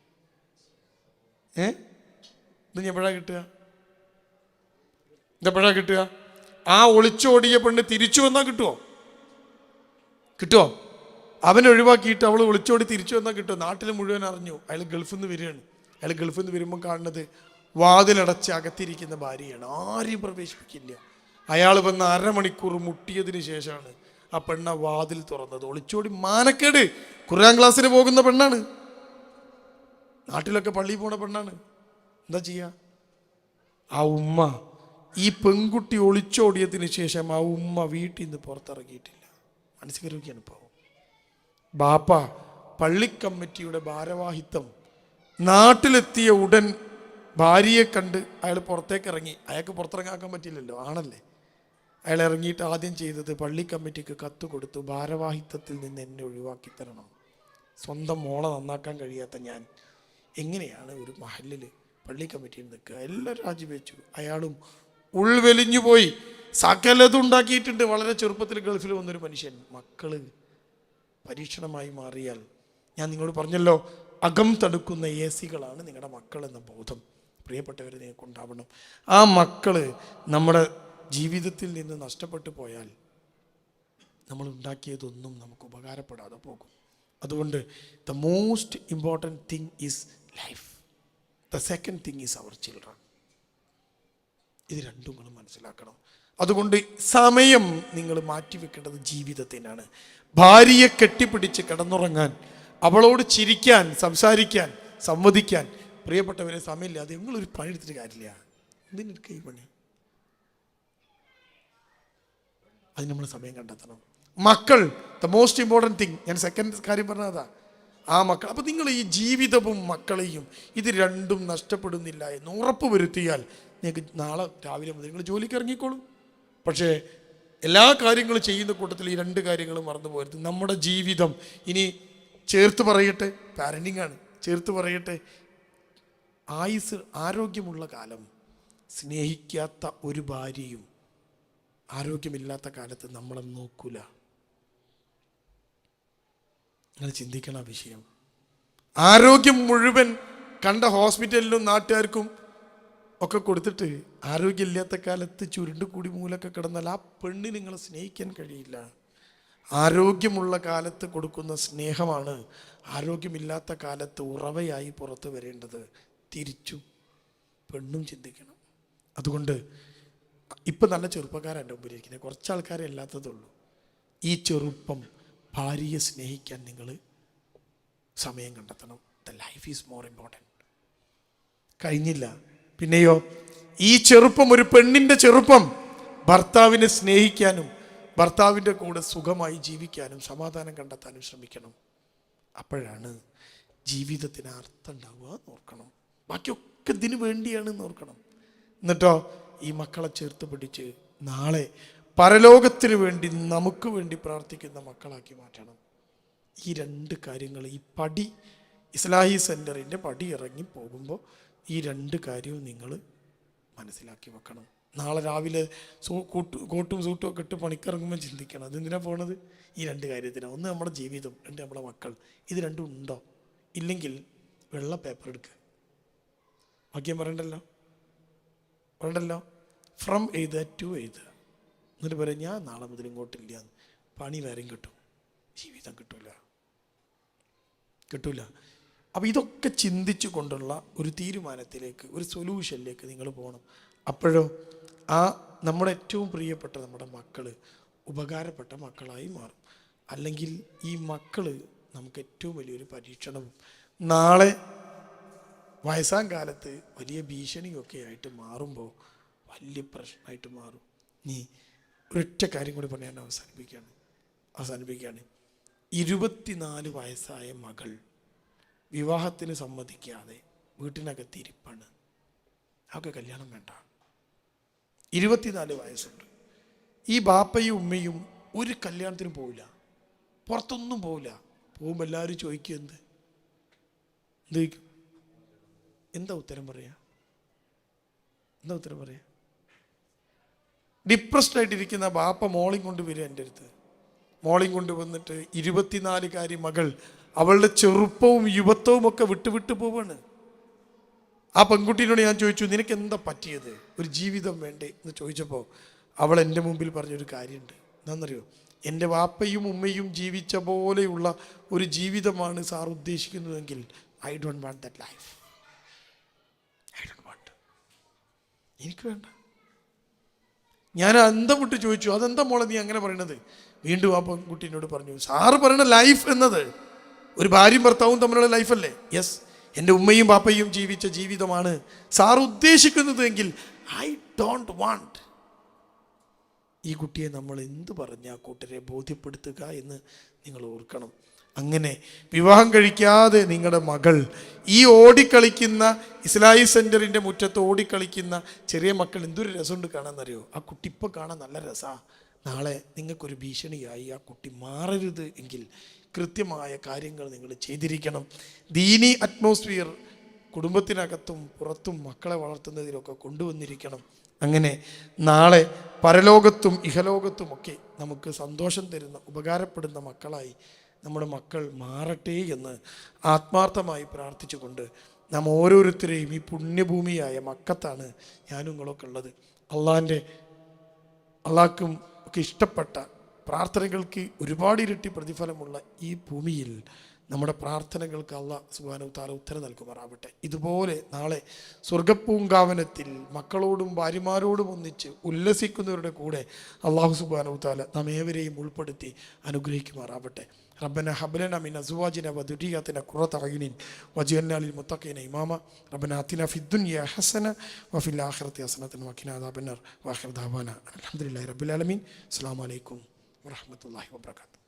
ഇത് എപ്പോഴാ കിട്ടുക? ആ ഒളിച്ചോടിയ പെണ്ണ് തിരിച്ചു വന്നാൽ കിട്ടുമോ? അവനെ ഒഴിവാക്കിയിട്ട് അവൾ ഒളിച്ചോടി തിരിച്ചു വന്നാൽ കിട്ടുമോ? നാട്ടിൽ മുഴുവൻ അറിഞ്ഞു അയാൾ ഗൾഫിൽ നിന്ന് വരികയാണ്. അയാൾ ഗൾഫിൽ നിന്ന് വരുമ്പോൾ കാണുന്നത് വാതിലടച്ച് അകത്തിരിക്കുന്ന ഭാര്യയാണ്. ആരെയും പ്രവേശിപ്പിക്കില്ല. അയാൾ വന്ന് അരമണിക്കൂർ മുട്ടിയതിന് ശേഷമാണ് ആ പെണ്ണ വാതിൽ തുറന്നത്. ഒളിച്ചോടി മാനക്കേട്. ഖുർആൻ ക്ലാസ്സിന് പോകുന്ന പെണ്ണാണ്, നാട്ടിലൊക്കെ പള്ളിയിൽ പോണ പെണ്ണാണ്. എന്താ ചെയ്യുക? ആ ഉമ്മ, ഈ പെൺകുട്ടി ഒളിച്ചോടിയതിന് ശേഷം ആ ഉമ്മ വീട്ടിൽ നിന്ന് പുറത്തിറങ്ങിയിട്ടില്ല. മാനസിക രോഗിയാണ് ഇപ്പോൾ. ബാപ്പ പള്ളിക്കമ്മിറ്റിയുടെ ഭാരവാഹിത്വം, നാട്ടിലെത്തിയ ഉടൻ ഭാര്യയെ കണ്ട് അയാൾ പുറത്തേക്ക് ഇറങ്ങി. അയാൾക്ക് പുറത്തിറങ്ങാക്കാൻ പറ്റില്ലല്ലോ, ആണല്ലേ. അയാൾ ഇറങ്ങിയിട്ട് ആദ്യം ചെയ്തത് പള്ളി കമ്മിറ്റിക്ക് കത്ത് കൊടുത്തു, ഭാരവാഹിത്വത്തിൽ നിന്ന് എന്നെ ഒഴിവാക്കി തരണം. സ്വന്തം മോളെ നന്നാക്കാൻ കഴിയാത്ത ഞാൻ എങ്ങനെയാണ് ഒരു മഹല്ലിൽ പള്ളി കമ്മിറ്റിയിൽ നിൽക്കുക? എല്ലാവരും രാജിവെച്ചു. അയാളും ഉൾവെലിഞ്ഞു പോയി. സകലതുണ്ടാക്കിയിട്ടുണ്ട്. വളരെ ചെറുപ്പത്തിൽ ഗൾഫിൽ വന്നൊരു മനുഷ്യൻ. മക്കള് പരീക്ഷണമായി മാറിയാൽ, ഞാൻ നിങ്ങളോട് പറഞ്ഞല്ലോ, അകം തണുക്കുന്ന AC-കളാണ് നിങ്ങളുടെ മക്കൾ എന്ന ബോധം പ്രിയപ്പെട്ടവരെ നിങ്ങൾക്കുണ്ടാവണം. ആ മക്കള് നമ്മുടെ ജീവിതത്തിൽ നിന്ന് നഷ്ടപ്പെട്ടു പോയാൽ നമ്മൾ ഉണ്ടാക്കിയതൊന്നും നമുക്ക് ഉപകാരപ്പെടാതെ പോകും. അതുകൊണ്ട് the most important thing is life, the second thing is our children. ഇത് രണ്ടും നിങ്ങൾ മനസ്സിലാക്കണം. അതുകൊണ്ട് സമയം നിങ്ങൾ മാറ്റിവെക്കേണ്ടത് ജീവിതത്തിനാണ്. ഭാര്യയെ കെട്ടിപ്പിടിച്ച് കിടന്നുറങ്ങാൻ, അവളോട് ചിരിക്കാൻ, സംസാരിക്കാൻ, സംവദിക്കാൻ പ്രിയപ്പെട്ടവരെ സമയമില്ല. അത് നിങ്ങളൊരു പണി എടുത്തിട്ട് കാര്യമില്ല. എന്തിനെടുക്കുക ഈ പണി? അത് നമ്മൾ സമയം കണ്ടെത്തണം. മക്കൾ ദ മോസ്റ്റ് ഇമ്പോർട്ടൻറ്റ് തിങ്. ഞാൻ സെക്കൻഡ് കാര്യം പറഞ്ഞതാ, ആ മക്കൾ. അപ്പം നിങ്ങൾ ഈ ജീവിതവും മക്കളെയും ഇത് രണ്ടും നഷ്ടപ്പെടുന്നില്ല എന്ന് ഉറപ്പ് വരുത്തിയാൽ നിങ്ങൾക്ക് നാളെ രാവിലെ മുതൽ നിങ്ങൾ ജോലിക്ക് ഇറങ്ങിക്കോളും. പക്ഷേ എല്ലാ കാര്യങ്ങളും ചെയ്യുന്ന കൂട്ടത്തിൽ ഈ 2 കാര്യങ്ങളും മറന്നു പോകരുത്. നമ്മുടെ ജീവിതം ഇനി ചേർത്ത് പറയട്ടെ, പാരൻറ്റിംഗ് ആണ്, ചേർത്ത് പറയട്ടെ, ആയുസ്, ആരോഗ്യമുള്ള കാലം സ്നേഹിക്കാത്ത ഒരു ഭാര്യയും ആരോഗ്യമില്ലാത്ത കാലത്ത് നമ്മളെ നോക്കൂല. നിങ്ങൾ ചിന്തിക്കണം ആ വിഷയം. ആരോഗ്യം മുഴുവൻ കണ്ട ഹോസ്പിറ്റലിലും നാട്ടുകാർക്കും ഒക്കെ കൊടുത്തിട്ട് ആരോഗ്യമില്ലാത്ത കാലത്ത് ചുരുണ്ടുകൂടി മൂലൊക്കെ കിടന്നാൽ ആ പെണ്ണിന് നിങ്ങളെ സ്നേഹിക്കാൻ കഴിയില്ല. ആരോഗ്യമുള്ള കാലത്ത് കൊടുക്കുന്ന സ്നേഹമാണ് ആരോഗ്യമില്ലാത്ത കാലത്ത് ഉറവയായി പുറത്തു വരേണ്ടത്. തിരിച്ചു പെണ്ണും ചിന്തിക്കണം. അതുകൊണ്ട് ഇപ്പം നല്ല ചെറുപ്പക്കാരെൻ്റെ മുമ്പിലിരിക്കുന്നത്, കുറച്ച് ആൾക്കാരെ അല്ലാത്തതുള്ളൂ. ഈ ചെറുപ്പം ഭാര്യയെ സ്നേഹിക്കാൻ നിങ്ങൾ സമയം കണ്ടെത്തണം. The life is more important. കഴിഞ്ഞില്ല. പിന്നെയോ ഈ ചെറുപ്പം, ഒരു പെണ്ണിൻ്റെ ചെറുപ്പം ഭർത്താവിനെ സ്നേഹിക്കാനും ഭർത്താവിൻ്റെ കൂടെ സുഖമായി ജീവിക്കാനും സമാധാനം കണ്ടെത്താനും ശ്രമിക്കണം. അപ്പോഴാണ് ജീവിതത്തിന് അർത്ഥം ഉണ്ടാവുക എന്ന് ഓർക്കണം. ബാക്കിയൊക്കെ ഇതിനു വേണ്ടിയാണ് എന്ന് ഓർക്കണം. എന്നിട്ടോ ഈ മക്കളെ ചേർത്ത് പിടിച്ച് നാളെ പരലോകത്തിന് വേണ്ടി നമുക്ക് വേണ്ടി പ്രാർത്ഥിക്കുന്ന മക്കളാക്കി മാറ്റണം. ഈ രണ്ട് കാര്യങ്ങൾ, ഈ പടി, ഇസ്ലാഹി സെൻറ്ററിൻ്റെ പടി ഇറങ്ങി പോകുമ്പോൾ ഈ രണ്ട് കാര്യവും നിങ്ങൾ മനസ്സിലാക്കി വെക്കണം. നാളെ രാവിലെ കോട്ടും സൂട്ടും ഒക്കെ ഇട്ട് പണിക്കിറങ്ങുമ്പോൾ ചിന്തിക്കണം, അതെന്തിനാണ് പോണത്? ഈ രണ്ട് കാര്യത്തിനാണ്. ഒന്ന് നമ്മുടെ ജീവിതം, രണ്ട് നമ്മുടെ മക്കൾ. ഇത് രണ്ടും ഉണ്ടോ? ഇല്ലെങ്കിൽ വെള്ള പേപ്പർ എടുക്കുക. വാക്യം പറയണ്ടല്ലോ, ഫ്രം എഴുതുക ടു എഴുതുക. എന്നിട്ട് പറയാം ഞാൻ നാളെ മുതൽ ഇങ്ങോട്ടില്ല. പണി വേറെയും കിട്ടും, ജീവിതം കിട്ടൂല. അപ്പോൾ ഇതൊക്കെ ചിന്തിച്ചു കൊണ്ടുള്ള ഒരു തീരുമാനത്തിലേക്ക്, ഒരു സൊല്യൂഷനിലേക്ക് നിങ്ങൾ പോകണം. അപ്പോഴോ ആ നമ്മുടെ ഏറ്റവും പ്രിയപ്പെട്ട നമ്മുടെ മക്കൾ ഉപകാരപ്പെട്ട മക്കളായി മാറും. അല്ലെങ്കിൽ ഈ മക്കൾ നമുക്ക് ഏറ്റവും വലിയൊരു പരീക്ഷണവും നാളെ വയസ്സാം കാലത്ത് വലിയ ഭീഷണിയൊക്കെ ആയിട്ട് മാറുമ്പോൾ വലിയ പ്രശ്നമായിട്ട് മാറും. നീ ഒരൊറ്റ കാര്യം കൂടി പറഞ്ഞ് ഞാൻ അവസാനിപ്പിക്കുകയാണ്. 24 വയസ്സായ മകൾ വിവാഹത്തിന് സമ്മതിക്കാതെ വീട്ടിനകത്തിരിപ്പാണ്. അവൾക്ക് കല്യാണം വേണ്ട. 24 വയസ്സുണ്ട്. ഈ ബാപ്പയും ഉമ്മയും ഒരു കല്യാണത്തിന് പോവില്ല, പുറത്തൊന്നും പോവില്ല. പോകുമ്പോൾ എല്ലാവരും ചോദിക്കും എന്ത് ചോദിക്കും? എന്താ ഉത്തരം പറയാ? ഡിപ്രസ്ഡ് ആയിട്ടിരിക്കുന്ന ബാപ്പ മോളിങ് കൊണ്ട് വരിക എൻ്റെ അടുത്ത്. മോളിങ് കൊണ്ട് വന്നിട്ട് 24-കാരി മകൾ അവളുടെ ചെറുപ്പവും യുവത്വവും ഒക്കെ വിട്ടു പോവാണ്. ആ പെൺകുട്ടീനോട് ഞാൻ ചോദിച്ചു, നിനക്ക് എന്താ പറ്റിയത്, ഒരു ജീവിതം വേണ്ടേ എന്ന് ചോദിച്ചപ്പോൾ അവൾ എൻ്റെ മുമ്പിൽ പറഞ്ഞൊരു കാര്യമുണ്ട്. എന്താണെന്നറിയോ? എൻ്റെ വാപ്പയും ഉമ്മയും ജീവിച്ച പോലെയുള്ള ഒരു ജീവിതമാണ് സാർ ഉദ്ദേശിക്കുന്നതെങ്കിൽ I don't want that life. എനിക്ക് വേണ്ട. ഞാൻ അന്തം വിട്ട് ചോദിച്ചു, അതെന്താ മോളെ നീ അങ്ങനെ പറയണത്? വീണ്ടും ആ പെൺകുട്ടീനോട് പറഞ്ഞു, സാറ് പറയുന്ന ലൈഫ് എന്നത് ഒരു ഭാര്യയും ഭർത്താവും തമ്മിലുള്ള ലൈഫല്ലേ? യെസ്, എൻ്റെ ഉമ്മയും പാപ്പയും ജീവിച്ച ജീവിതമാണ് സാർ ഉദ്ദേശിക്കുന്നത് എങ്കിൽ ഐ ഡോണ്ട് വാണ്ട്. ഈ കുട്ടിയെ നമ്മൾ എന്ത് പറഞ്ഞ ആ കൂട്ടരെ ബോധ്യപ്പെടുത്തുക എന്ന് നിങ്ങൾ ഓർക്കണം. അങ്ങനെ വിവാഹം കഴിക്കാതെ നിങ്ങളുടെ മകൾ ഈ ഓടിക്കളിക്കുന്ന ഇസ്ലാഹി സെൻറ്ററിൻ്റെ മുറ്റത്ത് ഓടിക്കളിക്കുന്ന ചെറിയ മക്കൾ എന്തൊരു രസമുണ്ട് കാണാമെന്നറിയോ? ആ കുട്ടി ഇപ്പോൾ കാണാൻ നല്ല രസമാണ്. നാളെ നിങ്ങൾക്കൊരു ഭീഷണിയായി ആ കുട്ടി മാറരുത് എങ്കിൽ കൃത്യമായ കാര്യങ്ങൾ നിങ്ങൾ ചെയ്തിരിക്കണം. ദീനി അറ്റ്മോസ്ഫിയർ കുടുംബത്തിനകത്തും പുറത്തും മക്കളെ വളർത്തുന്നതിലൊക്കെ കൊണ്ടുവന്നിരിക്കണം. അങ്ങനെ നാളെ പരലോകത്തും ഇഹലോകത്തുമൊക്കെ നമുക്ക് സന്തോഷം തരുന്ന ഉപകാരപ്പെടുന്ന മക്കളായി നമ്മുടെ മക്കൾ മാറട്ടെ എന്ന് ആത്മാർത്ഥമായി പ്രാർത്ഥിച്ചുകൊണ്ട് നാം ഓരോരുത്തരെയും ഈ പുണ്യഭൂമിയായ മക്കത്താണ് ഞാനും നിങ്ങളൊക്കെ ഉള്ളത്. അള്ളാഹ്ക്കും ഒക്കെ ഇഷ്ടപ്പെട്ട പ്രാർത്ഥനകൾക്ക് ഒരുപാട് ഇരട്ടി പ്രതിഫലമുള്ള ഈ ഭൂമിയിൽ നമ്മുടെ പ്രാർത്ഥനകൾക്ക് അള്ളാഹ് സുബ്ഹാനഹു വ തആല ഉത്തരം നൽകുമാറാവട്ടെ. ഇതുപോലെ നാളെ സ്വർഗപ്പൂങ്കാവനത്തിൽ മക്കളോടും ഭാര്യമാരോടും ഒന്നിച്ച് ഉല്ലസിക്കുന്നവരുടെ കൂടെ അള്ളാഹു സുബ്ഹാനഹു വ തആല നാം ഏവരെയും ഉൾപ്പെടുത്തി അനുഗ്രഹിക്കുമാറാവട്ടെ. ربنا هب لنا من ازواجنا وذرياتنا قرة اعين واجعلنا للمتقين اماما ربنا آتنا في الدنيا حسنة وفي الآخرة حسنة وقنا عذاب النار واخر دعوانا الحمد لله رب العالمين. السلام عليكم ورحمة الله وبركاته.